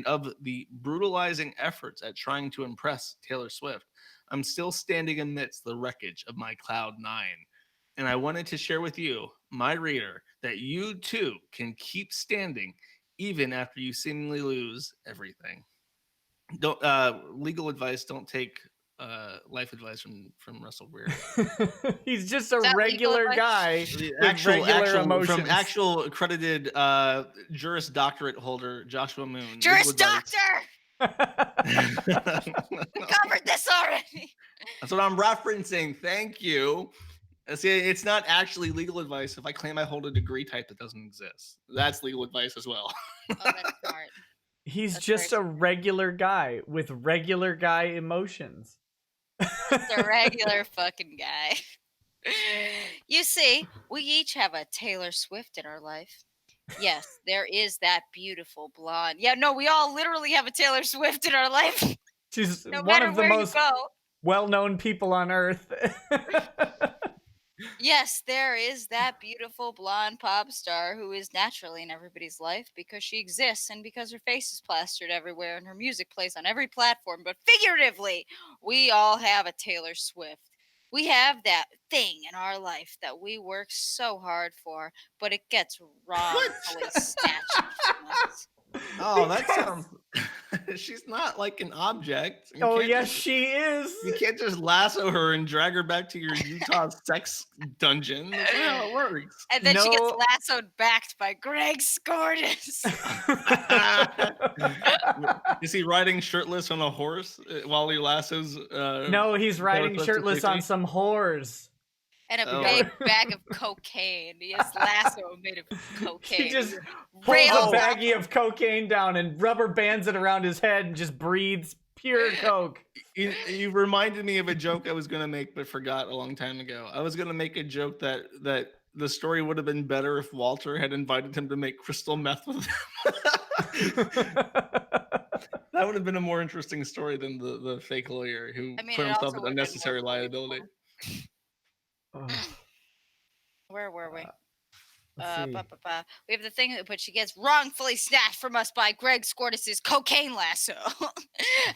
Speaker 2: of the brutalizing efforts at trying to impress Taylor Swift, I'm still standing amidst the wreckage of my Cloud 9. And I wanted to share with you, my reader, that you too can keep standing even after you seemingly lose everything. Don't legal advice. Don't take life advice from Russell Greer.
Speaker 1: He's just a regular guy with regular emotions.
Speaker 2: From actual accredited Juris Doctorate holder Joshua Moon.
Speaker 3: Juris Doctor! We covered this already.
Speaker 2: That's what I'm referencing. Thank you. See, it's not actually legal advice if I claim I hold a degree type that doesn't exist. That's legal advice as well.
Speaker 3: Oh, that's smart.
Speaker 1: He's just a regular guy with regular guy emotions.
Speaker 3: Just a regular fucking guy. You see, we each have a Taylor Swift in our life. Yes, there is that beautiful blonde. Yeah, no, we all literally have a Taylor Swift in our life.
Speaker 1: She's
Speaker 3: no
Speaker 1: one of the
Speaker 3: where
Speaker 1: most well-known people on earth.
Speaker 3: Yes, there is that beautiful blonde pop star who is naturally in everybody's life because she exists and because her face is plastered everywhere and her music plays on every platform. But figuratively, we all have a Taylor Swift. We have that thing in our life that we work so hard for, but it gets wrongfully snatched from us.
Speaker 2: Oh, that sounds... She's not like an object.
Speaker 1: She is.
Speaker 2: You can't just lasso her and drag her back to your Utah sex dungeon. That's not how it works.
Speaker 3: And then she gets lassoed back by Greg Scortis.
Speaker 2: Is he riding shirtless on a horse while he lassos?
Speaker 1: No, he's riding shirtless on some whores.
Speaker 3: And a big bag of cocaine. He has lasso made of cocaine.
Speaker 1: He just pulls a baggie of cocaine down and rubber bands it around his head and just breathes pure coke.
Speaker 2: You reminded me of a joke I was going to make but forgot a long time ago. I was going to make a joke that the story would have been better if Walter had invited him to make crystal meth with him. That would have been a more interesting story than the fake lawyer who put himself at unnecessary liability.
Speaker 3: Where were we? We have the thing, but she gets wrongfully snatched from us by Greg Scortis' cocaine lasso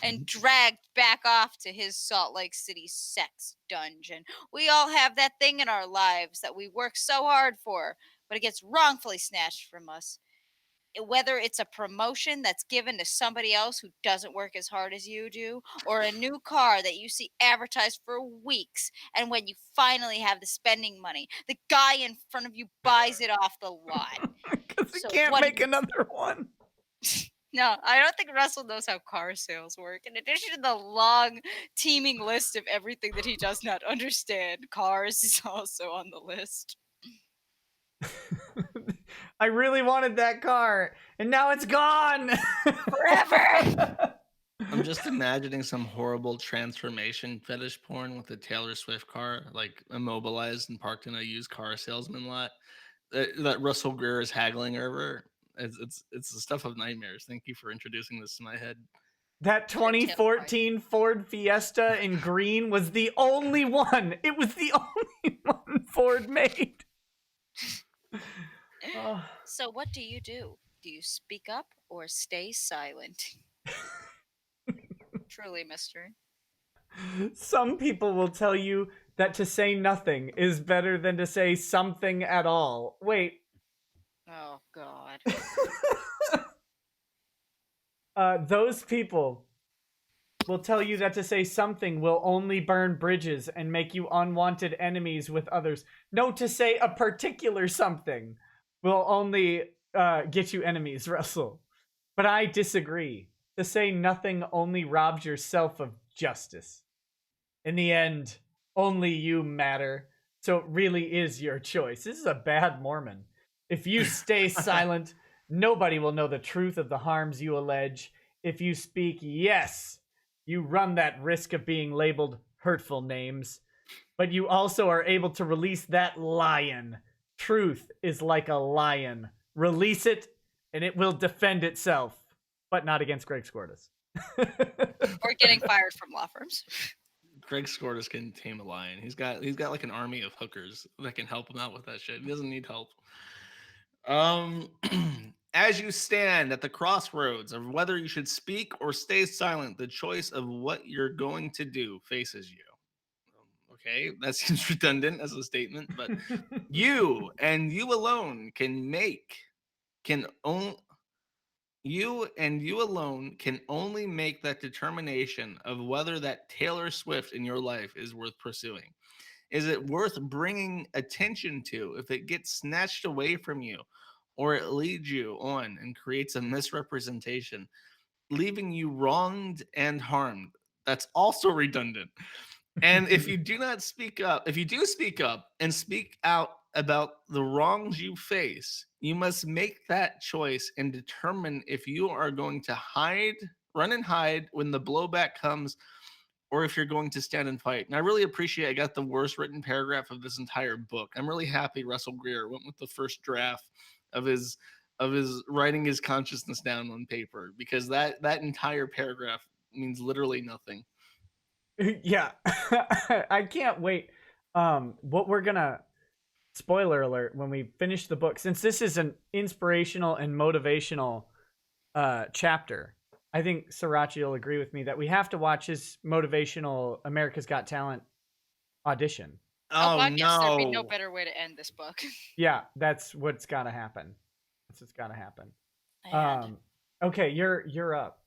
Speaker 3: and dragged back off to his Salt Lake City sex dungeon. We all have that thing in our lives that we work so hard for, but it gets wrongfully snatched from us. Whether it's a promotion that's given to somebody else who doesn't work as hard as you do, or a new car that you see advertised for weeks, and when you finally have the spending money, the guy in front of you buys it off the lot.
Speaker 1: Because he can't make another one.
Speaker 3: No, I don't think Russell knows how car sales work. In addition to the long, teeming list of everything that he does not understand, cars is also on the list.
Speaker 1: I really wanted that car, and now it's gone
Speaker 3: forever.
Speaker 2: I'm just imagining some horrible transformation fetish porn with a Taylor Swift car, like immobilized and parked in a used car salesman lot that Russell Greer is haggling over. It's the stuff of nightmares. Thank you for introducing this to my head.
Speaker 1: That 2014 Ford Fiesta in green was the only one. It was the only one Ford made. Oh.
Speaker 3: So what do? Do you speak up or stay silent? Truly a mystery.
Speaker 1: Some people will tell you that to say nothing is better than to say something at all. Wait.
Speaker 3: Oh, God.
Speaker 1: Those people will tell you that to say something will only burn bridges and make you unwanted enemies with others. No, to say a particular something will only get you enemies, Russell. But I disagree. To say nothing only robs yourself of justice. In the end, only you matter. So it really is your choice. This is a bad Mormon. If you stay silent, nobody will know the truth of the harms you allege. If you speak, yes, you run that risk of being labeled hurtful names. But you also are able to release that lion. Truth is like a lion. Release it, and it will defend itself. But not against Greg Skordas.
Speaker 3: Or getting fired from law firms.
Speaker 2: Greg Skordas can tame a lion. He's got like an army of hookers that can help him out with that shit. He doesn't need help. As you stand at the crossroads of whether you should speak or stay silent, the choice of what you're going to do faces you. Okay, that seems redundant as a statement, but you and you alone you alone can only make that determination of whether that Taylor Swift in your life is worth pursuing. Is it worth bringing attention to if it gets snatched away from you, or it leads you on and creates a misrepresentation, leaving you wronged and harmed? That's also redundant. And if you do speak up and speak out about the wrongs you face, you must make that choice and determine if you are going to run and hide when the blowback comes, or if you're going to stand and fight. And I really appreciate I got the worst written paragraph of this entire book. I'm really happy Russell Greer went with the first draft of his writing his consciousness down on paper, because that entire paragraph means literally nothing.
Speaker 1: Yeah. I can't wait. What we're gonna, spoiler alert, when we finish the book, since this is an inspirational and motivational chapter, I think Sriracha will agree with me that we have to watch his motivational America's Got Talent audition.
Speaker 3: Oh God, yes, there'd be no better way to end this book.
Speaker 1: Yeah, that's what's gotta happen. That's what's gotta happen.
Speaker 3: And
Speaker 1: Okay, you're up.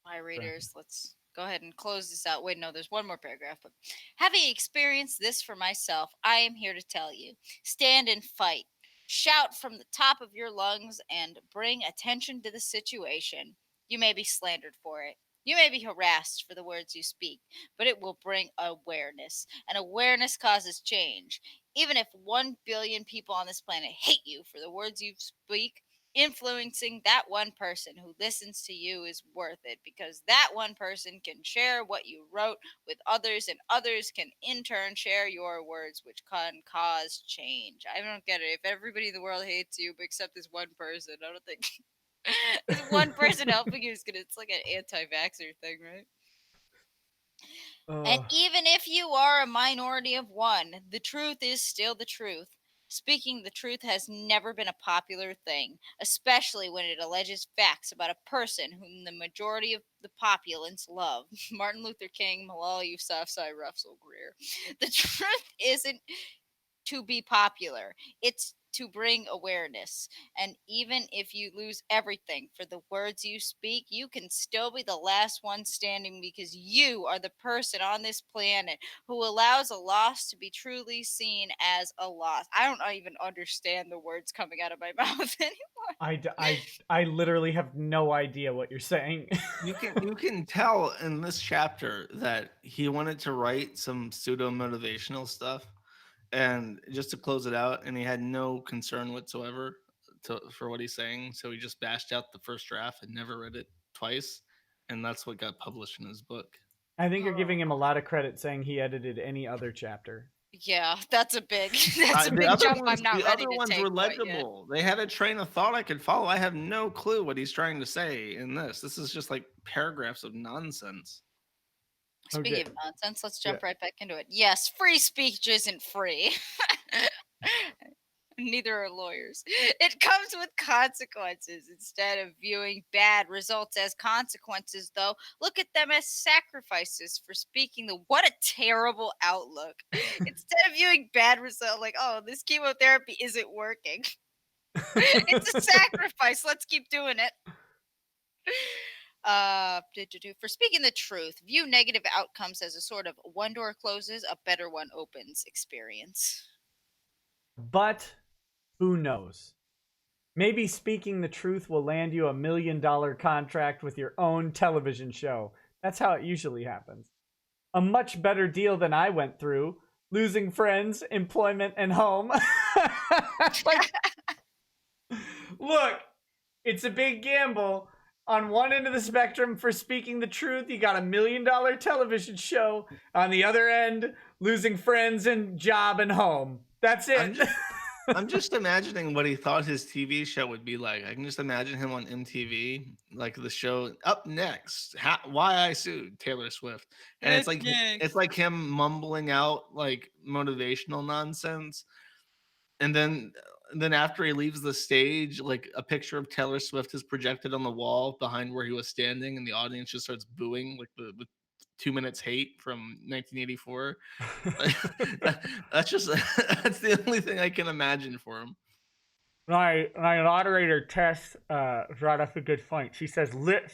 Speaker 3: my readers, let's go ahead and close this out. Wait, no, there's one more paragraph. But having experienced this for myself, I am here to tell you: stand and fight. Shout from the top of your lungs and bring attention to the situation. You may be slandered for it. You may be harassed for the words you speak, but it will bring awareness. And awareness causes change. Even if 1 billion people on this planet hate you for the words you speak, influencing that one person who listens to you is worth it, because that one person can share what you wrote with others, and others can in turn share your words, which can cause change. I don't get it. If everybody in the world hates you except this one person, I don't think this one person helping you is gonna, it's like an anti-vaxxer thing, right? And even if you are a minority of one, the truth is still the truth. Speaking the truth has never been a popular thing, especially when it alleges facts about a person whom the majority of the populace love. Martin Luther King, Malala Yousafzai, Russell Greer. The truth isn't to be popular, it's to bring awareness. And even if you lose everything for the words you speak, you can still be the last one standing, because you are the person on this planet who allows a loss to be truly seen as a loss. I don't even understand the words coming out of my mouth anymore.
Speaker 1: I literally have no idea what you're saying.
Speaker 2: You can tell in this chapter that he wanted to write some pseudo motivational stuff, and just to close it out, and he had no concern whatsoever for what he's saying, so he just bashed out the first draft and never read it twice. and that's what got published in his book.
Speaker 1: I think you're giving him a lot of credit saying he edited any other chapter.
Speaker 3: Yeah, that's a big
Speaker 2: The
Speaker 3: jump.
Speaker 2: ones,
Speaker 3: I'm not
Speaker 2: the
Speaker 3: ready
Speaker 2: other
Speaker 3: to
Speaker 2: ones
Speaker 3: take
Speaker 2: were
Speaker 3: quite yet.
Speaker 2: legible. They had a train of thought I could follow. I have no clue what he's trying to say in this. This is just like paragraphs of nonsense.
Speaker 3: Speaking
Speaker 1: Okay.
Speaker 3: of nonsense, let's jump right back into it. Yes, free speech isn't free. Neither are lawyers. It comes with consequences. Instead of viewing bad results as consequences, though, look at them as sacrifices for speaking the. What a terrible outlook. Instead of viewing bad results like, oh, this chemotherapy isn't working. It's a sacrifice. Let's keep doing it. For speaking the truth, view negative outcomes as a sort of one door closes, a better one opens experience.
Speaker 1: But who knows? Maybe speaking the truth will land you $1 million contract with your own television show. That's how it usually happens. A much better deal than I went through, losing friends, employment, and home. Look, it's a big gamble. On one end of the spectrum for speaking the truth, you got $1 million television show. On the other end, losing friends and job and home. That's it.
Speaker 2: I'm just imagining what he thought his TV show would be like. I can just imagine him on MTV, like the show Up Next, Why I Sued Taylor Swift, and it's like him mumbling out like motivational nonsense, and then after he leaves the stage, like a picture of Taylor Swift is projected on the wall behind where he was standing, and the audience just starts booing like the 2 minutes hate from 1984. That's the only thing I can imagine for him.
Speaker 1: My moderator Tess brought up a good point. She says lips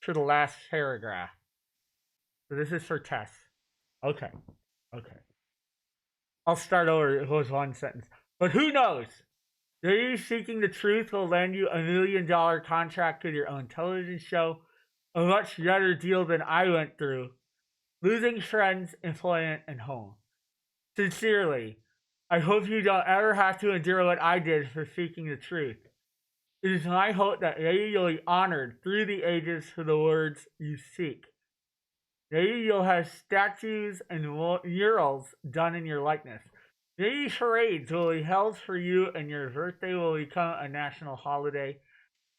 Speaker 1: to the last paragraph. So this is for Tess. Okay. I'll start over. It was one sentence. But who knows? Maybe seeking the truth will land you $1 million contract with your own television show. A much better deal than I went through. Losing friends, employment, and home. Sincerely, I hope you don't ever have to endure what I did for seeking the truth. It is my hope that maybe you'll be honored through the ages for the words you seek. Maybe you'll have statues and murals done in your likeness. Maybe parades will be held for you and your birthday will become a national holiday.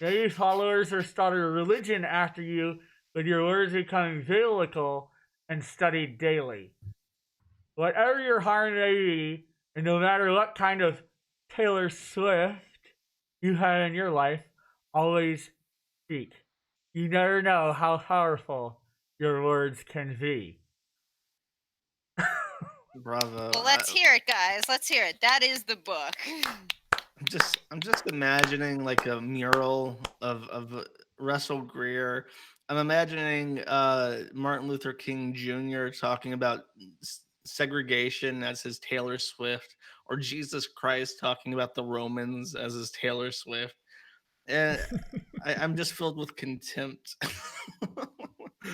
Speaker 1: Maybe followers will start a religion after you with your words becoming biblical and studied daily. Whatever your heart may be, and no matter what kind of Taylor Swift you had in your life, always speak. You never know how powerful your words can be.
Speaker 2: Bravo.
Speaker 3: Well, let's hear it, guys. Let's hear it. That is the book.
Speaker 2: I'm just imagining like a mural of Russell Greer. I'm imagining Martin Luther King Jr. talking about segregation as his Taylor Swift, or Jesus Christ talking about the Romans as his Taylor Swift. And I'm just filled with contempt.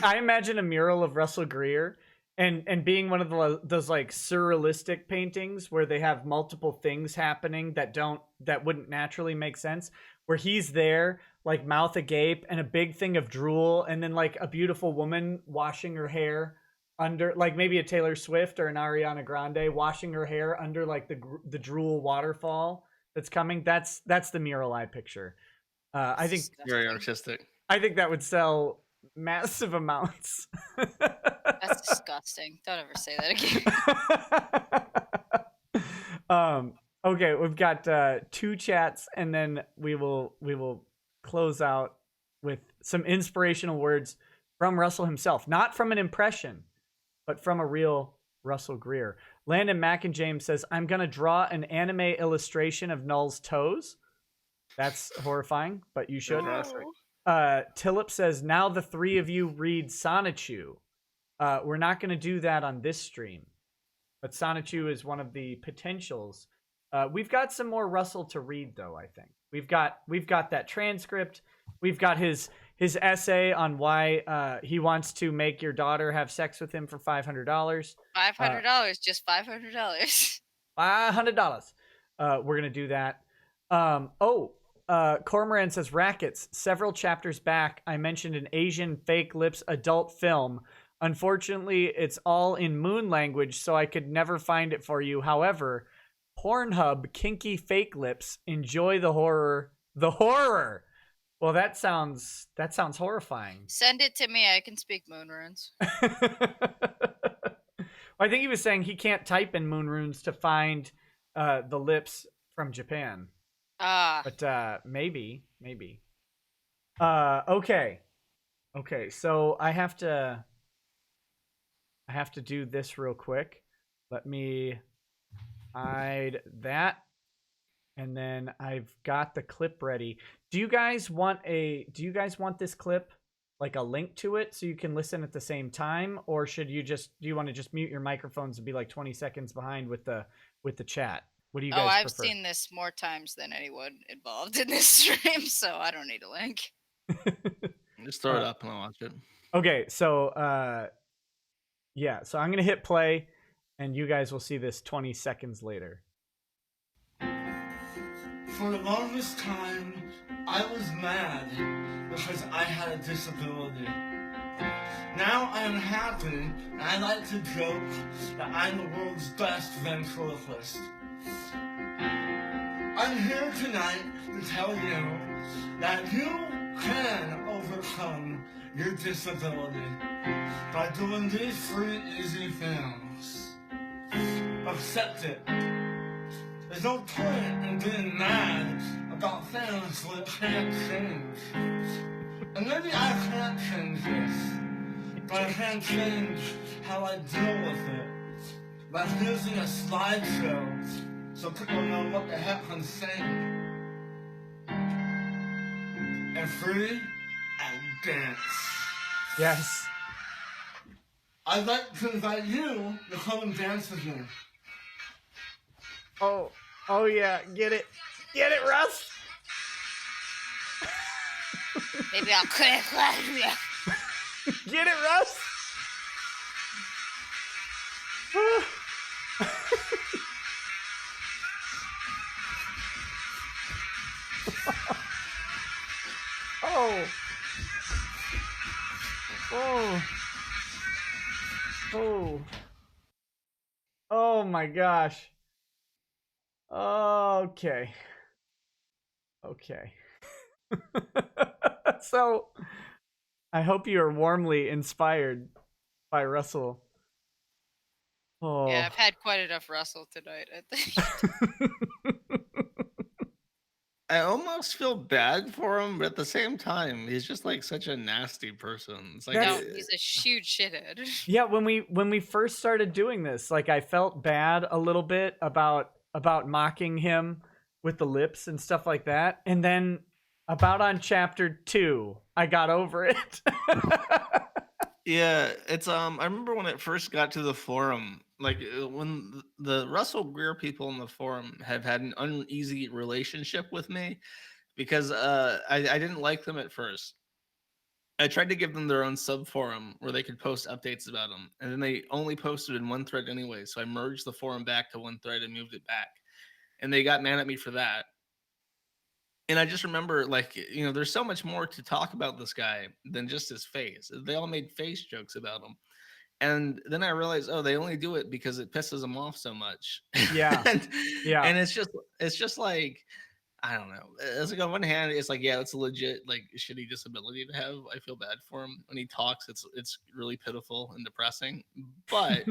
Speaker 1: I imagine a mural of Russell Greer and being one of those like surrealistic paintings where they have multiple things happening that wouldn't naturally make sense, where he's there like mouth agape and a big thing of drool, and then like a beautiful woman washing her hair under, like maybe a Taylor Swift or an Ariana Grande washing her hair under like the drool waterfall that's coming. That's the mural I picture. I think
Speaker 2: Very artistic.
Speaker 1: I think that would sell massive amounts.
Speaker 3: That's disgusting. Don't ever say that again.
Speaker 1: Okay, we've got 2 chats, and then we will close out with some inspirational words from Russell himself, not from an impression, but from a real Russell Greer. Landon Mackinjames says, "I'm gonna draw an anime illustration of Null's toes." That's horrifying, but you should. Tillip says, "Now the 3 of you read Sonichu." We're not going to do that on this stream, but Sonichu is one of the potentials. We've got some more Russell to read, though. I think we've got that transcript. We've got his essay on why he wants to make your daughter have sex with him for $500.
Speaker 3: $500, just $500.
Speaker 1: $500. We're gonna do that. Oh, Cormoran says, Rackets. Several chapters back, I mentioned an Asian fake lips adult film. Unfortunately, it's all in moon language, so I could never find it for you. However, Pornhub kinky fake lips. Enjoy the horror. The horror. Well, that sounds horrifying.
Speaker 3: Send it to me. I can speak moon runes.
Speaker 1: I think he was saying he can't type in moon runes to find the lips from Japan. But maybe. Okay. So I have to do this real quick. Let me hide that, and then I've got the clip ready. Do you guys want this clip, like a link to it, so you can listen at the same time, or do you want to just mute your microphones and be like 20 seconds behind with the chat? What do you guys
Speaker 3: I've
Speaker 1: prefer?
Speaker 3: seen this more times than anyone involved in this stream, so I don't need a link.
Speaker 2: Just throw it up and I'll watch it.
Speaker 1: Okay, so yeah, so I'm gonna hit play, and you guys will see this 20 seconds later.
Speaker 4: For the longest time, I was mad because I had a disability. Now I am happy, and I like to joke that I'm the world's best ventriloquist. I'm here tonight to tell you that you can overcome your disability by doing these 3 easy things. Accept it. There's no point in being mad about things that can't change. And maybe I can't change this, but I can change how I deal with it. By using a slideshow so people know what the heck I'm saying. And free and dance.
Speaker 1: Yes.
Speaker 4: I'd like to invite you to come and dance with me.
Speaker 1: Oh yeah, get it, Russ.
Speaker 3: Maybe I'll click.
Speaker 1: Get it, Russ. Oh my gosh. Okay. So, I hope you are warmly inspired by Russell. Oh.
Speaker 3: Yeah, I've had quite enough Russell tonight, I think.
Speaker 2: I almost feel bad for him, but at the same time, he's just like such a nasty person. It's like
Speaker 3: No, he's a huge shithead.
Speaker 1: Yeah, when we first started doing this, like I felt bad a little bit about mocking him with the lips and stuff like that, and then about on chapter 2, I got over it.
Speaker 2: yeah, it's I remember when it first got to the forum, like when the Russell Greer people in the forum have had an uneasy relationship with me because I didn't like them at first. I tried to give them their own sub forum where they could post updates about them, and then they only posted in one thread anyway. So I merged the forum back to one thread and moved it back, and they got mad at me for that. And I just remember, like, there's so much more to talk about this guy than just his face. They all made face jokes about him. And then I realized, they only do it because it pisses them off so much.
Speaker 1: Yeah.
Speaker 2: And it's just like, I don't know. It's like on one hand, it's like, yeah, it's a legit like shitty disability to have. I feel bad for him when he talks. It's really pitiful and depressing. But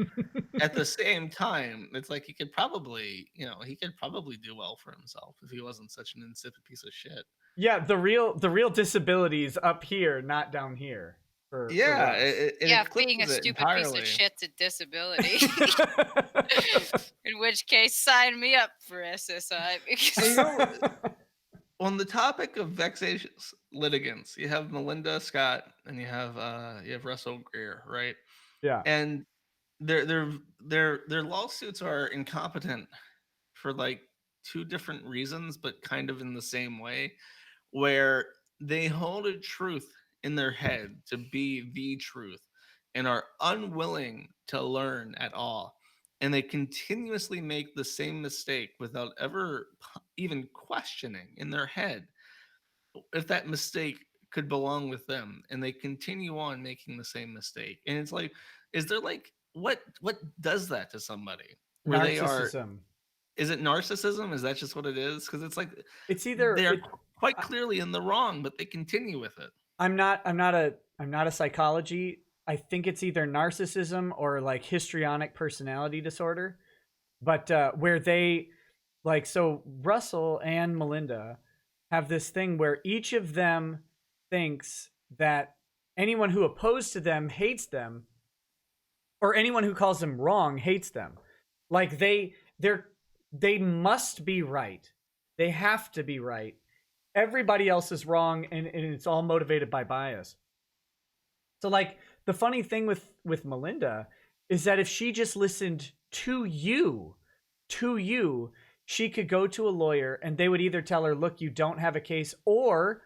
Speaker 2: at the same time, it's like he could probably do well for himself if he wasn't such an insipid piece of shit.
Speaker 1: Yeah, the real disability is up here, not down here.
Speaker 3: Being a stupid piece of shit's a disability. In which case, sign me up for SSI. Because
Speaker 2: on the topic of vexatious litigants, you have Melinda Scott and you have Russell Greer, right?
Speaker 1: Yeah.
Speaker 2: And their lawsuits are incompetent for like 2 different reasons, but kind of in the same way, where they hold a truth in their head to be the truth and are unwilling to learn at all. And they continuously make the same mistake without ever even questioning in their head mistake could belong with them, and they continue on making the same mistake. And it's like, is there like what does that to somebody where they are?
Speaker 1: Narcissism.
Speaker 2: Is it narcissism? Is that just what it is? Because it's like
Speaker 1: It's either
Speaker 2: they're
Speaker 1: it,
Speaker 2: quite clearly in the wrong, but they continue with it.
Speaker 1: I'm not a psychology. I think it's either narcissism or like histrionic personality disorder. But where they like, so Russell and Melinda have this thing where each of them thinks that anyone who opposed to them hates them, or anyone who calls them wrong hates them. Like they must be right. They have to be right. Everybody else is wrong, and it's all motivated by bias. So like the funny thing with Melinda is that if she just listened to you, she could go to a lawyer and they would either tell her, look, you don't have a case, or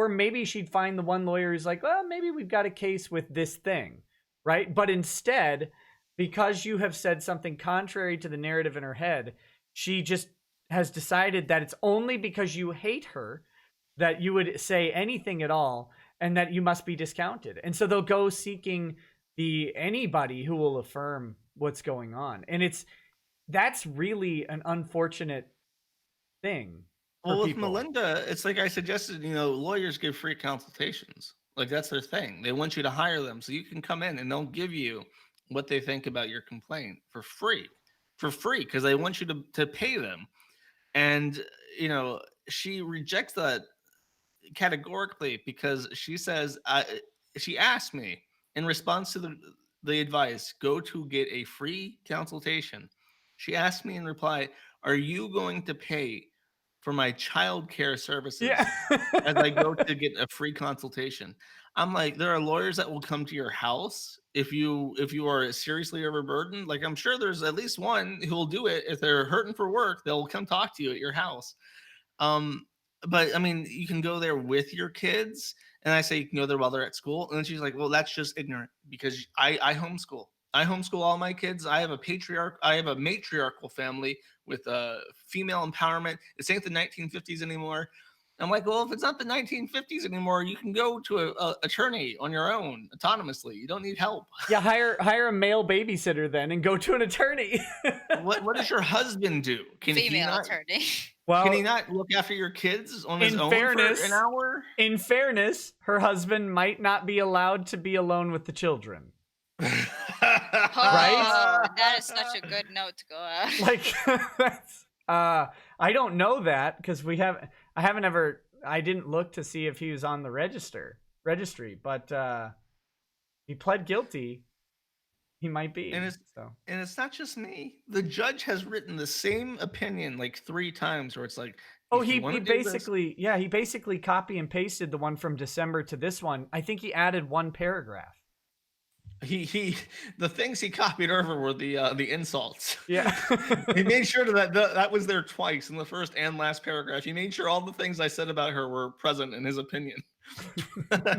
Speaker 1: maybe she'd find the one lawyer who's like, well, maybe we've got a case with this thing, right? But instead, because you have said something contrary to the narrative in her head, she just has decided that it's only because you hate her that you would say anything at all, and that you must be discounted. And so they'll go seeking anybody who will affirm what's going on. And that's really an unfortunate thing.
Speaker 2: Well, with
Speaker 1: people.
Speaker 2: Melinda, it's like I suggested, lawyers give free consultations. Like that's their thing. They want you to hire them so you can come in and they'll give you what they think about your complaint for free, because they want you to pay them. And, she rejects that categorically because she says, she asked me in response to the advice, go to get a free consultation. She asked me in reply, are you going to pay for my child care services as I go to get a free consultation? I'm like, there are lawyers that will come to your house if you are seriously overburdened. Like, I'm sure there's at least one who will do it. If they're hurting for work, they'll come talk to you at your house. But I mean, you can go there with your kids, and I say you can go there while they're at school. And then she's like, well, that's just ignorant because I homeschool. I homeschool all my kids. I have a matriarchal family with female empowerment. This ain't the 1950s anymore. I'm like, well, if it's not the 1950s anymore, you can go to a attorney on your own autonomously. You don't need help.
Speaker 1: Yeah, hire a male babysitter then and go to an attorney.
Speaker 2: What does your husband do?
Speaker 3: Female attorney.
Speaker 1: Well,
Speaker 2: can he not look after your kids on his own for an hour?
Speaker 1: In fairness, her husband might not be allowed to be alone with the children. Right?
Speaker 3: That is such a good note to go out.
Speaker 1: Like that's I don't know that because I didn't look to see if he was on the registry, but he pled guilty. He might be.
Speaker 2: And it's not just me. The judge has written the same opinion like 3 times where it's like,
Speaker 1: oh, he basically copy and pasted the one from December to this one. I think he added 1 paragraph.
Speaker 2: The things he copied over were the insults.
Speaker 1: Yeah.
Speaker 2: He made sure that was there twice in the first and last paragraph. He made sure all the things I said about her were present in his opinion. But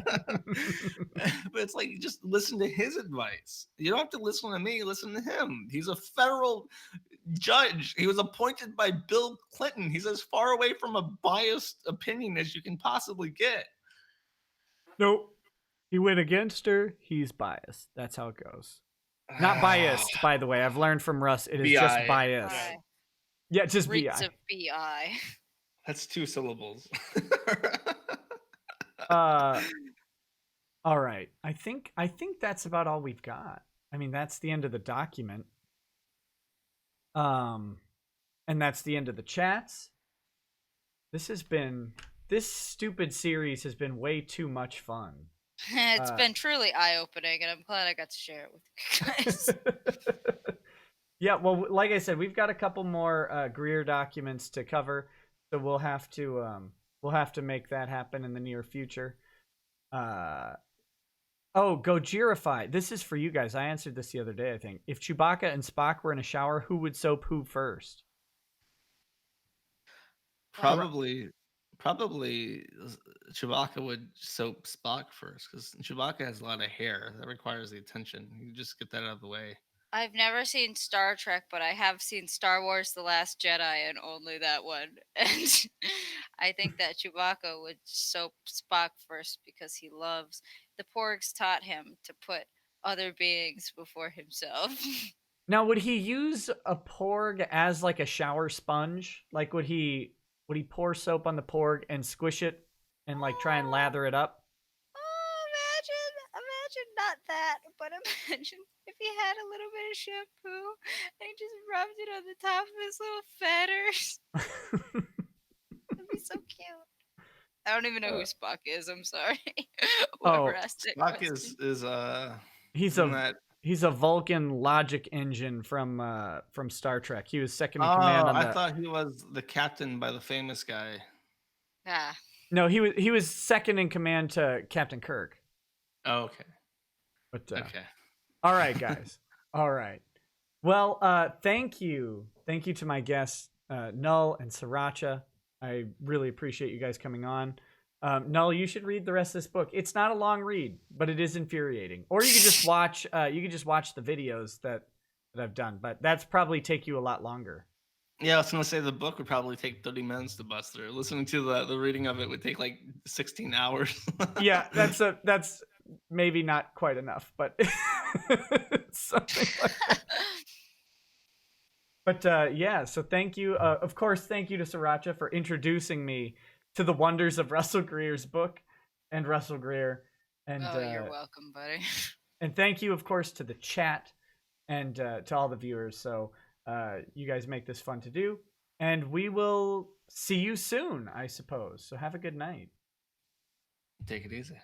Speaker 2: it's like, just listen to his advice. You don't have to listen to me, listen to him. He's a federal judge. He was appointed by Bill Clinton. He's as far away from a biased opinion as you can possibly get.
Speaker 1: Nope. He went against her. He's biased. That's how it goes. Not biased, by the way. I've learned from Russ. It is
Speaker 2: BI.
Speaker 1: just bias. Yeah, just
Speaker 3: Reeks
Speaker 1: BI.
Speaker 3: of BI.
Speaker 2: That's 2 syllables.
Speaker 1: All right. I think that's about all we've got. I mean, that's the end of the document. And that's the end of the chats. This stupid series has been way too much fun.
Speaker 3: It's been truly eye-opening, and I'm glad I got to share it with you guys.
Speaker 1: Yeah, well, like I said, we've got a couple more Greer documents to cover, so we'll have to make that happen in the near future. Gojirify. This is for you guys. I answered this the other day, I think. If Chewbacca and Spock were in a shower, who would soap who first?
Speaker 2: Probably Chewbacca would soap Spock first because Chewbacca has a lot of hair that requires the attention. You just get that out of the way.
Speaker 3: I've never seen Star Trek, but I have seen Star Wars: The Last Jedi, and only that one. And I think that Chewbacca would soap Spock first because he loves the Porgs taught him to put other beings before himself.
Speaker 1: Now, would he use a porg as like a shower sponge? Like, would he pour soap on the porg and squish it and like try and lather it up?
Speaker 3: Oh, imagine not that, but imagine if he had a little bit of shampoo and he just rubbed it on the top of his little feathers. That'd be so cute. I don't even know who Spock is. I'm sorry. Whoever
Speaker 1: Oh,
Speaker 3: asked that
Speaker 2: Spock
Speaker 3: question.
Speaker 1: he's
Speaker 2: isn't
Speaker 1: a
Speaker 2: that
Speaker 1: he's a Vulcan logic engine from Star Trek. He was second in
Speaker 2: Oh,
Speaker 1: command on
Speaker 2: I
Speaker 1: the.
Speaker 2: thought he was the captain by the famous guy.
Speaker 3: Ah,
Speaker 1: No, he was second in command to Captain Kirk.
Speaker 2: Oh, okay.
Speaker 1: But
Speaker 2: Okay.
Speaker 1: all right, guys. All right. Well, thank you to my guests, Null and Sriracha. I really appreciate you guys coming on. Null, you should read the rest of this book. It's not a long read, but it is infuriating. Or you could just watch. You could just watch the videos that I've done, but that's probably take you a lot longer.
Speaker 2: Yeah, I was gonna say the book would probably take 30 minutes to bust through. Listening to the reading of it would take like 16 hours.
Speaker 1: Yeah, that's maybe not quite enough, but something like that. But yeah, so thank you. Of course, thank you to Sriracha for introducing me to the wonders of Russell Greer's book and Russell Greer. And
Speaker 3: you're welcome, buddy.
Speaker 1: and thank you, of course, to the chat and to all the viewers. So you guys make this fun to do. And we will see you soon, I suppose. So have a good night.
Speaker 2: Take it easy.